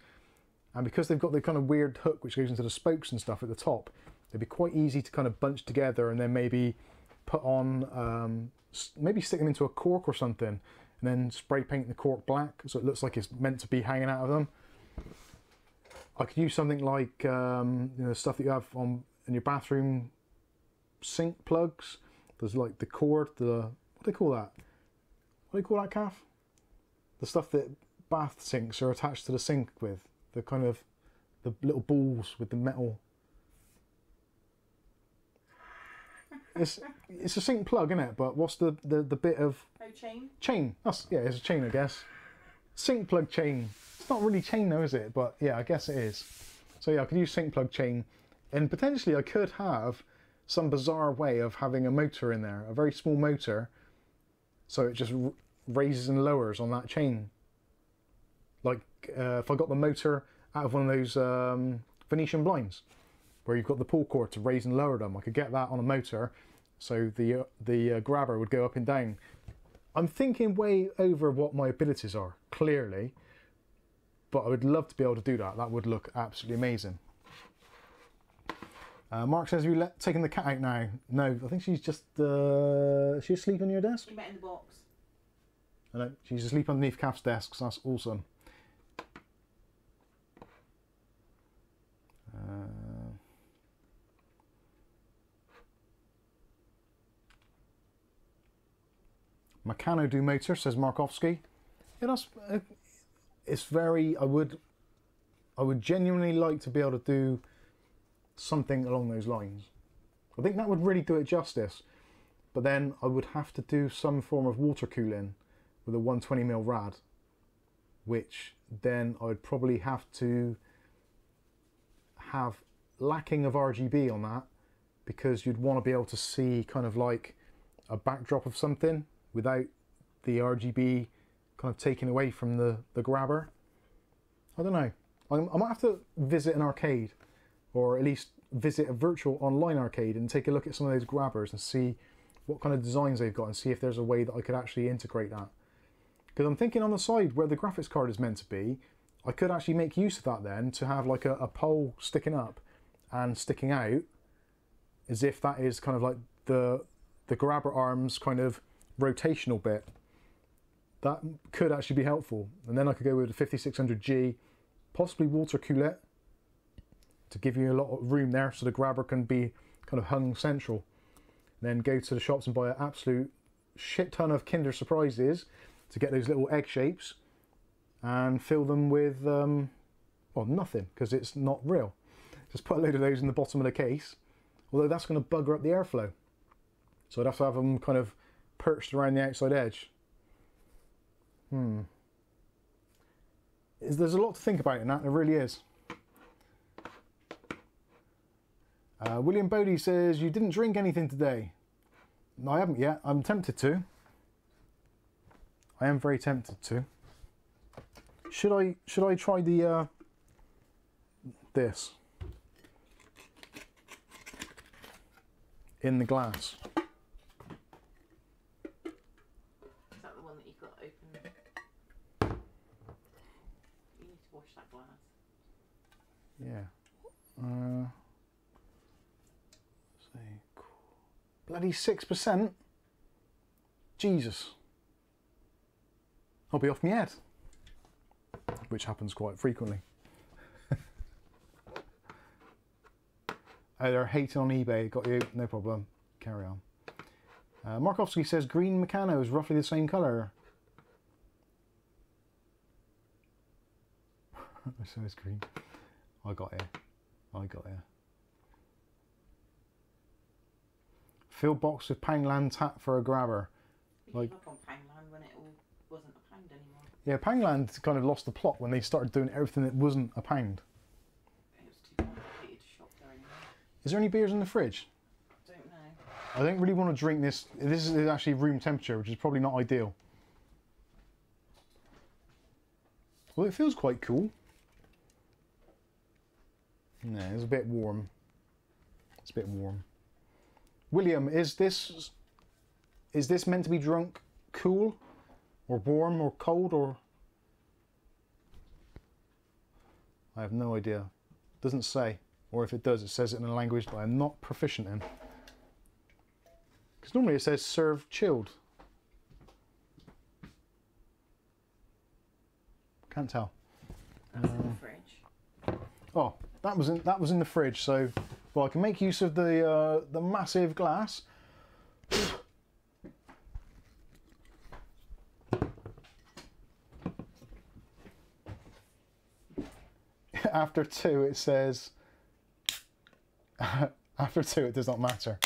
And because they've got the kind of weird hook which goes into the spokes and stuff at the top, it'd be quite easy to kind of bunch together and then maybe put on, maybe stick them into a cork or something, and then spray paint the cork black so it looks like it's meant to be hanging out of them. I could use something like you know, stuff that you have on in your bathroom sink plugs. There's like the cord, what do they call that? What do you call that, Kath? The stuff that bath sinks are attached to the sink with. The kind of, the little balls with the metal. It's a sink plug, isn't it? But what's the bit of... Oh, chain? Chain. That's, yeah, it's a chain, I guess. Sink plug chain. It's not really chain though, is it? But yeah, I guess it is. So yeah, I could use sink plug chain. And potentially I could have some bizarre way of having a motor in there. A very small motor. So it just raises and lowers on that chain. Like if I got the motor out of one of those Venetian blinds, where you've got the pull cord to raise and lower them, I could get that on a motor, so the grabber would go up and down. I'm thinking way over what my abilities are, clearly, but I would love to be able to do that. That would look absolutely amazing. Mark says, "Have you taken the cat out now?" No, I think she's just she's asleep on your desk. She met in the box. I know, she's asleep underneath Kath's desk, so that's awesome. Meccano do motor, says Markovsky. Yeah, that's it's very. I would genuinely like to be able to do something along those lines. I think that would really do it justice. But then I would have to do some form of water cooling with a 120mm rad, which then I'd probably have to have lacking of RGB on that, because you'd want to be able to see kind of like a backdrop of something without the RGB kind of taken away from the grabber. I don't know. I might have to visit an arcade, or at least visit a virtual online arcade and take a look at some of those grabbers and see what kind of designs they've got and see if there's a way that I could actually integrate that. Because I'm thinking on the side where the graphics card is meant to be, I could actually make use of that then to have like a pole sticking up and sticking out, as if that is kind of like the grabber arms kind of rotational bit. That could actually be helpful. And then I could go with a 5600G, possibly water cooler, to give you a lot of room there so the grabber can be kind of hung central. Then go to the shops and buy an absolute shit ton of Kinder Surprises to get those little egg shapes and fill them with, well, nothing, because it's not real. Just put a load of those in the bottom of the case, although that's going to bugger up the airflow. So I'd have to have them kind of perched around the outside edge. There's a lot to think about in that, there really is. William Bodie says, you didn't drink anything today. No, I haven't yet. I'm tempted to. I am very tempted to. Should I try the this in the glass? Is that the one that you've got open? You need to wash that glass. Yeah. Bloody 6%. Jesus. I'll be off my head. Which happens quite frequently. Oh, they're hating on eBay. Got you. No problem. Carry on. Markovsky says green Meccano is roughly the same colour. So it's green. I got here. I got here. Fill box with Pangland tap for a grabber. We gave up on Pangland when it all wasn't a pound anymore. Yeah, Pangland kind of lost the plot when they started doing everything that wasn't a pound. It was too complicated to shop there anymore. Is there any beers in the fridge? Don't know. I don't really want to drink this. This is actually room temperature, which is probably not ideal. Well, it feels quite cool. No, it's a bit warm. It's a bit warm. William, is this meant to be drunk cool, or warm, or cold, or? I have no idea. Doesn't say, or if it does, it says it in a language that I'm not proficient in. Because normally it says serve chilled. Can't tell. That's in the fridge. Oh, that was in the fridge. So, well, I can make use of the massive glass. After 2, it says. After 2, it does not matter.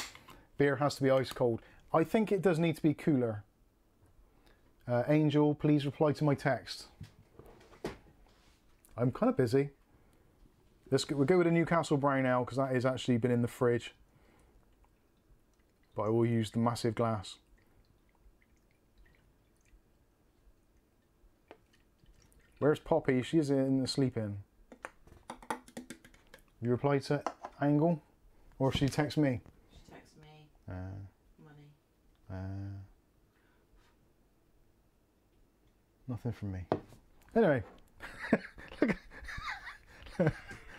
Beer has to be ice cold. I think it does need to be cooler. Angel, please reply to my text. I'm kind of busy. We'll go with a Newcastle Brown Ale because that has actually been in the fridge. But I will use the massive glass. Where's Poppey? She's in the sleep-in. You reply to Angle? Or she text me? She texts me. Money. Nothing from me. Anyway. Look.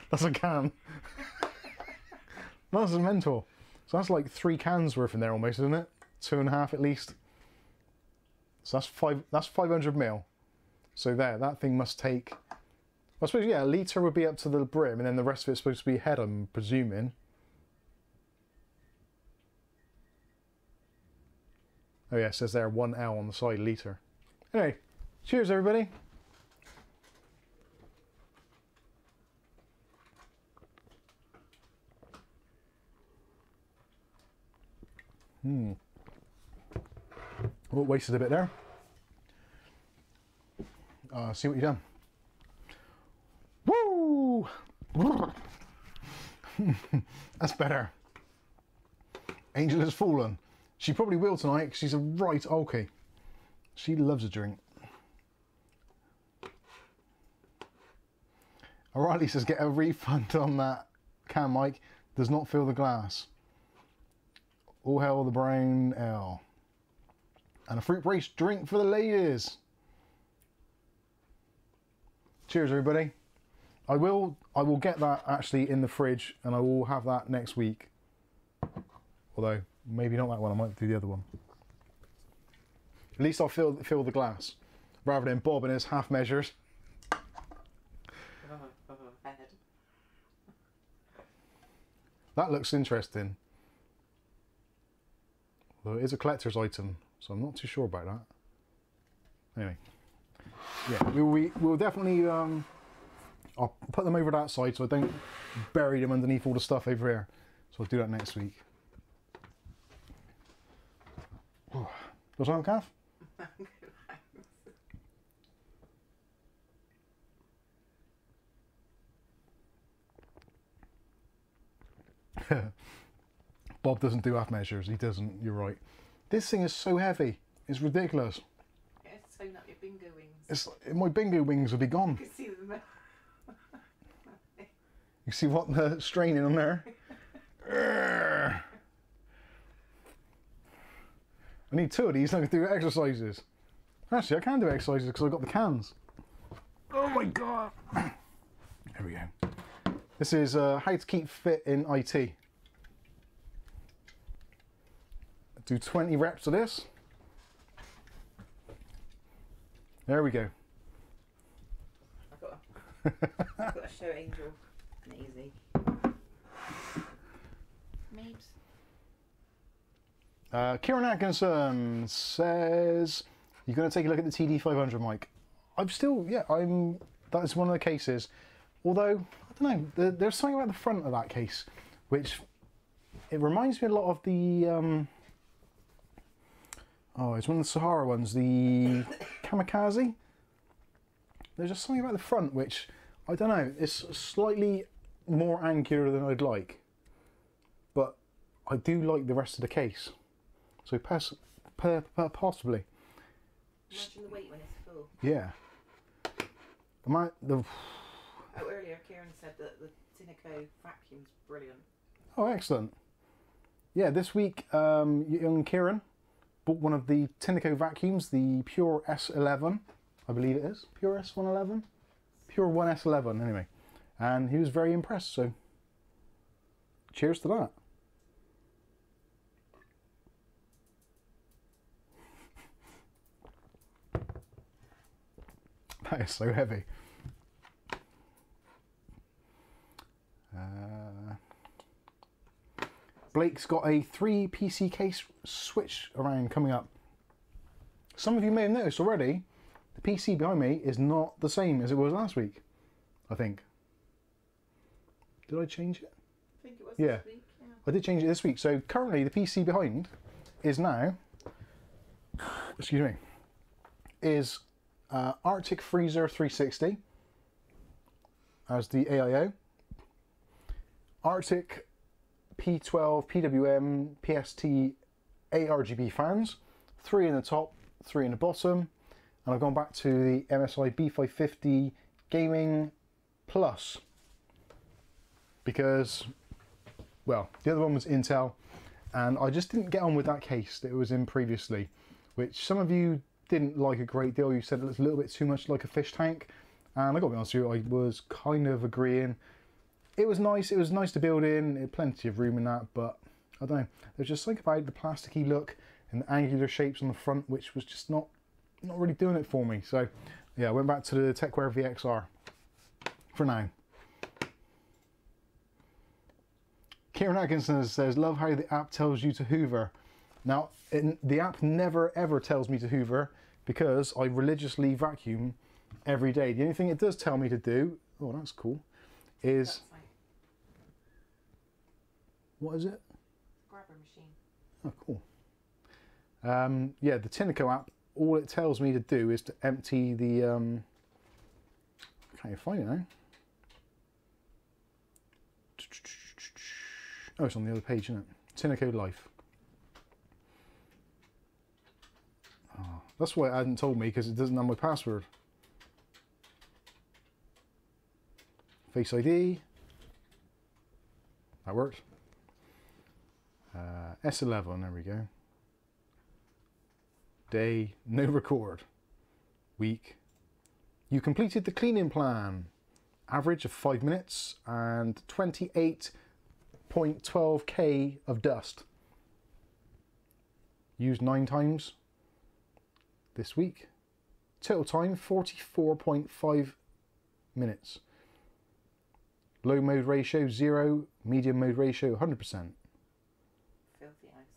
That's a can. That's mental. So that's like 3 cans worth in there almost, isn't it? 2.5 at least. So that's 500 ml. So there, that thing must take, I suppose, yeah, a litre would be up to the brim, and then the rest of it's supposed to be head, I'm presuming. Oh yeah, it says there 1L on the side, litre. Anyway, cheers everybody. Oh, wasted a bit there. See what you've done. Woo! That's better. Angel has fallen. She probably will tonight, 'cause she's a right alky. She loves a drink. O'Reilly says get a refund on that can mic. Does not fill the glass. All hail the brown ale. And a fruit brace drink for the ladies. Cheers, everybody. I will get that actually in the fridge, and I will have that next week. Although maybe not that one. I might do the other one. At least I'll fill the glass, rather than Bob and his half measures. That looks interesting. Well, it is a collector's item, so I'm not too sure about that. Anyway, yeah, we'll definitely. I'll put them over that side so I don't bury them underneath all the stuff over here. So I'll do that next week. What's on, Kath? Bob doesn't do half measures. He doesn't. You're right. This thing is so heavy. It's ridiculous. Yeah, it's sewn up your bingo wings. It's my bingo wings will be gone. You can see them. You see what the straining on there? I need 2 of these so I can do exercises. Actually, I can do exercises because I've got the cans. Oh my god! There we go. This is how to keep fit in IT. Do 20 reps of this. There we go. I've got a show angel and easy. Meeps. Kieran Atkinson says you're going to take a look at the TD500 mic. I'm still, yeah, that is one of the cases. Although, I don't know, there's something about the front of that case, which, it reminds me a lot of the, it's one of the Sahara ones, the Kamikaze. There's just something about the front which, I don't know, it's slightly more angular than I'd like. But I do like the rest of the case. So possibly. Imagine the weight when it's full. Yeah. Earlier Kieran said that the Tinaco vacuum's brilliant. Oh, excellent. Yeah, this week, young Kieran bought one of the Tinaco vacuums, the Pure S11, I believe it is. Pure S111? Pure 1S11, anyway. And he was very impressed, so cheers to that. That is so heavy. Blake's got a 3 PC case switch around coming up. Some of you may have noticed already, the PC behind me is not the same as it was last week, I think. Did I change it? I think it was Yeah. this week. Yeah. I did change it this week. So currently the PC behind is now, excuse me, is Arctic Freezer 360 as the AIO. Arctic P12 PWM PST ARGB fans, 3 in the top, 3 in the bottom, and I've gone back to the MSI B550 Gaming Plus because, well, the other one was Intel and I just didn't get on with that case that it was in previously, which some of you didn't like a great deal. You said it was a little bit too much like a fish tank, and I got to be honest with you, I was kind of agreeing. It was nice to build in, it had plenty of room in that, but I don't know, there's just something about the plasticky look and the angular shapes on the front which was just not really doing it for me. So yeah, I went back to the TechWare VXR for now. Kieran Atkinson says, love how the app tells you to hoover. Now, the app never ever tells me to hoover because I religiously vacuum every day. The only thing it does tell me to do, oh that's cool, is... What is it? Grabber machine. Oh, cool. Yeah, the Tinaco app, all it tells me to do is to empty the... I can't even find it now. Oh, it's on the other page, isn't it? Tinaco Life. That's why it hadn't told me, because it doesn't have my password. Face ID. That worked. S11, there we go. Day, no record. Week. You completed the cleaning plan. Average of 5 minutes and 28.12k of dust. Used 9 times this week. Total time 44.5 minutes. Low mode ratio 0, medium mode ratio 100%. Filthy ice.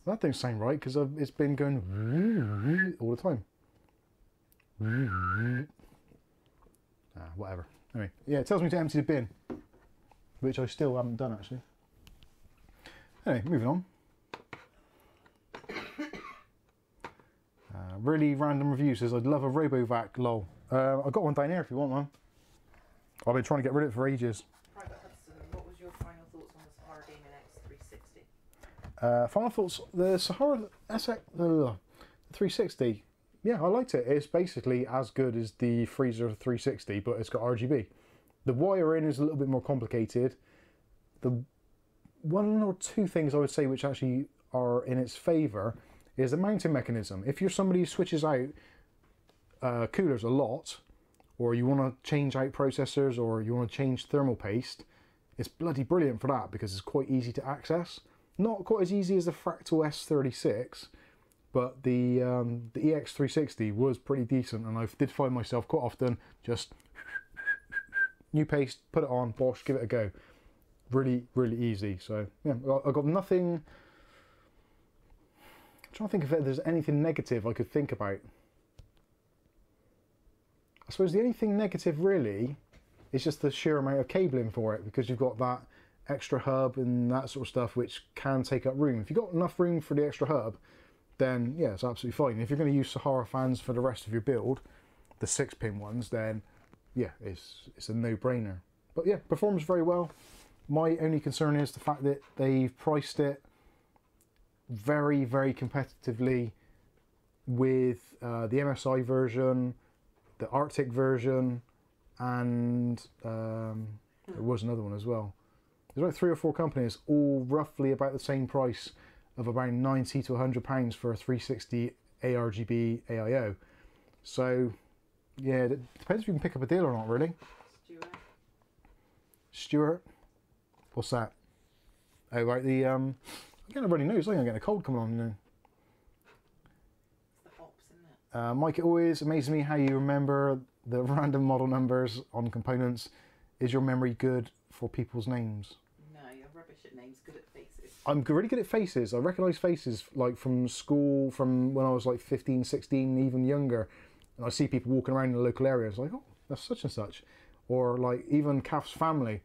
That don't sound right because it's been going all the time. Whatever. Anyway, yeah, it tells me to empty the bin, which I still haven't done actually. Anyway, moving on. Really random review says, I'd love a RoboVac, lol. I've got one down here if you want one. I've been trying to get rid of it for ages. Private Hudson, what was your final thoughts on the Sahara Gaming X360? Final thoughts, the Sahara SFX 360. Yeah, I liked it. It's basically as good as the Freezer 360, but it's got RGB. The wiring is a little bit more complicated. The one or two things I would say which actually are in its favour is the mounting mechanism. If you're somebody who switches out coolers a lot, or you want to change out processors, or you want to change thermal paste, it's bloody brilliant for that because it's quite easy to access. Not quite as easy as the Fractal S36, but the EX360 was pretty decent, and I did find myself quite often just new paste, put it on, bosh, give it a go. Really, really easy. So yeah, I got nothing. I'm trying to think if there's anything negative I could think about. I suppose the only thing negative really is just the sheer amount of cabling for it, because you've got that extra hub and that sort of stuff which can take up room. If you've got enough room for the extra hub, then yeah, it's absolutely fine. If you're going to use Sahara fans for the rest of your build, the 6-pin ones, then yeah, it's a no-brainer. But yeah, performs very well. My only concern is the fact that they've priced it very, very competitively with the MSI version, the Arctic version, and there was another one as well. There's like 3 or 4 companies, all roughly about the same price of about £90 to £100 for a 360 ARGB AIO. So yeah, it depends if you can pick up a deal or not, really. Stuart? What's that? Oh right, the I'm getting a runny nose. I think I'm getting a cold coming on, you know. It's the hops, isn't it? Mike, it always amazes me how you remember the random model numbers on components. Is your memory good for people's names? No, you're rubbish at names, good at faces. I'm really good at faces. I recognise faces like from school, from when I was like 15, 16, even younger. And I see people walking around in the local areas like, oh, that's such and such. Or like even Kath's family,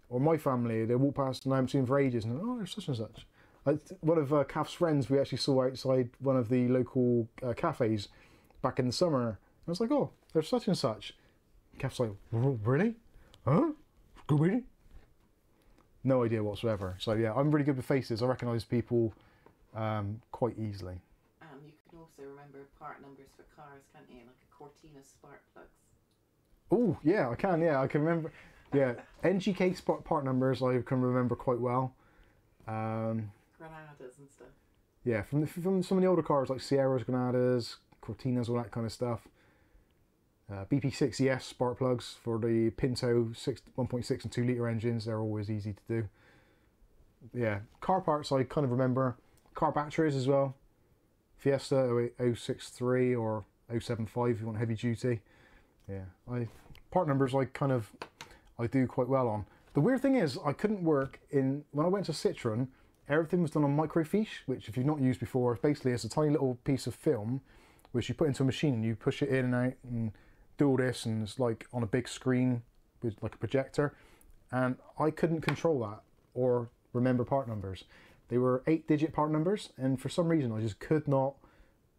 or my family, they walk past and I haven't seen them for ages, and oh, they're such and such. One of Kath's friends we actually saw outside one of the local cafes back in the summer. I was like, oh, they're such and such. Kath's like, really? Huh? Really? No idea whatsoever. So yeah, I'm really good with faces. I recognise people quite easily. You can also remember part numbers for cars, can't you? Like a Cortina spark plugs. Oh yeah, I can. Yeah, I can remember. Yeah, NGK part numbers I can remember quite well. Granadas and stuff. Yeah, from some of the older cars like Sierras, Granadas, Cortinas, all that kind of stuff. BP6ES spark plugs for the Pinto 1.6 and 2 litre engines, they're always easy to do. Yeah, car parts I kind of remember. Car batteries as well. Fiesta 063 or 075 if you want heavy duty. Yeah, part numbers I do quite well on. The weird thing is I couldn't work in, when I went to Citroen, everything was done on microfiche, which if you've not used before, basically it's a tiny little piece of film which you put into a machine and you push it in and out and do all this, and it's like on a big screen with like a projector, and I couldn't control that or remember part numbers. They were 8-digit part numbers, and for some reason I just could not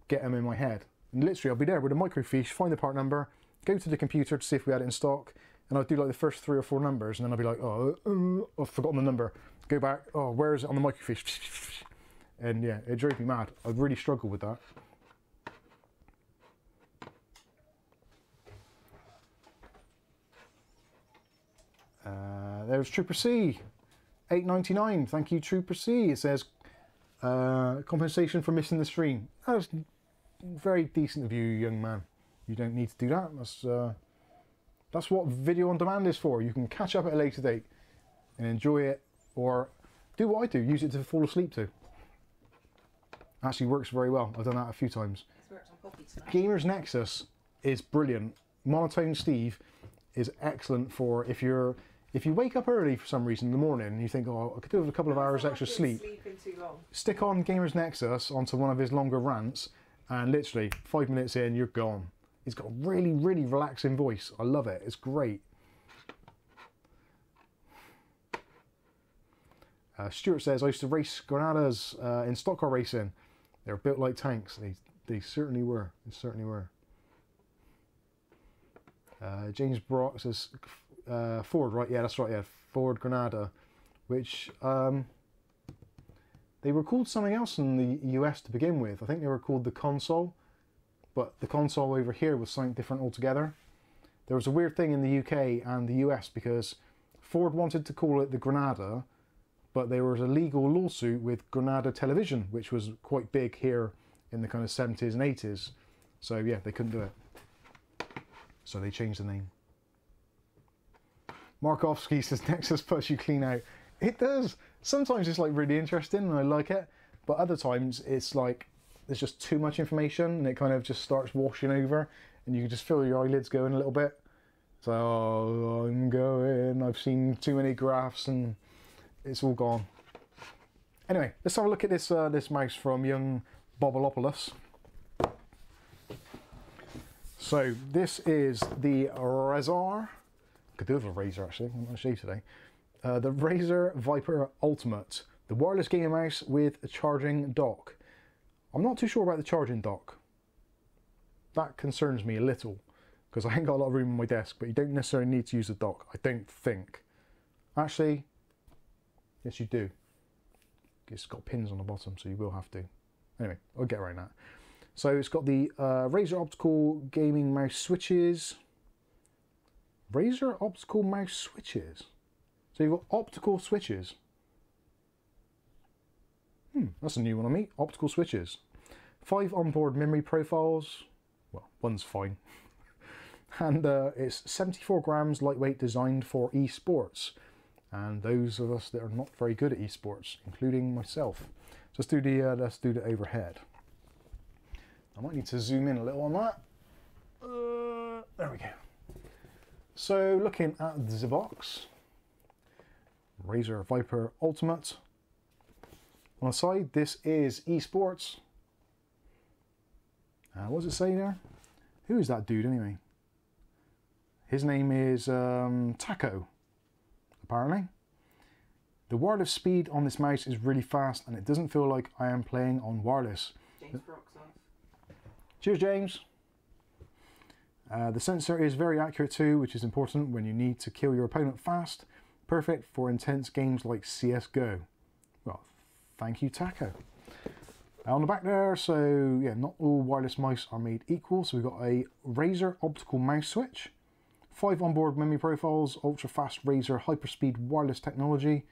get them in my head. And literally I'll be there with a microfiche, find the part number, go to the computer to see if we had it in stock, and I'd do like the first 3 or 4 numbers, and then I'd be like, oh, I've forgotten the number. Go back, oh, where is it on the microfiche? And yeah, it drove me mad. I really struggled with that. There's Trooper C, $8.99. Thank you, Trooper C. It says compensation for missing the stream. That's very decent of you, young man. You don't need to do that. That's what video on demand is for. You can catch up at a later date and enjoy it, or do what I do, use it to fall asleep to. Actually works very well. I've done that a few times. It's worked on Poppey tonight. Gamers Nexus is brilliant. Monotone Steve is excellent for if you wake up early for some reason in the morning and you think, oh, I could do with a couple of hours extra sleep. Sleeping too long. Stick on Gamers Nexus onto one of his longer rants, and literally 5 minutes in, you're gone. He's got a really, really relaxing voice. I love it. It's great. Stuart says, I used to race Granadas in stock car racing. They were built like tanks. They certainly were. They certainly were. James Brock says, Ford, right? Yeah, that's right. Yeah, Ford Granada, which they were called something else in the US to begin with. I think they were called the Console, but the Console over here was something different altogether. There was a weird thing in the UK and the US because Ford wanted to call it the Granada, but there was a legal lawsuit with Granada Television, which was quite big here in the kind of 70s and 80s. So yeah, they couldn't do it. So they changed the name. Markovsky says, Nexus puts you clean out. It does. Sometimes it's like really interesting and I like it, but other times it's like there's just too much information and it kind of just starts washing over and you can just feel your eyelids going a little bit. So, oh, I'm going, I've seen too many graphs and it's all gone. Anyway, let's have a look at this this mouse from young Bobolopoulos. So this is the Razer. Could do with a Razer actually. I'm going to show you today. The Razer Viper Ultimate, the wireless gaming mouse with a charging dock. I'm not too sure about the charging dock. That concerns me a little because I ain't got a lot of room on my desk. But you don't necessarily need to use the dock. I don't think. Actually. Yes, you do. It's got pins on the bottom, so you will have to. Anyway, I'll get around that. So it's got the Razer optical gaming mouse switches. Razer optical mouse switches. So you've got optical switches. That's a new one on me. Optical switches. 5 onboard memory profiles. Well, one's fine. And it's 74 grams, lightweight, designed for esports. And those of us that are not very good at esports, including myself. So let's do the overhead. I might need to zoom in a little on that. There we go. So looking at the box, Razer Viper Ultimate. On the side, this is esports. What does it say there? Who is that dude anyway? His name is Taco. Apparently. The wireless speed on this mouse is really fast and it doesn't feel like I am playing on wireless. James Brock's off. Cheers, James. The sensor is very accurate too, which is important when you need to kill your opponent fast. Perfect for intense games like CSGO. Well, thank you, Taco. On the back there, so yeah, not all wireless mice are made equal. So we've got a Razer optical mouse switch. 5 onboard memory profiles, ultra-fast Razer hyperspeed wireless technology,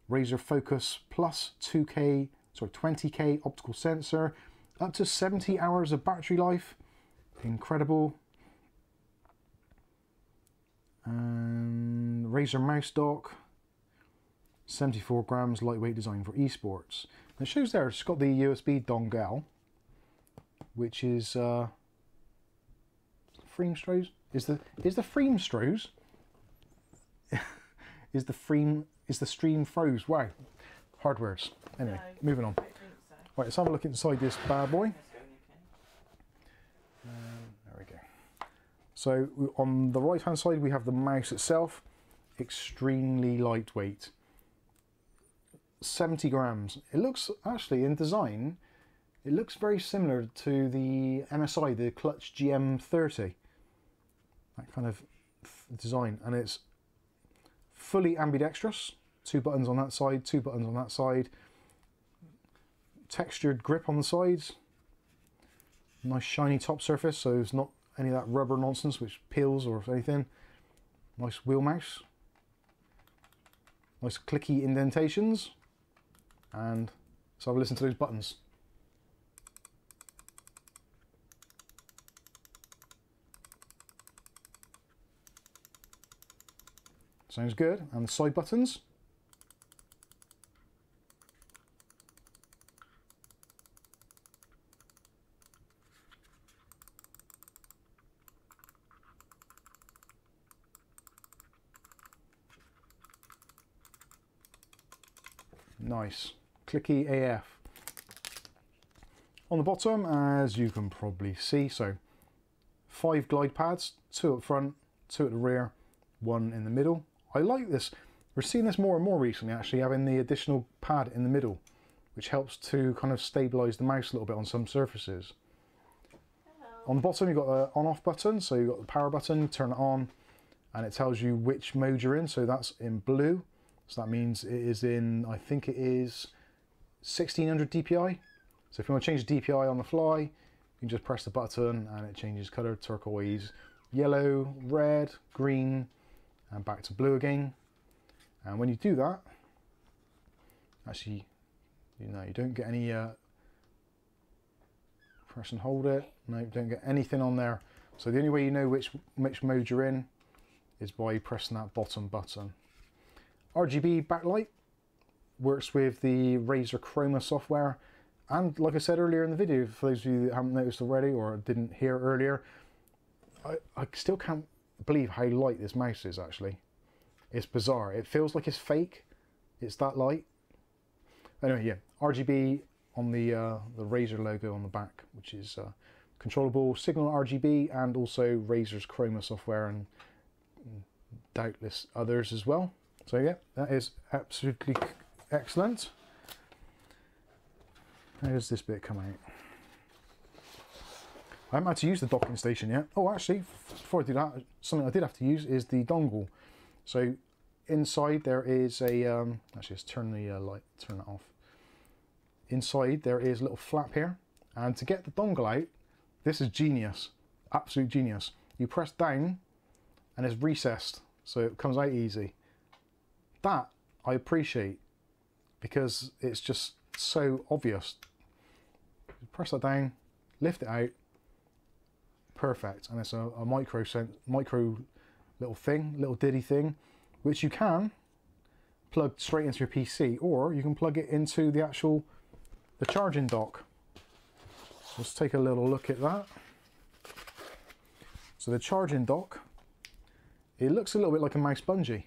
Razer Focus Plus 20K optical sensor, up to 70 hours of battery life, incredible. And Razer mouse dock, 74 grams, lightweight, designed for esports. And it shows there it's got the USB dongle, which is Freemstros. Is the Freemstros? is the stream froze? Wow, hard words. Anyway, No, moving on. I don't think so. Right, let's have a look inside this bad boy. Let's go, okay. There we go. So on the right hand side we have the mouse itself, extremely lightweight, 70 grams. It looks, actually in design, it looks very similar to the MSI, the Clutch GM30. That kind of design, and it's fully ambidextrous. 2 buttons on that side, 2 buttons on that side. Textured grip on the sides. Nice shiny top surface, so there's not any of that rubber nonsense which peels or anything. Nice wheel mouse. Nice clicky indentations. And let's have a listen to those buttons. Sounds good. And the side buttons. Nice. Clicky AF. On the bottom, as you can probably see, so 5 glide pads, 2 at front, 2 at the rear, 1 in the middle. I like this. We're seeing this more and more recently, actually, having the additional pad in the middle, which helps to kind of stabilise the mouse a little bit on some surfaces. Hello. On the bottom, you've got an on-off button, so you've got the power button, turn it on, and it tells you which mode you're in, so that's in blue. So that means it is in, I think it is 1600 DPI. So if you want to change the DPI on the fly, you can just press the button and it changes colour, turquoise, yellow, red, green, and back to blue again. And when you do that, actually, you don't get any, press and hold it, no, you don't get anything on there. So the only way you know which mode you're in is by pressing that bottom button. RGB backlight works with the Razer Chroma software, and like I said earlier in the video, for those of you that haven't noticed already or didn't hear earlier, I still can't believe how light this mouse is actually. It's bizarre. It feels like it's fake. It's that light. Anyway, yeah, RGB on the Razer logo on the back, which is controllable signal RGB, and also Razer's Chroma software, and doubtless others as well. So yeah, that is absolutely excellent. How does this bit come out? I haven't had to use the docking station yet. Oh, actually, before I do that, something I did have to use is the dongle. So inside there is a, actually let's turn the light, turn it off. Inside there is a little flap here, and to get the dongle out, this is genius, absolute genius. You press down and it's recessed, so it comes out easy. That I appreciate, because it's just so obvious. Press that down, lift it out, perfect, and it's a micro little thing, little diddy thing, which you can plug straight into your PC, or you can plug it into the charging dock. Let's take a little look at that. So the charging dock, it looks a little bit like a mouse bungee,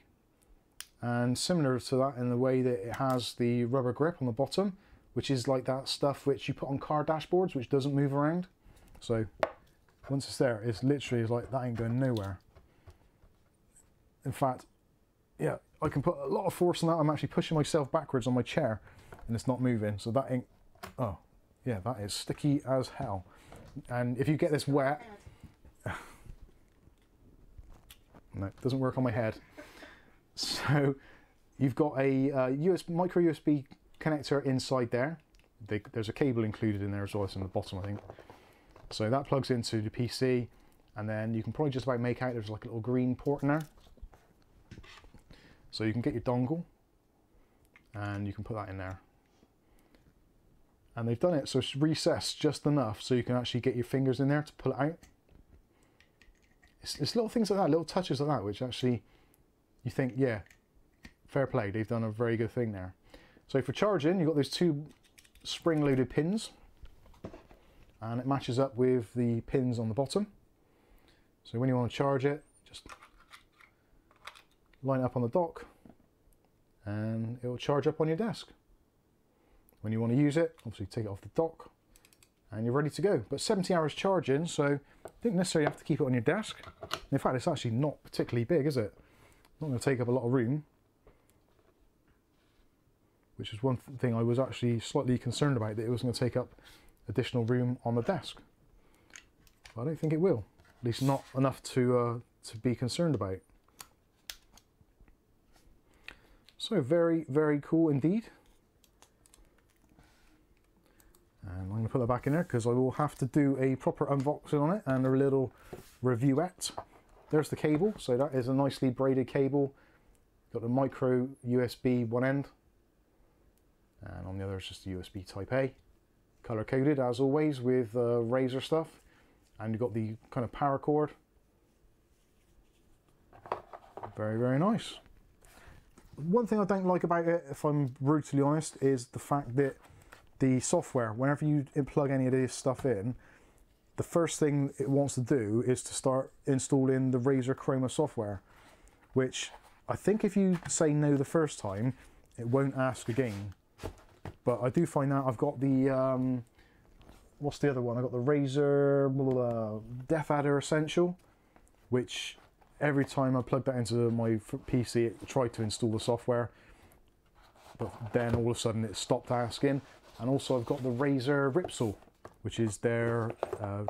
and similar to that in the way that it has the rubber grip on the bottom, which is like that stuff which you put on car dashboards, which doesn't move around. So once it's there, it's literally like that ain't going nowhere. In fact, yeah, I can put a lot of force on that. I'm actually pushing myself backwards on my chair and it's not moving. So that ain't, oh yeah, that is sticky as hell. And if you get this wet, no, it doesn't work on my head. So you've got a micro USB connector inside there. There's a cable included in there as well. It's in the bottom, I think. So that plugs into the PC, and then you can probably just about make out there's like a little green port in there. So you can get your dongle and you can put that in there. And they've done it so it's recessed just enough so you can actually get your fingers in there to pull it out. It's little things like that, little touches like that, which actually you think, yeah, fair play, they've done a very good thing there. So for charging, you've got those 2 spring-loaded pins, and it matches up with the pins on the bottom. So when you want to charge it, just line it up on the dock, and it will charge up on your desk. When you want to use it, obviously take it off the dock, and you're ready to go. But 70 hours charging, so you don't necessarily have to keep it on your desk. In fact, it's actually not particularly big, is it? Not going to take up a lot of room, which is one thing I was actually slightly concerned about, that it was going to take up additional room on the desk. But I don't think it will, at least not enough to be concerned about. So very, very cool indeed. And I'm going to put that back in there because I will have to do a proper unboxing on it and a little reviewette. There's the cable, so that is a nicely braided cable. Got the micro USB one end, and on the other is just the USB Type A, color coded as always with Razer stuff, and you've got the kind of power cord. Very, very nice. One thing I don't like about it, if I'm brutally honest, is the fact that the software, whenever you plug any of this stuff in, the first thing it wants to do is to start installing the Razer Chroma software, which I think if you say no the first time, it won't ask again. But I do find out I've got the, what's the other one? I've got the Razer ToughAIR Essential, which every time I plug that into my PC, it tried to install the software, but then all of a sudden it stopped asking. And also I've got the Razer Ripsaw, which is their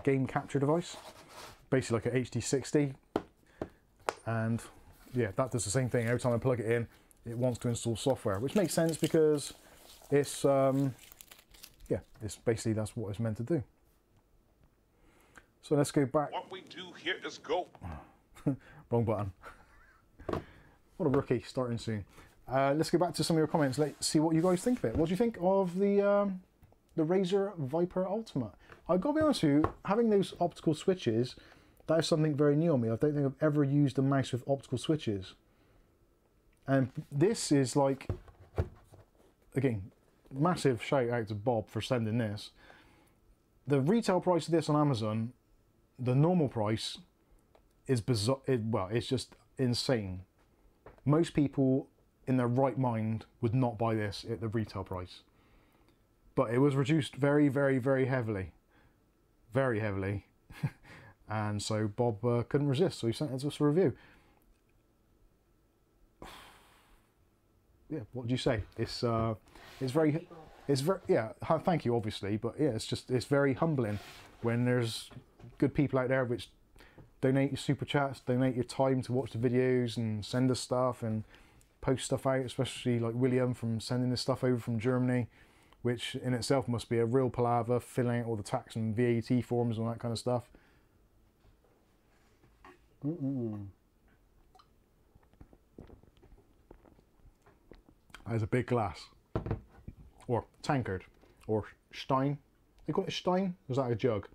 game capture device, basically like an HD60, and yeah, that does the same thing. Every time I plug it in, it wants to install software, which makes sense because it's yeah, it's basically that's what it's meant to do. So let's go back. What we do here is go. Wrong button. What a rookie, starting soon. Let's go back to some of your comments. Let's see what you guys think of it. What do you think of the Razer Viper Ultimate? I've got to be honest with you, having those optical switches, that is something very new on me. I don't think I've ever used a mouse with optical switches. And this is like, again, massive shout out to Bob for sending this. The retail price of this on Amazon, the normal price, is bizarre. Well, it's just insane. Most people in their right mind would not buy this at the retail price. But it was reduced very, very, very heavily. Very heavily. And so Bob couldn't resist, so he sent it to us for review. Yeah, what do you say? It's very, yeah, thank you obviously, but yeah, it's very humbling when there's good people out there which donate your super chats, donate your time to watch the videos and send us stuff and post stuff out, especially like William from sending this stuff over from Germany, which in itself must be a real palaver, filling out all the tax and VAT forms and all that kind of stuff. That is a big glass. Or tankard. Or stein. They call it a stein? Or is that a jug?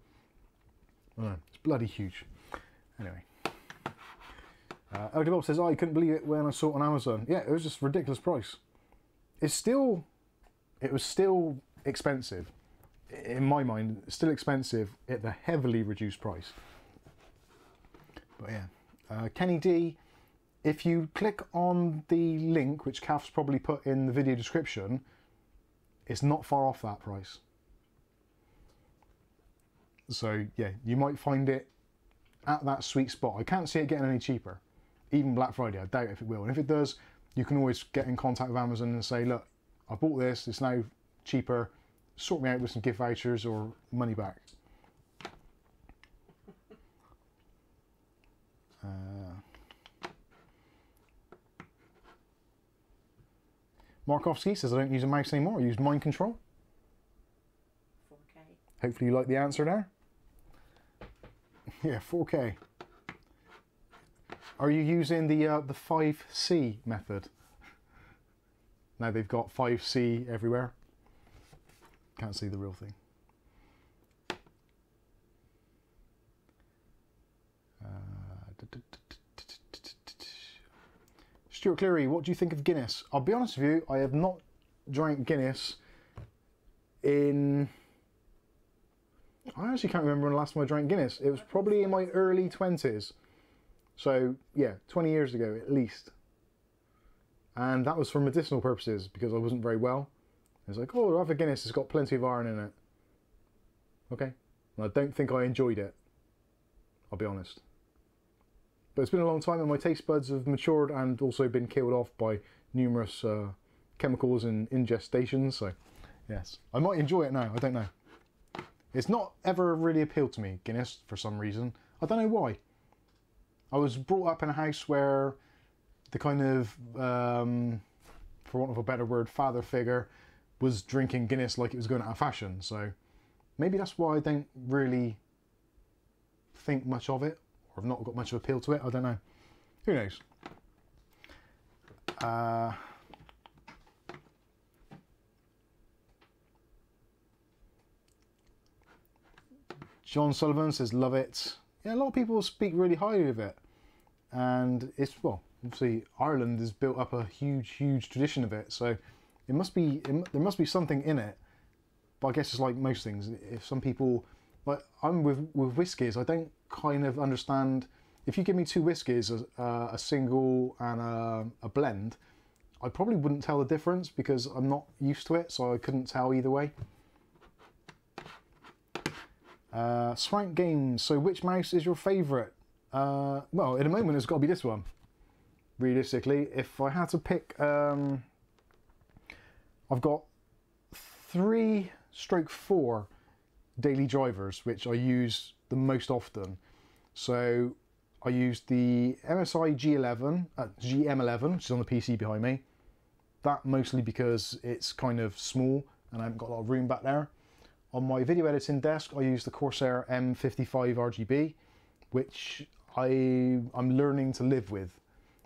I don't know. It's bloody huge. Anyway. UglyBob says, I couldn't believe it when I saw it on Amazon. Yeah, it was just a ridiculous price. It was still expensive. In my mind, it's still expensive at the heavily reduced price. But yeah. Kenny D, if you click on the link, which Kath's probably put in the video description, it's not far off that price. So yeah, you might find it at that sweet spot. I can't see it getting any cheaper. Even Black Friday, I doubt if it will. And if it does, you can always get in contact with Amazon and say, look, I bought this, it's now cheaper, sort me out with some gift vouchers or money back. Markovsky says, I don't use a mouse anymore, I use mind control. 4K. Hopefully you like the answer there. Yeah, 4K. Are you using the 5C method? Now they've got 5C everywhere. Can't see the real thing. Stuart Cleary, what do you think of Guinness? I'll be honest with you, I have not drank Guinness in... I actually can't remember when the last time I drank Guinness. It was probably in my early 20s. So, yeah, 20 years ago at least. And that was for medicinal purposes because I wasn't very well. It's like, oh, I'll have a Guinness, it's got plenty of iron in it. Okay. And I don't think I enjoyed it. I'll be honest. But it's been a long time and my taste buds have matured and also been killed off by numerous chemicals and ingestions. So, yes. I might enjoy it now, I don't know. It's not ever really appealed to me, Guinness, for some reason. I don't know why. I was brought up in a house where the kind of, for want of a better word, father figure was drinking Guinness like it was going out of fashion. So maybe that's why I don't really think much of it, or I've not got much of appeal to it. I don't know. Who knows? John Sullivan says love it. Yeah, a lot of people speak really highly of it, and it's, well, obviously Ireland has built up a huge tradition of it, so it must be, there must be something in it. But I guess it's like most things. If some people, like I'm with whiskies, I don't kind of understand. If you give me two whiskies, a single and a blend, I probably wouldn't tell the difference because I'm not used to it, so I couldn't tell either way. Swank Games, so which mouse is your favourite? Well, at the moment it's got to be this one. Realistically, if I had to pick, I've got 3/4 daily drivers which I use the most often. So I use the MSI GM11, which is on the PC behind me. That mostly because it's kind of small and I haven't got a lot of room back there. On my video editing desk, I use the Corsair M55 RGB, which I'm learning to live with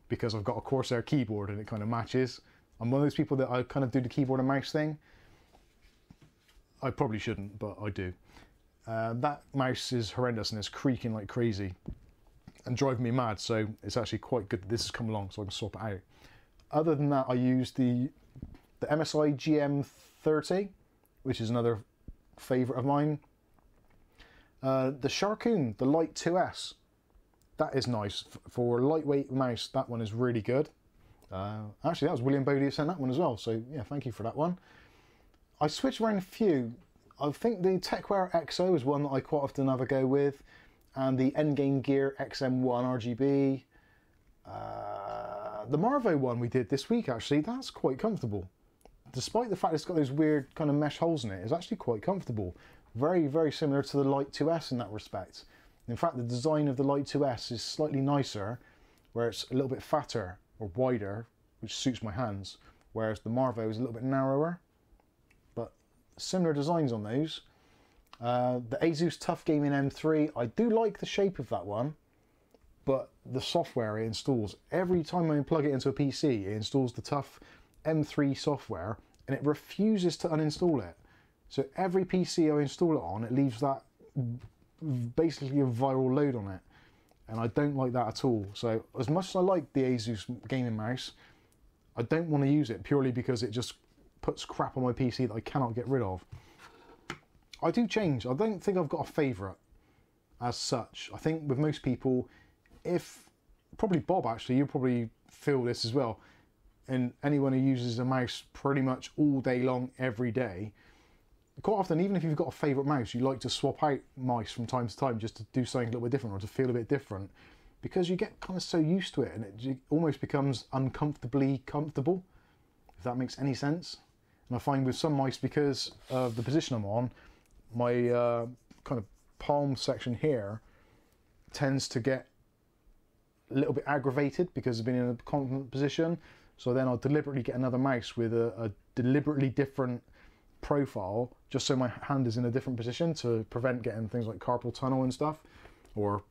because I've got a Corsair keyboard and it kind of matches. I'm one of those people that I kind of do the keyboard and mouse thing. I probably shouldn't, but I do. That mouse is horrendous and it's creaking like crazy and driving me mad, so it's actually quite good that this has come along so I can swap it out. Other than that, I use the MSI GM30, which is another favourite of mine. The Sharkoon, the Light 2S, that is nice. For a lightweight mouse, that one is really good. Actually, that was William Bodie who sent that one as well, so yeah, thank you for that one. I switched around a few. I think the ToughPower XO is one that I quite often have a go with, and the Endgame Gear XM1 RGB. The Marvo one we did this week, actually, that's quite comfortable. Despite the fact it's got those weird kind of mesh holes in it, it's actually quite comfortable. Very similar to the Light 2S in that respect. In fact, the design of the Light 2S is slightly nicer, where it's a little bit fatter or wider, which suits my hands, whereas the Marvo is a little bit narrower. But similar designs on those. The Asus Tough Gaming M3, I do like the shape of that one, but the software it installs, every time I plug it into a PC, it installs the Tough M3 software and it refuses to uninstall it. So every PC I install it on, it leaves that basically a viral load on it, and I don't like that at all. So as much as I like the Asus gaming mouse, I don't want to use it purely because it just puts crap on my PC that I cannot get rid of. I do change. I don't think I've got a favourite as such. I think with most people, probably Bob actually, you probably feel this as well, and anyone who uses a mouse pretty much all day long every day, quite often, even if you've got a favourite mouse, you like to swap out mice from time to time just to do something a little bit different or to feel a bit different, because you get kind of so used to it and it almost becomes uncomfortably comfortable, if that makes any sense. And I find with some mice, because of the position I'm on, my kind of palm section here tends to get a little bit aggravated because I've been in a confident position. So then I'll deliberately get another mouse with a deliberately different profile, just so my hand is in a different position to prevent getting things like carpal tunnel and stuff, or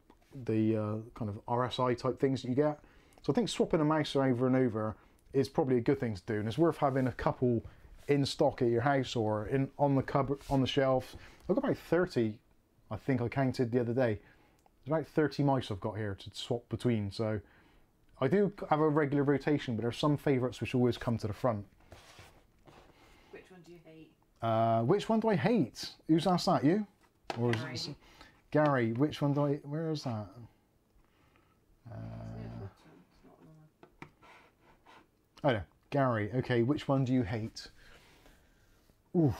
the kind of RSI type things that you get. So I think swapping a mouse over and over is probably a good thing to do, and it's worth having a couple in stock at your house or on the cupboard, on the shelf. I've got about 30, I think I counted the other day. There's about 30 mice I've got here to swap between, so I do have a regular rotation, but there are some favourites which always come to the front. Which one do you hate? Which one do I hate? Who's asked that, you? Or Gary. is it Gary, which one do I... Where is that? Oh no, Gary. Okay, which one do you hate? Oof.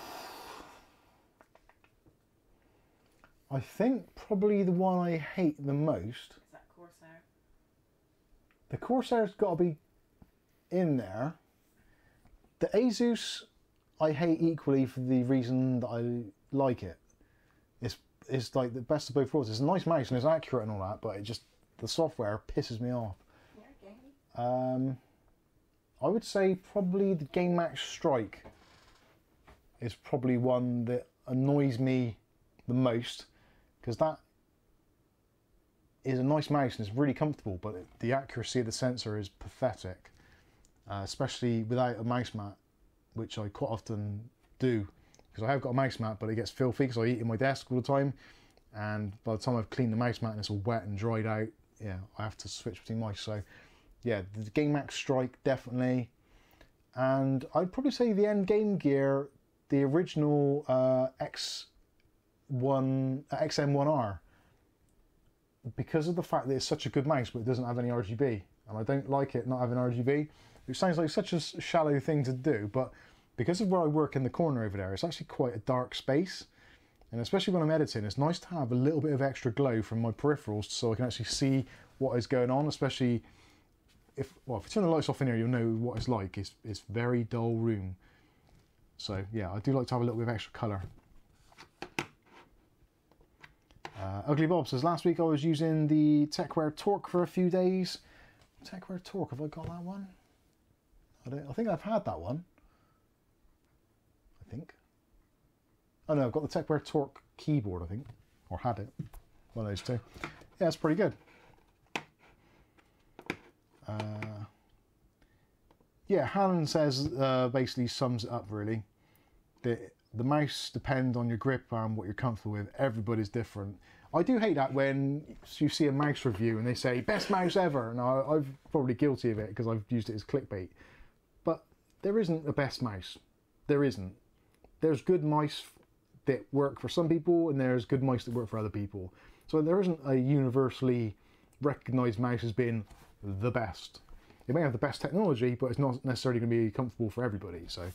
I think probably the one I hate the most... Is that Corsair? The Corsair's got to be in there. The Asus I hate equally for the reason that I like it. It's like the best of both worlds. It's a nice mouse and it's accurate and all that, but the software pisses me off. I would say probably the GameMax Strike is probably one that annoys me the most, because that is a nice mouse and it's really comfortable, but the accuracy of the sensor is pathetic. especially without a mouse mat, which I quite often do, because I have got a mouse mat, but it gets filthy because I eat in my desk all the time, and by the time I've cleaned the mouse mat and it's all wet and dried out, yeah, I have to switch between mice. So yeah, the Game Max Strike definitely, and I'd probably say the end game gear, the original XM1R, because of the fact that it's such a good mouse but it doesn't have any RGB, and I don't like it not having RGB. It sounds like such a shallow thing to do, but because of where I work in the corner over there, it's actually quite a dark space, and especially when I'm editing, it's nice to have a little bit of extra glow from my peripherals so I can actually see what is going on, especially if you turn the lights off in here, you'll know what it's like. It's very dull room. So yeah, I do like to have a little bit of extra colour. UglyBob says, last week I was using the ToughPower Torque for a few days. ToughPower Torque, have I got that one? I think I've had that one. I think. Oh no, I've got the ToughPower Torque keyboard, I think. Or had it. One of those two. Yeah, it's pretty good. Yeah, Helen says, basically sums it up really. The mouse depends on your grip and what you're comfortable with. Everybody's different. I do hate that when you see a mouse review and they say, best mouse ever. Now, I'm probably guilty of it because I've used it as clickbait. But there isn't a best mouse. There isn't. There's good mice that work for some people and there's good mice that work for other people. So there isn't a universally recognised mouse as being the best. It may have the best technology, but it's not necessarily going to be comfortable for everybody. So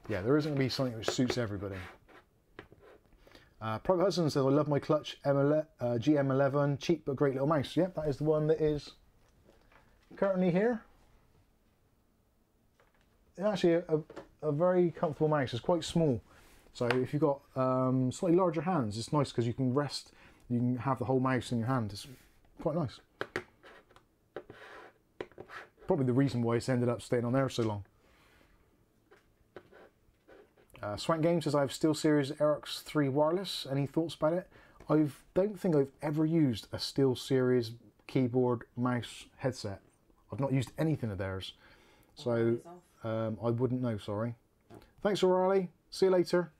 yeah, there isn't going to be something which suits everybody. Private Hudson says, I love my Clutch GM11, cheap but great little mouse. Yep, that is the one that is currently here. It's actually a very comfortable mouse. It's quite small. So if you've got slightly larger hands, it's nice because you can rest, you can have the whole mouse in your hand. It's quite nice. Probably the reason why it's ended up staying on there so long. Swank Game says, I have SteelSeries Aerox 3 wireless. Any thoughts about it? I don't think I've ever used a SteelSeries keyboard, mouse, headset. I've not used anything of theirs. So I wouldn't know, sorry. Thanks, O'Reilly. See you later.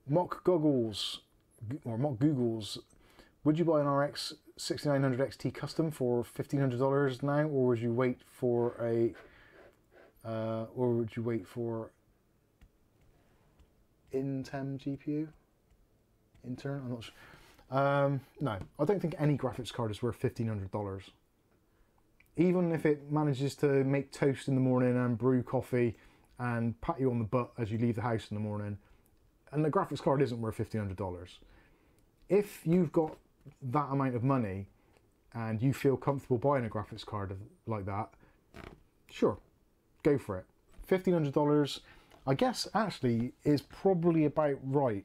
Mock Goggles, or Mock Googles. Would you buy an RX 6900 XT custom for $1,500 now, or would you wait for a, Intem GPU? Intern? I'm not sure. No, I don't think any graphics card is worth $1,500. Even if it manages to make toast in the morning and brew coffee and pat you on the butt as you leave the house in the morning, and the graphics card isn't worth $1,500. If you've got that amount of money and you feel comfortable buying a graphics card like that, sure, go for it. $1,500, I guess, actually is probably about right.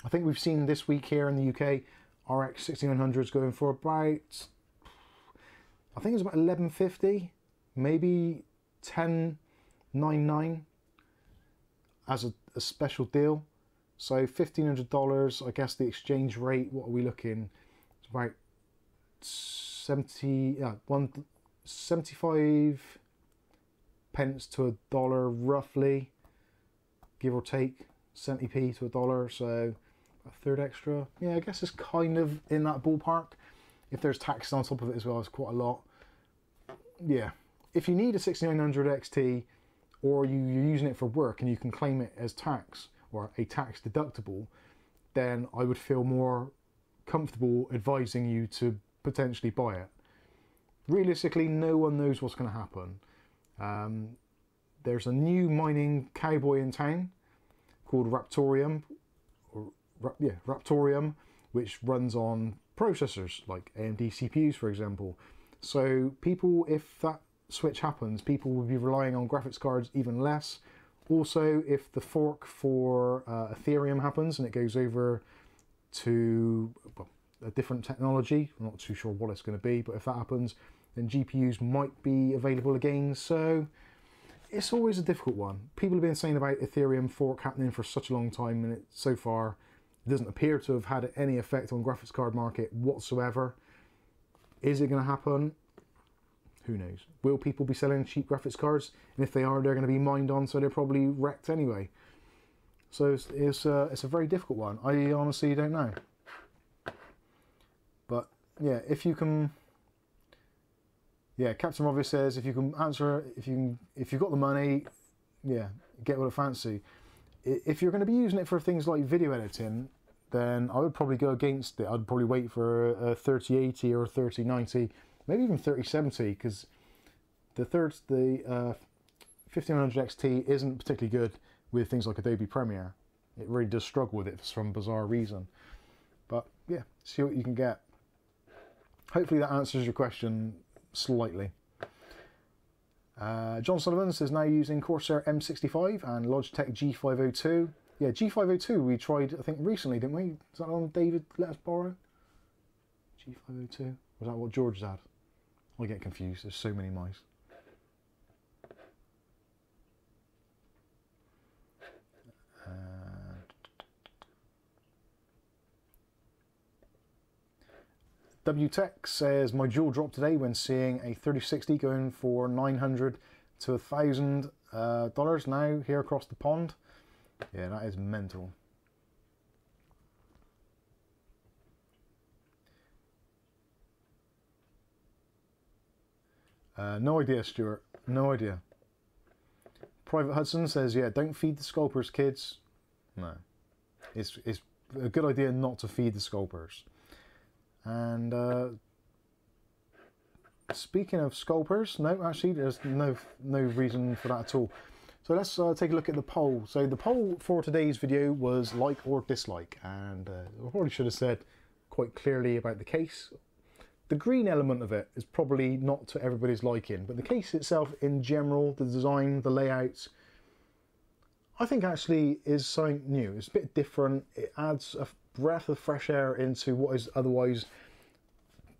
I think we've seen this week here in the UK, RX 6900s going for about, I think it's about $11.50, maybe $10.99 as a special deal. So $1,500, I guess the exchange rate, what are we looking? It's about 75 pence to a dollar roughly, give or take, 70p to a dollar, so a third extra. Yeah, I guess it's kind of in that ballpark. If there's tax on top of it as well, it's quite a lot. Yeah, if you need a 6900 XT or you're using it for work and you can claim it as tax or a tax deductible, then I would feel more comfortable advising you to potentially buy it. Realistically, no one knows what's going to happen. There's a new mining cowboy in town called Raptorium, which runs on processors like AMD CPUs, for example. So people, if that switch happens, people will be relying on graphics cards even less. Also, if the fork for Ethereum happens and it goes over to a different technology, I'm not too sure what it's going to be, but if that happens, then GPUs might be available again. So it's always a difficult one. People have been saying about Ethereum fork happening for such a long time, and so far It doesn't appear to have had any effect on graphics card market whatsoever. Is it going to happen? Who knows? Will people be selling cheap graphics cards? And if they are, they're going to be mined on, so they're probably wrecked anyway. So it's a very difficult one. I honestly don't know. But yeah, if you can, yeah, Captain Obvious says if you can answer, if you've got the money, yeah, get what I fancy. If you're going to be using it for things like video editing, then I would probably go against it. I'd probably wait for a 3080 or a 3090, maybe even 3070, because the 1500 XT isn't particularly good with things like Adobe Premiere. It really does struggle with it for some bizarre reason. But yeah, see what you can get. Hopefully that answers your question slightly. John Sullivan says now using Corsair M65 and Logitech G502. Yeah, G502 we tried, I think, recently, didn't we? Is that one David let us borrow? G502? Was that what George had? I get confused, there's so many mice. WTech says, my jaw dropped today when seeing a 3060 going for $900 to $1,000 now here across the pond. Yeah, that is mental. No idea, Stuart. No idea. Private Hudson says, yeah, don't feed the scalpers, kids. No. It's a good idea not to feed the scalpers. And speaking of scalpers, no, actually, there's no reason for that at all. So let's take a look at the poll. So the poll for today's video was like or dislike, and I probably should have said quite clearly about the case. The green element of it is probably not to everybody's liking, but the case itself in general, the design, the layout, I think actually is something new. It's a bit different. It adds a breath of fresh air into what is otherwise, to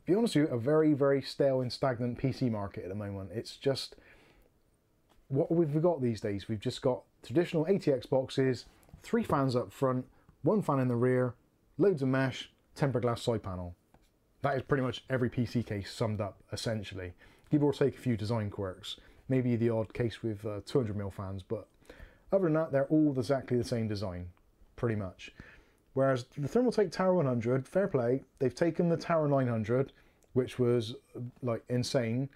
be honest with you, a very, very stale and stagnant PC market at the moment. It's just, what we've got these days, we've just got traditional ATX boxes, 3 fans up front, 1 fan in the rear, loads of mesh, tempered glass side panel. That is pretty much every PC case summed up, essentially. Give or take a few design quirks, maybe the odd case with 200mm fans, but other than that, they're all exactly the same design, pretty much. Whereas the Thermaltake Tower 100, fair play, they've taken the Tower 900, which was like insane,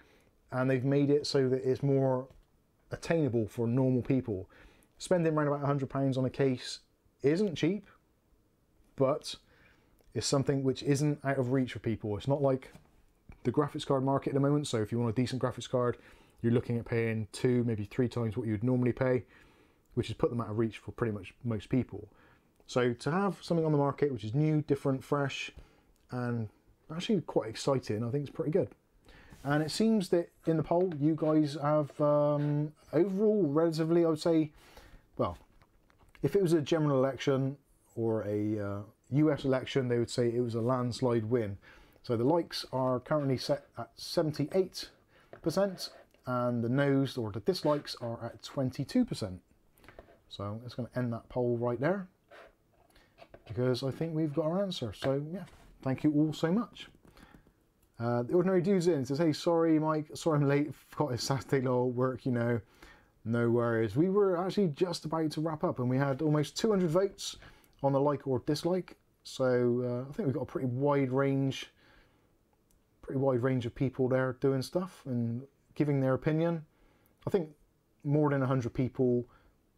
and they've made it so that it's more attainable for normal people. Spending around about £100 on a case isn't cheap, but it's something which isn't out of reach for people. It's not like the graphics card market at the moment, so if you want a decent graphics card, you're looking at paying 2, maybe 3 times what you would normally pay, which has put them out of reach for pretty much most people. So to have something on the market which is new, different, fresh, and actually quite exciting, I think it's pretty good. And it seems that in the poll, you guys have overall relatively, I would say, well, if it was a general election or a US election, they would say it was a landslide win. So the likes are currently set at 78%, and the no's or the dislikes are at 22%. So I'm just going to end that poll right there, because I think we've got our answer. So yeah, thank you all so much. The Ordinary Dude's in, says, hey, sorry Mike, sorry I'm late, got a Saturday little work, you know, no worries. We were actually just about to wrap up and we had almost 200 votes on the like or dislike. So I think we've got a pretty wide range of people there doing stuff and giving their opinion. I think more than 100 people,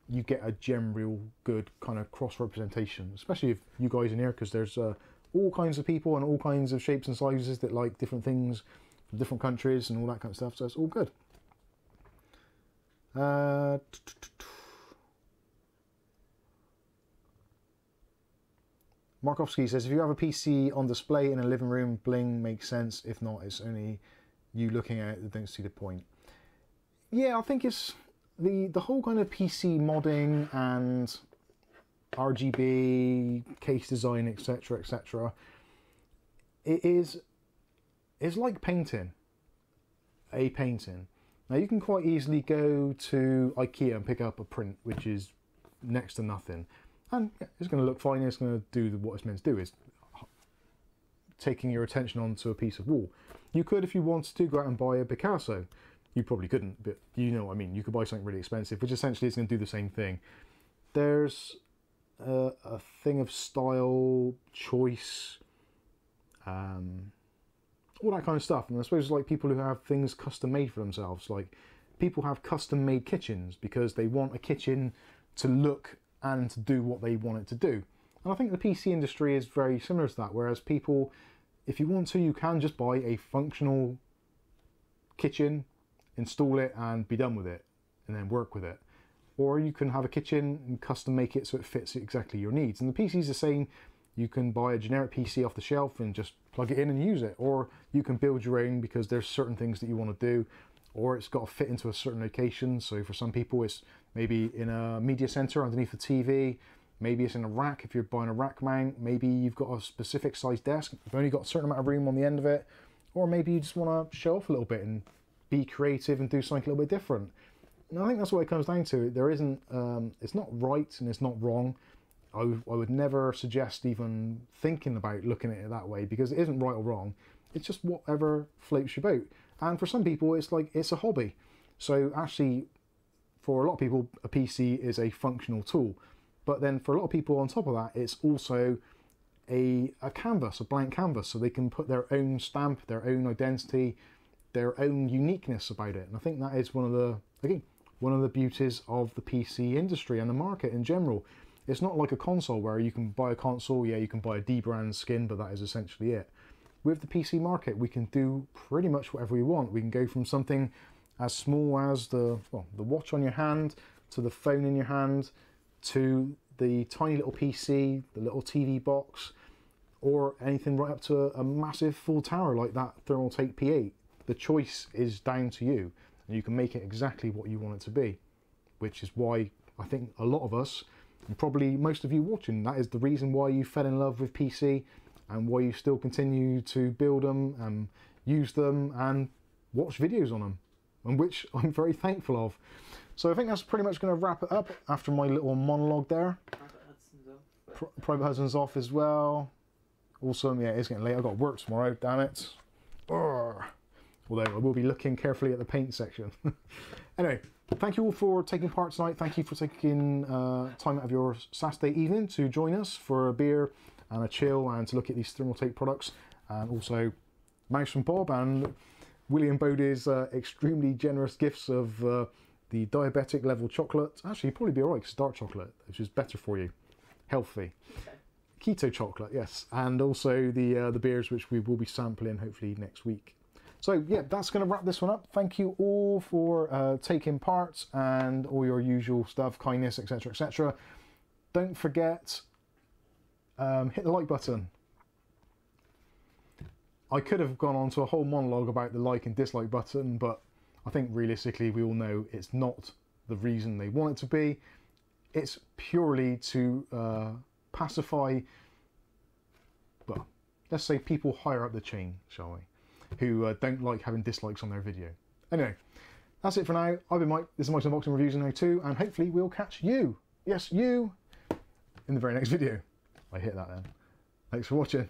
you get a general good kind of cross-representation, especially if you guys in here, because there's all kinds of people and all kinds of shapes and sizes that like different things from different countries and all that kind of stuff, so it's all good. Markovsky says, if you have a PC on display in a living room, bling makes sense. If not, it's only you looking at it that don't see the point. Yeah, I think it's the whole kind of PC modding and RGB, case design, etc., etc. It's like painting. A painting. Now you can quite easily go to IKEA and pick up a print, which is next to nothing. And yeah, it's going to look fine. It's going to do what it's meant to do, is taking your attention onto a piece of wall. You could, if you wanted to, go out and buy a Picasso. You probably couldn't, but you know what I mean. You could buy something really expensive, which essentially is going to do the same thing. There's a thing of style, choice, all that kind of stuff. And I suppose like people who have things custom made for themselves, like people have custom made kitchens because they want a kitchen to look and to do what they want it to do. And I think the PC industry is very similar to that, whereas people, if you want to, you can just buy a functional kitchen, install it and be done with it, and then work with it. Or you can have a kitchen and custom make it so it fits exactly your needs. And the PC's the same. You can buy a generic PC off the shelf and just plug it in and use it. Or you can build your own because there's certain things that you want to do, or it's got to fit into a certain location. So for some people it's maybe in a media center underneath the TV, maybe it's in a rack if you're buying a rack mount, maybe you've got a specific size desk, you've only got a certain amount of room on the end of it, or maybe you just want to show off a little bit and be creative and do something a little bit different. And I think that's what it comes down to. There isn't, it's not right and it's not wrong. I would never suggest even thinking about looking at it that way, because it isn't right or wrong. It's just whatever floats your boat. And for some people, it's like, it's a hobby. So actually, for a lot of people, a PC is a functional tool. But then for a lot of people on top of that, it's also a canvas, a blank canvas. So they can put their own stamp, their own identity, their own uniqueness about it. And I think that is one of the, again, one of the beauties of the PC industry and the market in general. It's not like a console where you can buy a console, yeah, you can buy a D-brand skin, but that is essentially it. With the PC market, we can do pretty much whatever we want. We can go from something as small as the watch on your hand, to the phone in your hand, to the tiny little PC, the little TV box, or anything right up to a massive full tower like that Thermaltake P8. The choice is down to you, and you can make it exactly what you want it to be, which is why I think a lot of us, and probably most of you watching, that is the reason why you fell in love with PC and why you still continue to build them and use them and watch videos on them, and which I'm very thankful of. So I think that's pretty much going to wrap it up after my little monologue there. Private Hudson's off as well. Awesome, yeah, it's getting late. I've got work tomorrow, damn it. Urgh. Although I will be looking carefully at the paint section. Anyway, thank you all for taking part tonight. Thank you for taking time out of your Saturday evening to join us for a beer and a chill and to look at these Thermaltake products. And also Mouse from Bob and William Bodie's extremely generous gifts of the diabetic level chocolate. Actually, you'd probably be alright because it's dark chocolate, which is better for you. Healthy. Keto chocolate, yes. And also the beers, which we will be sampling hopefully next week. So yeah, that's going to wrap this one up. Thank you all for taking part and all your usual stuff, kindness, etc, etc. Don't forget, hit the like button. I could have gone on to a whole monologue about the like and dislike button, but I think realistically we all know it's not the reason they want it to be. It's purely to pacify, well, let's say people higher up the chain, shall we, who don't like having dislikes on their video. Anyway, that's it for now. I've been Mike, this is Mike's Unboxing Reviews in 02, and hopefully we'll catch you, yes, you, in the very next video. I hit that then. Thanks for watching.